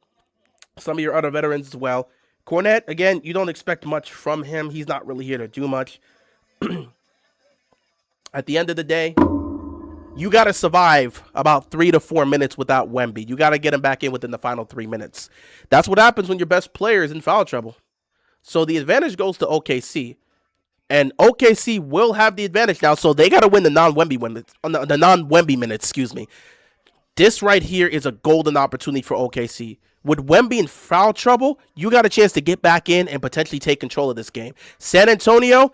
some of your other veterans as well. Cornett, again, you don't expect much from him. He's not really here to do much. At the end of the day, you got to survive about 3 to 4 minutes without Wemby. You got to get him back in within the final 3 minutes. That's what happens when your best player is in foul trouble. So the advantage goes to OKC. And OKC will have the advantage now, so they got to win the non-Wemby minutes, excuse me. This right here is a golden opportunity for OKC. With Wemby in foul trouble, you got a chance to get back in and potentially take control of this game. San Antonio,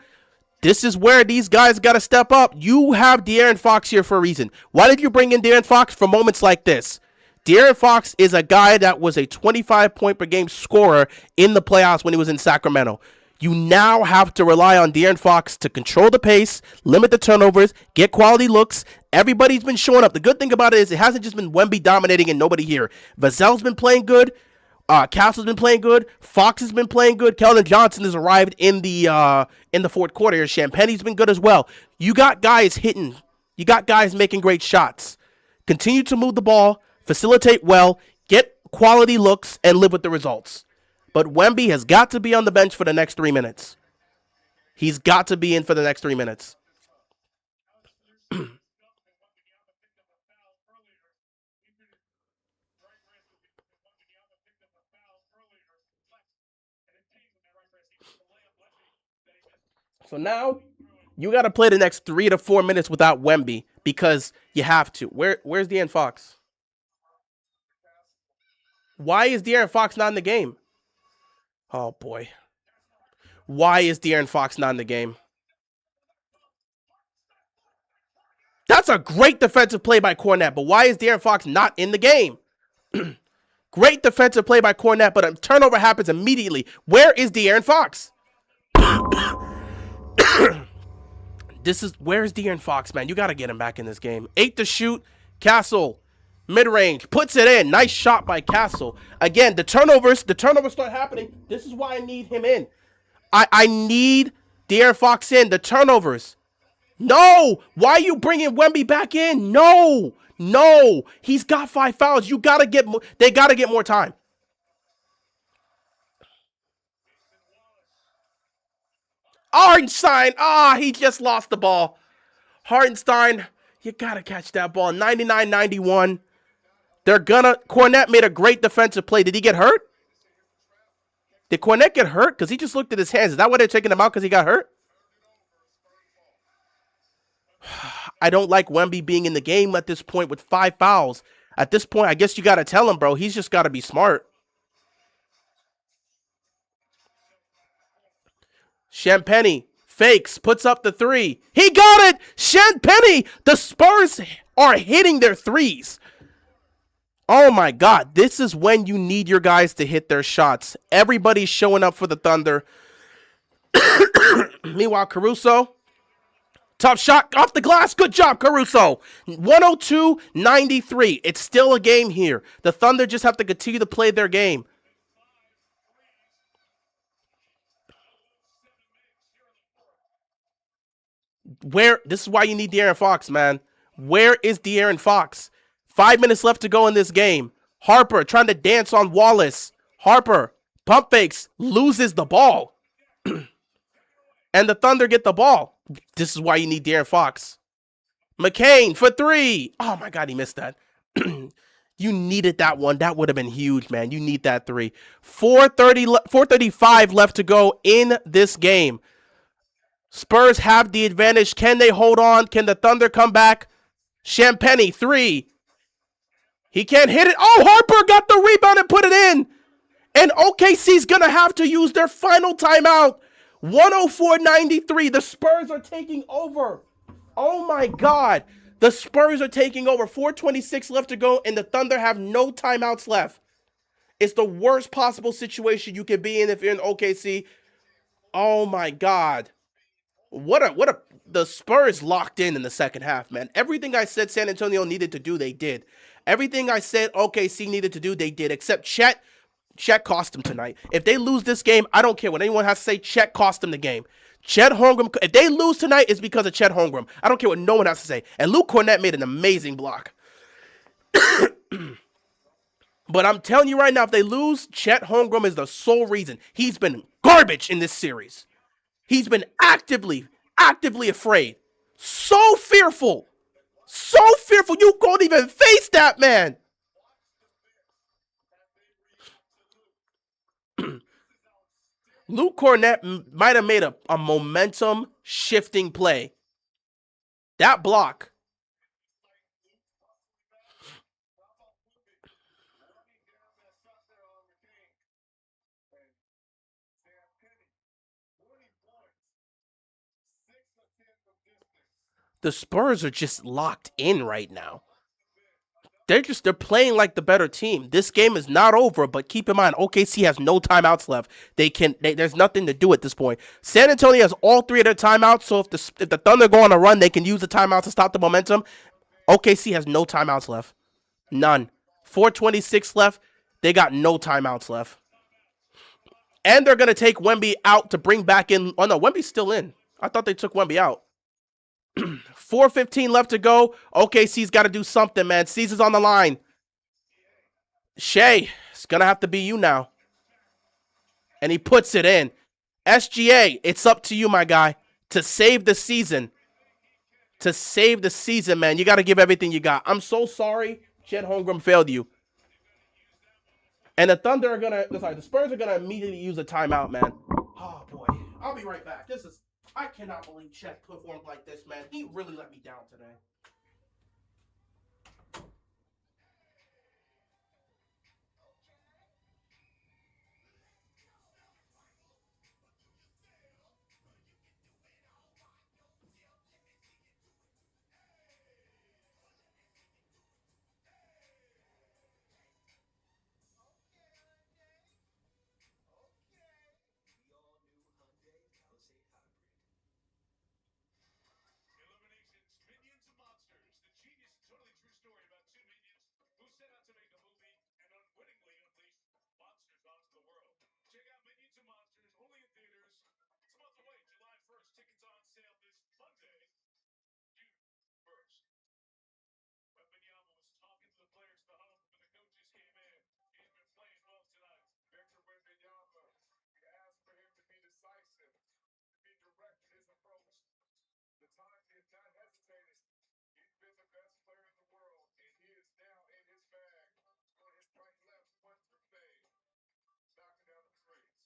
this is where these guys got to step up. You have De'Aaron Fox here for a reason. Why did you bring in De'Aaron Fox for moments like this? De'Aaron Fox is a guy that was a 25-point-per-game scorer in the playoffs when he was in Sacramento. You now have to rely on De'Aaron Fox to control the pace, limit the turnovers, get quality looks. Everybody's been showing up. The good thing about it is it hasn't just been Wemby dominating and nobody here. Vazel's been playing good. Castle's been playing good. Fox has been playing good. Keldon Johnson has arrived in the fourth quarter. Champagne's been good as well. You got guys hitting. You got guys making great shots. Continue to move the ball, facilitate well, get quality looks, and live with the results. But Wemby has got to be on the bench for the next 3 minutes. He's got to be in for the next 3 minutes. So now you got to play the next 3 to 4 minutes without Wemby because you have to. Where's De'Aaron Fox? Why is De'Aaron Fox not in the game? Oh, boy. Why is De'Aaron Fox not in the game? That's a great defensive play by Cornett, but why is De'Aaron Fox not in the game? Great defensive play by Cornett, but a turnover happens immediately. Where is De'Aaron Fox? Where's De'Aaron Fox, man? You got to get him back in this game. 8 to shoot. Castle, mid-range, puts it in. Nice shot by Castle. Again, the turnovers start happening. This is why I need him in. I need De'Aaron Fox in. The turnovers. No! Why are you bringing Wemby back in? No! He's got 5 fouls. You gotta get more. They gotta get more time. Hartenstein! He just lost the ball. Hartenstein, you gotta catch that ball. 99-91. Cornett made a great defensive play. Did he get hurt? Did Cornett get hurt? Because he just looked at his hands. Is that why they're taking him out? Because he got hurt? I don't like Wemby being in the game at this point with 5 fouls. At this point, I guess you got to tell him, bro. He's just got to be smart. Champagnie fakes, puts up the 3. He got it! Champagnie! The Spurs are hitting their threes. Oh my God, this is when you need your guys to hit their shots. Everybody's showing up for the Thunder. Meanwhile, Caruso, tough shot off the glass. Good job, Caruso. 102-93. It's still a game here. The Thunder just have to continue to play their game. Where this is why you need De'Aaron Fox, man. Where is De'Aaron Fox? 5 minutes left to go in this game. Harper trying to dance on Wallace. Harper pump fakes, loses the ball, and the Thunder get the ball. This is why you need De'Aaron Fox. McCain for three. Oh my God, he missed that. You needed that one. That would have been huge, man. You need that three. 4:35 left to go in this game. Spurs have the advantage. Can they hold on? Can the Thunder come back? Champagny, three. He can't hit it. Oh, Harper got the rebound and put it in. And OKC's going to have to use their final timeout. 104-93. The Spurs are taking over. Oh, my God. The Spurs are taking over. 4:26 left to go, and the Thunder have no timeouts left. It's the worst possible situation you could be in if you're in OKC. Oh, my God. What a the Spurs locked in the second half, man. Everything I said San Antonio needed to do, they did. Everything I said OKC needed to do, they did. Except Chet cost them tonight. If they lose this game, I don't care what anyone has to say. Chet cost them the game. Chet Holmgren. If they lose tonight, it's because of Chet Holmgren. I don't care what no one has to say. And Luke Cornett made an amazing block. But I'm telling you right now, if they lose, Chet Holmgren is the sole reason. He's been garbage in this series. He's been actively afraid. So fearful. So fearful. You can't even face that man. Luke Cornett might have made a momentum shifting play. That block. The Spurs are just locked in right now. They're playing like the better team. This game is not over, but keep in mind OKC has no timeouts left. There's nothing to do at this point. San Antonio has all three of their timeouts, so if the Thunder go on a run, they can use the timeouts to stop the momentum. OKC has no timeouts left. None. 4:26 left. They got no timeouts left. And they're gonna take Wemby out to bring back in. Oh no, Wemby's still in. I thought they took Wemby out. 4:15 left to go. OKC's got to do something, man. Season's on the line. Shea, it's gonna have to be you now. And he puts it in. SGA, it's up to you, my guy, to save the season. To save the season, man. You got to give everything you got. I'm so sorry Chet Holmgren failed you. And the Spurs are gonna immediately use a timeout, man. Oh boy. I'll be right back. I cannot believe Chet performed like this, man. He really let me down today. Illuminations, Minions and Monsters, the genius and totally true story about two minions who set out to make a movie and unwittingly unleash monsters onto the world. Check out Minions and Monsters only in theaters. It's a month away, July 1st. Tickets on sale this Monday. June 1st. Wembanyama was talking to the players in the huddle before the coaches came in. He's been playing well tonight. Victor Wembanyama, we asked for him to be decisive, to be direct in his approach. The time he has not hesitated. He's been the best player in the world, and he is now in his bag. On his right, left, one through fade. Knocking down the threes.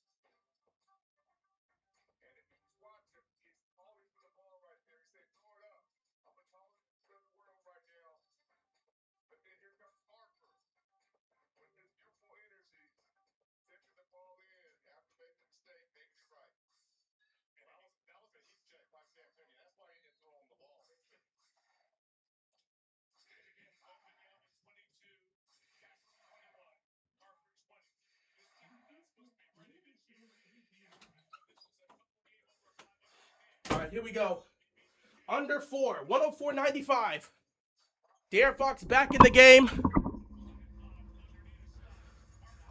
And if you watch him, he's always with the ball right there. He said, throw it up. I'm the tallest player in the world right now. But then here comes Harper with his youthful energy, tipping the ball in after making a mistake, making it right. And that was a heat check by Sam Finney. That's why he didn't throw him the ball. God. Here we go. Under 4. 104.95. De'Aaron Fox back in the game.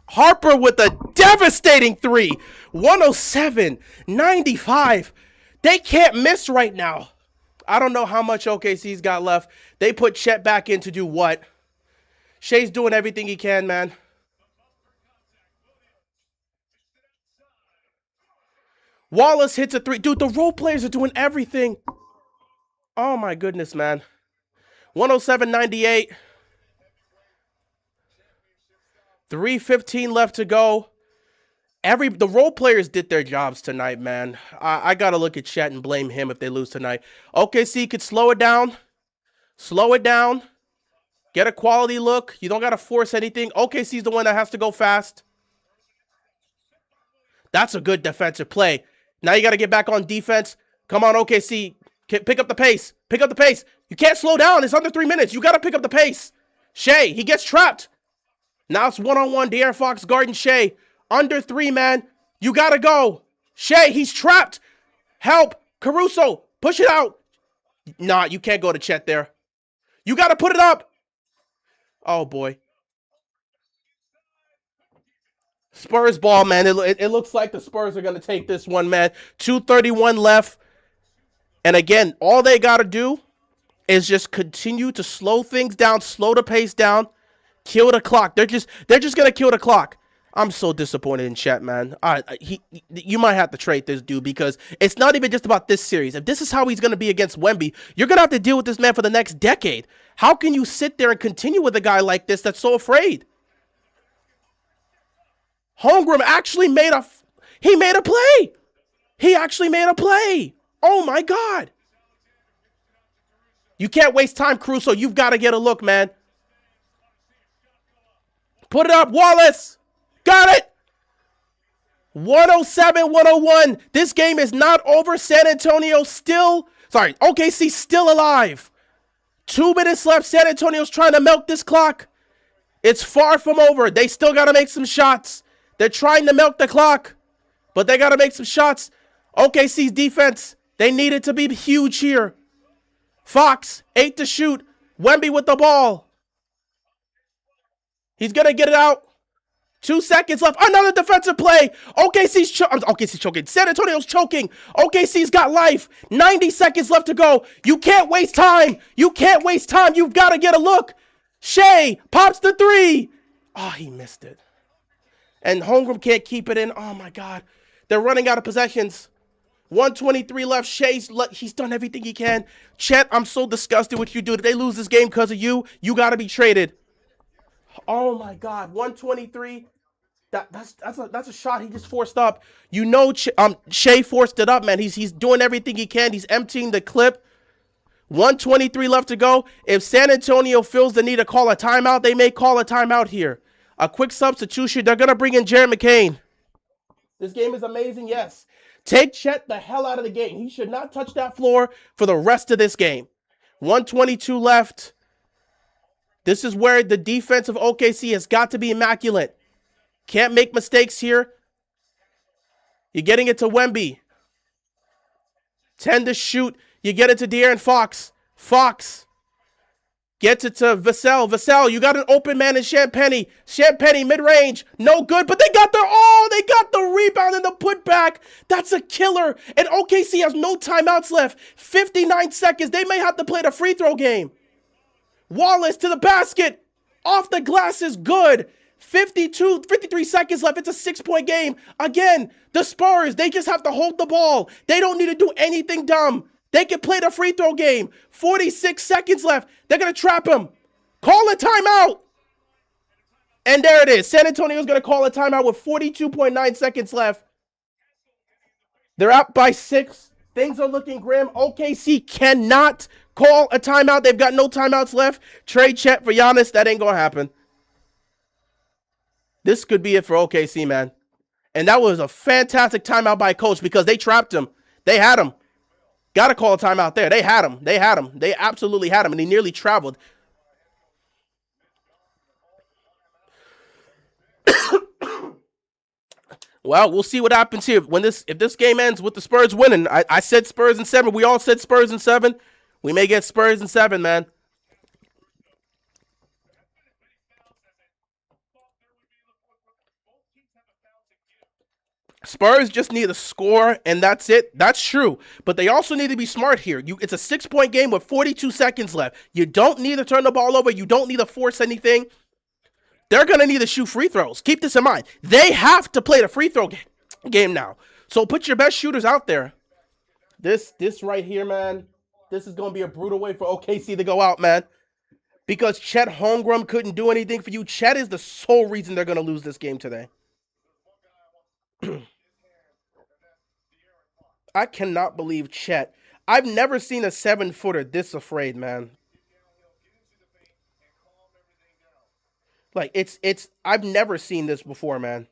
Harper with a devastating 3. 107.95. They can't miss right now. I don't know how much OKC's got left. They put Chet back in to do what? Shea's doing everything he can, man. Wallace hits a 3. Dude, the role players are doing everything. Oh, my goodness, man. 107.98. 3:15 left to go. The role players did their jobs tonight, man. I got to look at Chet and blame him if they lose tonight. OKC could slow it down. Slow it down. Get a quality look. You don't got to force anything. OKC's the one that has to go fast. That's a good defensive play. Now you got to get back on defense. Come on, OKC. Pick up the pace. Pick up the pace. You can't slow down. It's under 3 minutes. You got to pick up the pace. Shea, he gets trapped. Now it's one-on-one. De'Aaron Fox guarding Shea. Under 3, man. You got to go. Shea, he's trapped. Help. Caruso, push it out. Nah, you can't go to Chet there. You got to put it up. Oh, boy. Spurs ball, man. It looks like the Spurs are going to take this one, man. 2:31 left. And again, all they got to do is just continue to slow things down, slow the pace down, kill the clock. They're just going to kill the clock. I'm so disappointed in Chet, man. You might have to trade this dude because it's not even just about this series. If this is how he's going to be against Wemby, you're going to have to deal with this man for the next decade. How can you sit there and continue with a guy like this that's so afraid? Holmgren actually made a play. He actually made a play. Oh, my God. You can't waste time, Caruso. You've got to get a look, man. Put it up, Wallace. Got it. 107-101. This game is not over. OKC still alive. 2 minutes left. San Antonio's trying to milk this clock. It's far from over. They still got to make some shots. They're trying to milk the clock, but they got to make some shots. OKC's defense, they need it to be huge here. Fox, 8 to shoot. Wemby with the ball. He's going to get it out. 2 seconds left. Another defensive play. OKC's choking. San Antonio's choking. OKC's got life. 90 seconds left to go. You can't waste time. You've got to get a look. Shea pops the 3. Oh, he missed it. And Holmgren can't keep it in. Oh, my God. They're running out of possessions. 1:23 left. He's done everything he can. Chet, I'm so disgusted with you, dude. If they lose this game because of you, you got to be traded. Oh, my God. 1:23. That's a shot he just forced up. You know, Shea forced it up, man. He's doing everything he can. He's emptying the clip. 1:23 left to go. If San Antonio feels the need to call a timeout, they may call a timeout here. A quick substitution. They're going to bring in Jared McCain. This game is amazing, yes. Take Chet the hell out of the game. He should not touch that floor for the rest of this game. 1:22 left. This is where the defense of OKC has got to be immaculate. Can't make mistakes here. You're getting it to Wemby. 10 to shoot. You get it to De'Aaron Fox. Fox gets it to Vassell. Vassell, you got an open man in Champagny. Champagny, mid-range. No good, but they got the rebound and the putback. That's a killer. And OKC has no timeouts left. 59 seconds. They may have to play the free throw game. Wallace to the basket. Off the glass is good. 53 seconds left. It's a 6-point game. Again, the Spurs, they just have to hold the ball. They don't need to do anything dumb. They can play the free throw game. 46 seconds left. They're going to trap him. Call a timeout. And there it is. San Antonio's going to call a timeout with 42.9 seconds left. They're up by 6. Things are looking grim. OKC cannot call a timeout. They've got no timeouts left. Trade Chet for Giannis. That ain't going to happen. This could be it for OKC, man. And that was a fantastic timeout by coach because they trapped him. They had him. Got to call a timeout there. They had him. They absolutely had him, and he nearly traveled. Well, we'll see what happens here when if this game ends with the Spurs winning. I said Spurs in 7. We all said Spurs in 7. We may get Spurs in 7, man. Spurs just need a score, and that's it. That's true. But they also need to be smart here. It's a 6-point game with 42 seconds left. You don't need to turn the ball over. You don't need to force anything. They're going to need to shoot free throws. Keep this in mind. They have to play the free throw game now. So put your best shooters out there. This right here, man, this is going to be a brutal way for OKC to go out, man. Because Chet Holmgren couldn't do anything for you. Chet is the sole reason they're going to lose this game today. I cannot believe Chet. I've never seen a 7-footer this afraid, man. Like, I've never seen this before, man.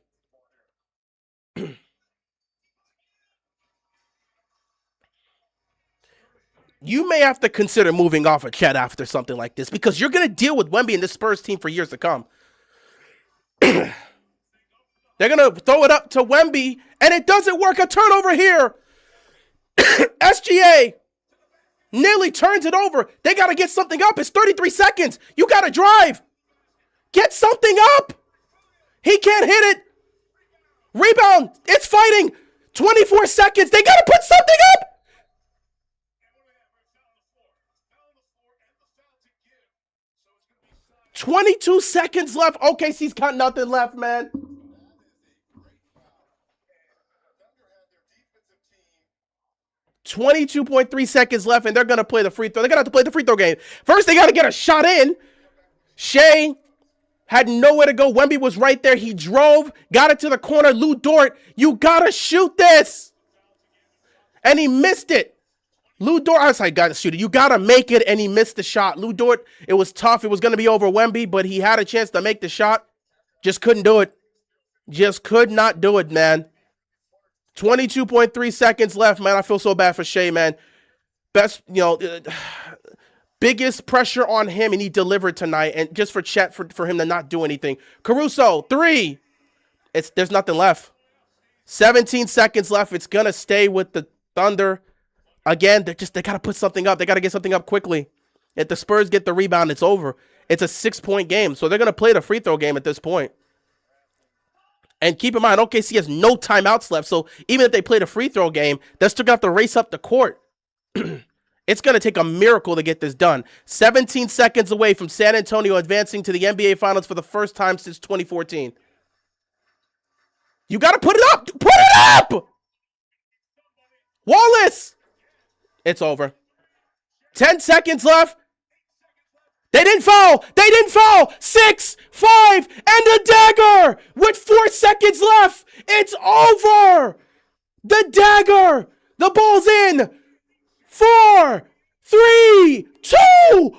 You may have to consider moving off of Chet after something like this because you're going to deal with Wemby and this Spurs team for years to come. They're going to throw it up to Wemby, and it doesn't work. A turnover here. SGA nearly turns it over. They got to get something up. It's 33 seconds. You got to drive. Get something up. He can't hit it. Rebound. It's fighting. 24 seconds. They got to put something up. 22 seconds left. OKC's got nothing left, man. 22.3 seconds left, and they're going to play the free throw. They're going to have to play the free throw game. First, they got to get a shot in. Shea had nowhere to go. Wemby was right there. He drove, got it to the corner. Lou Dort, you got to shoot this. And he missed it. Lou Dort, I was like, got to shoot it. You got to make it, and he missed the shot. Lou Dort, it was tough. It was going to be over Wemby, but he had a chance to make the shot. Just couldn't do it. Just could not do it, man. 22.3 seconds left, man. I feel so bad for Shea, man. Biggest pressure on him, and he delivered tonight. And just for Chet, for him to not do anything. Caruso, 3. There's nothing left. 17 seconds left. It's gonna stay with the Thunder. Again, they got to put something up. They got to get something up quickly. If the Spurs get the rebound, it's over. It's a 6-point game, so they're gonna play the free throw game at this point. And keep in mind, OKC has no timeouts left, so even if they play the free throw game, they're still going to have to race up the court. It's going to take a miracle to get this done. 17 seconds away from San Antonio advancing to the NBA Finals for the first time since 2014. You got to put it up! Put it up! Wallace! It's over. 10 seconds left. They didn't foul. They didn't foul. 6, 5, and a dagger with 4 seconds left. It's over. The dagger. The ball's in. 4, 3, 2,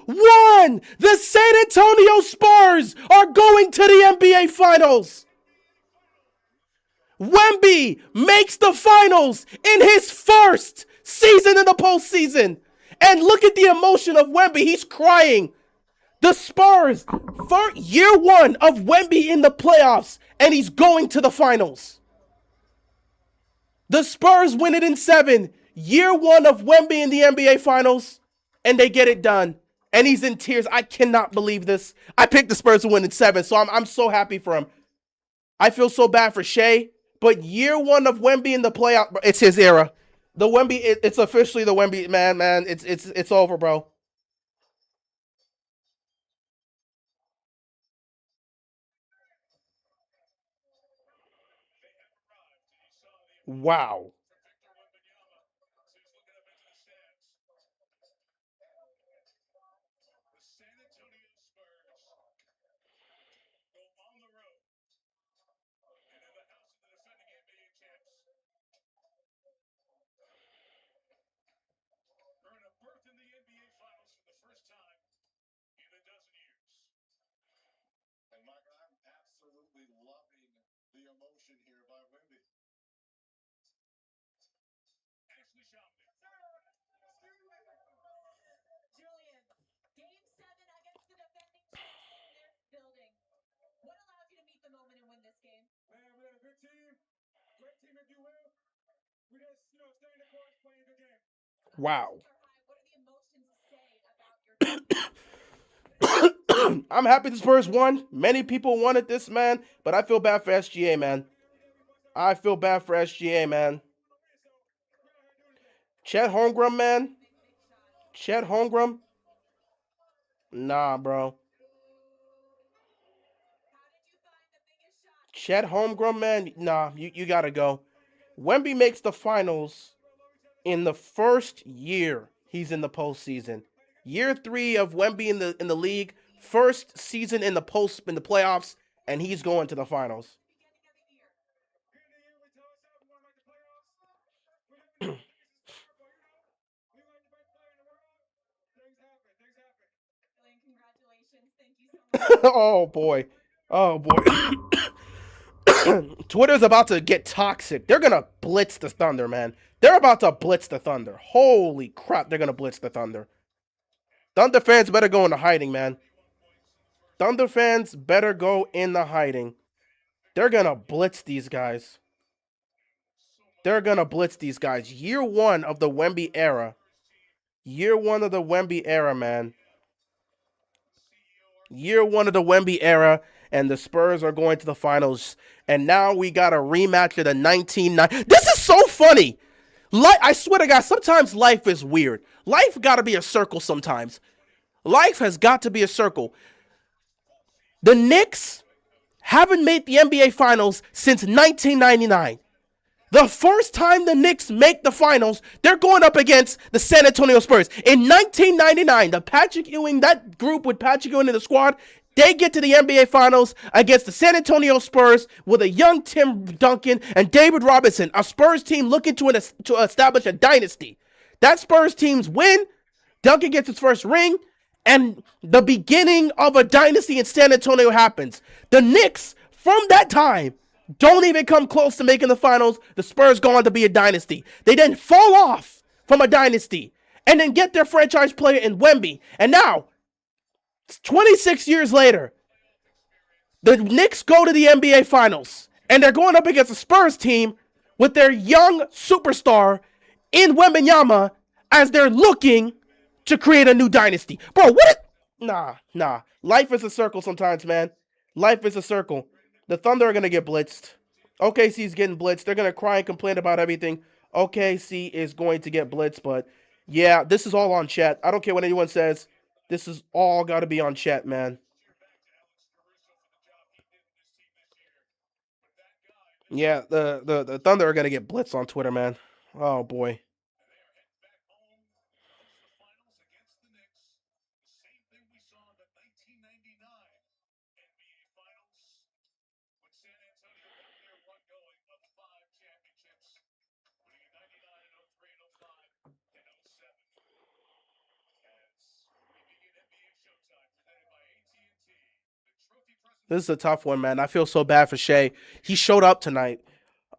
1. The San Antonio Spurs are going to the NBA Finals. Wemby makes the finals in his first season in the postseason. And look at the emotion of Wemby. He's crying. The Spurs, for year 1 of Wemby in the playoffs, and he's going to the finals. The Spurs win it in 7. Year 1 of Wemby in the NBA Finals, and they get it done. And he's in tears. I cannot believe this. I picked the Spurs to win in 7, so I'm so happy for him. I feel so bad for Shea, but year 1 of Wemby in the playoff, it's his era. The Wemby, it's officially the Wemby, man. It's over, bro. Wow. And Michael, I'm absolutely loving the emotion here by Wemby. Julian, game 7 against the defending champs in their building. What allowed you to meet the moment and win this game? Man, we had a good team. Red team, if you will. We just, stay in the court, playing a good game. Wow. What are the emotions say about your team? I'm happy the Spurs won. Many people wanted this, man, but I feel bad for SGA, man. I feel bad for SGA, man. Chet Holmgren, man. Chet Holmgren. Nah, bro. Chet Holmgren, man. Nah, you gotta go. Wemby makes the finals in the first year he's in the postseason. Year 3 of Wemby in the league, first season in the playoffs, and he's going to the finals. Oh boy. Oh boy. Twitter's about to get toxic. They're gonna blitz the Thunder, man. They're about to blitz the Thunder. Holy crap, they're gonna blitz the Thunder. Thunder fans better go into hiding, man. Thunder fans better go into hiding. They're gonna blitz these guys. They're gonna blitz these guys. Year 1 of the Wemby era. Year 1 of the Wemby era, man. Year 1 of the Wemby era, and the Spurs are going to the finals. And now we got a rematch of the 1990. This is so funny. I swear to God, sometimes life is weird. Life got to be a circle sometimes. Life has got to be a circle. The Knicks haven't made the NBA Finals since 1999. The first time the Knicks make the finals, they're going up against the San Antonio Spurs. In 1999, that group with Patrick Ewing in the squad, they get to the NBA Finals against the San Antonio Spurs with a young Tim Duncan and David Robinson, a Spurs team looking to establish a dynasty. That Spurs team's win, Duncan gets his first ring, and the beginning of a dynasty in San Antonio happens. The Knicks, from that time, don't even come close to making the finals. The Spurs go on to be a dynasty. They then fall off from a dynasty and then get their franchise player in Wemby. And now, 26 years later, the Knicks go to the NBA Finals and they're going up against a Spurs team with their young superstar in Wembanyama as they're looking to create a new dynasty. Bro, Nah. Life is a circle sometimes, man. Life is a circle. The Thunder are going to get blitzed. OKC's getting blitzed. They're going to cry and complain about everything. OKC is going to get blitzed, but yeah, this is all on chat. I don't care what anyone says. This is all got to be on chat, man. Yeah, the Thunder are going to get blitzed on Twitter, man. Oh, boy. This is a tough one, man. I feel so bad for Shea. He showed up tonight.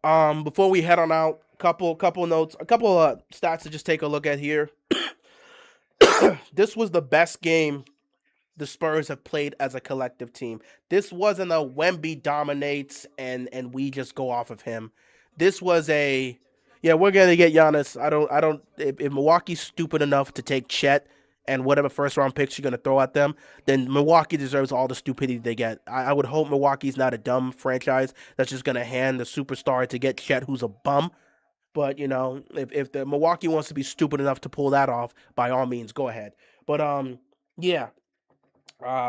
Before we head on out, couple notes, a couple stats to just take a look at here. This was the best game the Spurs have played as a collective team. This wasn't a Wemby dominates and we just go off of him. This was a we're gonna get Giannis. I don't if Milwaukee's stupid enough to take Chet and whatever first round picks you're gonna throw at them, then Milwaukee deserves all the stupidity they get. I would hope Milwaukee's not a dumb franchise that's just gonna hand the superstar to get Chet, who's a bum. But if the Milwaukee wants to be stupid enough to pull that off, by all means, go ahead. But yeah,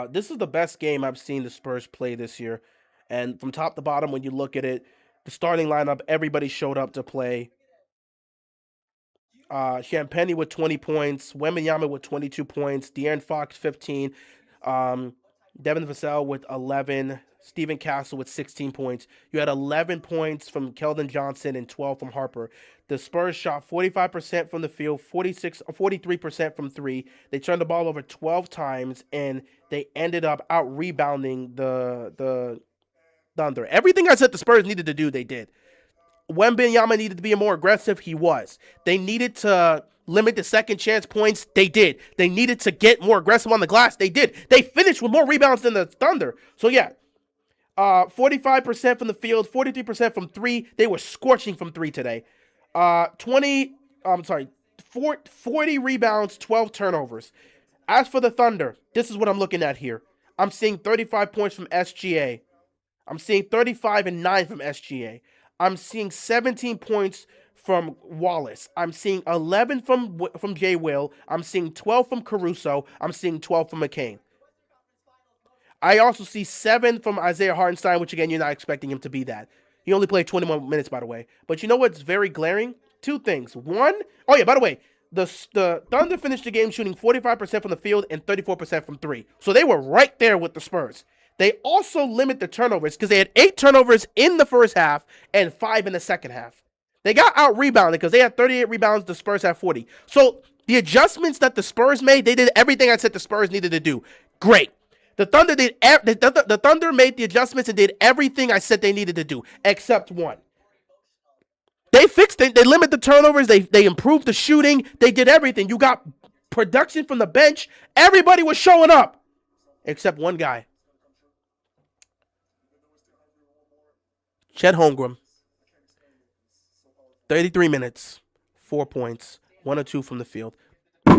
this is the best game I've seen the Spurs play this year. And from top to bottom, when you look at it, the starting lineup, everybody showed up to play. Champagny with 20 points, Wembanyama with 22 points, De'Aaron Fox 15, Devin Vassell with 11, Stephen Castle with 16 points. You had 11 points from Keldon Johnson and 12 from Harper. The Spurs shot 45% from the field, 43% from three. They turned the ball over 12 times, and they ended up out rebounding the Thunder. Everything I said the Spurs needed to do, they did. Wembanyama needed to be more aggressive. He was. They needed to limit the second chance points. They did. They needed to get more aggressive on the glass. They did. They finished with more rebounds than the Thunder. So yeah, 45% from the field, 43% from three. They were scorching from three today. 20, I'm sorry, 40 rebounds, 12 turnovers. As for the Thunder, this is what I'm looking at here. I'm seeing 35 points from SGA. I'm seeing 35 and 9 from SGA. I'm seeing 17 points from Wallace. I'm seeing 11 from Jay Will. I'm seeing 12 from Caruso. I'm seeing 12 from McCain. I also see 7 from Isaiah Hartenstein, which again, you're not expecting him to be that. He only played 21 minutes, by the way. But you know what's very glaring? Two things. One, oh yeah, by the way, the Thunder finished the game shooting 45% from the field and 34% from three. So they were right there with the Spurs. They also limit the turnovers because they had 8 turnovers in the first half and 5 in the second half. They got out rebounded because they had 38 rebounds. The Spurs had 40. So the adjustments that the Spurs made, they did everything I said the Spurs needed to do. Great. The Thunder the Thunder made the adjustments and did everything I said they needed to do, except one. They fixed it. They limit the turnovers. They improved the shooting. They did everything. You got production from the bench. Everybody was showing up, except one guy. Chet Holmgren. 33 minutes, 4 points, 1 or 2 from the field.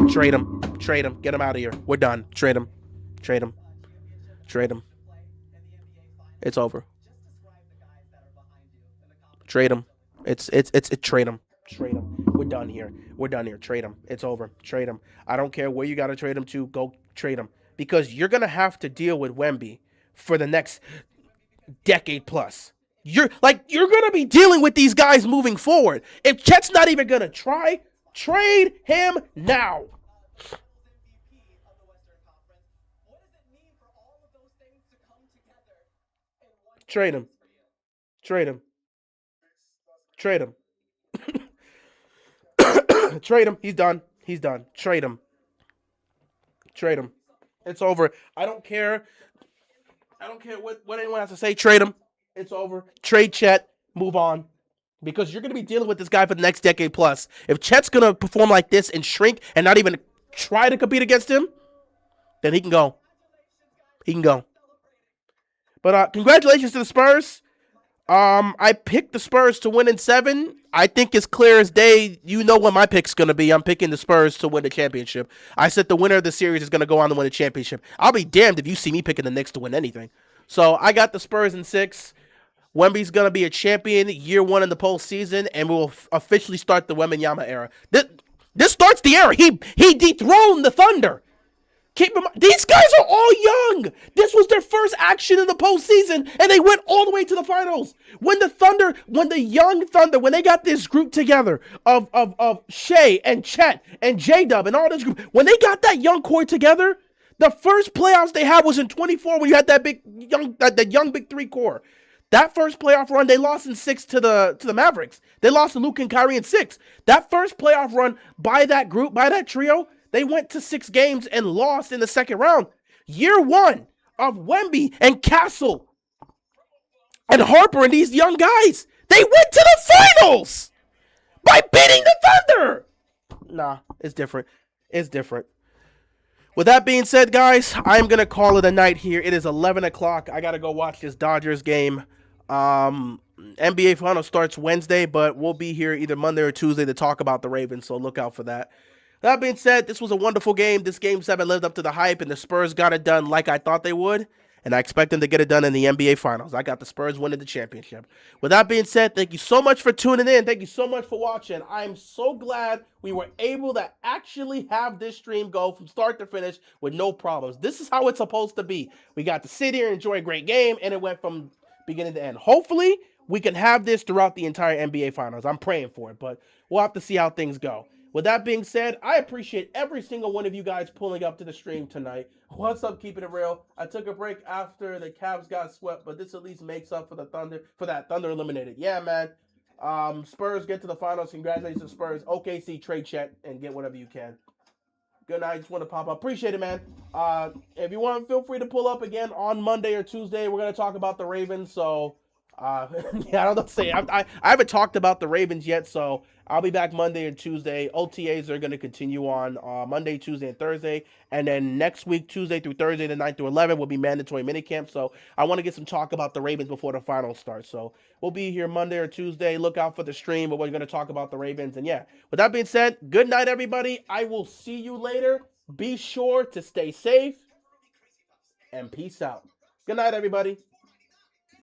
Trade him. Trade him. Get him out of here. We're done. Trade him. Trade him. Trade him. It's over. Trade him. It's trade him. Trade him. We're done here. We're done here. Trade him. It's over. Trade him. I don't care where you got to trade him to. Go trade him. Because you're going to have to deal with Wemby for the next decade plus. You're going to be dealing with these guys moving forward. If Chet's not even going to try, trade him now. Trade him. Trade him. Trade him. Trade him. He's done. He's done. Trade him. Trade him. It's over. I don't care. I don't care what anyone has to say. Trade him. It's over. Trade Chet. Move on. Because you're going to be dealing with this guy for the next decade plus. If Chet's going to perform like this and shrink and not even try to compete against him, then he can go. He can go. But congratulations to the Spurs. I picked the Spurs to win in 7. I think it's clear as day. You know what my pick's going to be. I'm picking the Spurs to win the championship. I said the winner of the series is going to go on to win the championship. I'll be damned if you see me picking the Knicks to win anything. So I got the Spurs in 6. Wemby's going to be a champion year 1 in the postseason, and we will officially start the Wembanyama era. This starts the era. He dethroned the Thunder. Keep in mind, these guys are all young. This was their first action in the postseason, and they went all the way to the finals. When the young Thunder, when they got this group together of Shea and Chet and J-Dub and all this group, when they got that young core together, the first playoffs they had was in 24 when you had that young big 3 core. That first playoff run, they lost in 6 to the Mavericks. They lost to Luke and Kyrie in 6. That first playoff run by that group, by that trio, they went to 6 games and lost in the second round. Year 1 of Wemby and Castle and Harper and these young guys, they went to the finals by beating the Thunder. Nah, it's different. It's different. With that being said, guys, I'm going to call it a night here. It is 11 o'clock. I got to go watch this Dodgers game. NBA Final starts Wednesday, but we'll be here either Monday or Tuesday to talk about the Ravens, so look out for that. That being said, this was a wonderful game. This Game 7 lived up to the hype, and the Spurs got it done like I thought they would, and I expect them to get it done in the NBA Finals. I got the Spurs winning the championship. With that being said, thank you so much for tuning in. Thank you so much for watching. I'm so glad we were able to actually have this stream go from start to finish with no problems. This is how it's supposed to be. We got to sit here and enjoy a great game, and it went from beginning to end. Hopefully, we can have this throughout the entire NBA Finals. I'm praying for it, but we'll have to see how things go. With that being said, I appreciate every single one of you guys pulling up to the stream tonight. What's up, keeping it real? I took a break after the Cavs got swept, but this at least makes up for the Thunder, for that Thunder eliminated. Yeah, man. Spurs get to the finals. Congratulations to Spurs. OKC, trade Chet and get whatever you can. Good night. Just want to pop up. Appreciate it, man. If you want, feel free to pull up again on Monday or Tuesday. We're going to talk about the Ravens, so Yeah, I don't know what to say. I haven't talked about the Ravens yet, so I'll be back Monday and Tuesday. OTAs are going to continue on Monday, Tuesday, and Thursday. And then next week, Tuesday through Thursday, the 9th through 11th, will be mandatory minicamp. So I want to get some talk about the Ravens before the finals start. So we'll be here Monday or Tuesday. Look out for the stream, but we're going to talk about the Ravens. And yeah, with that being said, good night, everybody. I will see you later. Be sure to stay safe and peace out. Good night, everybody.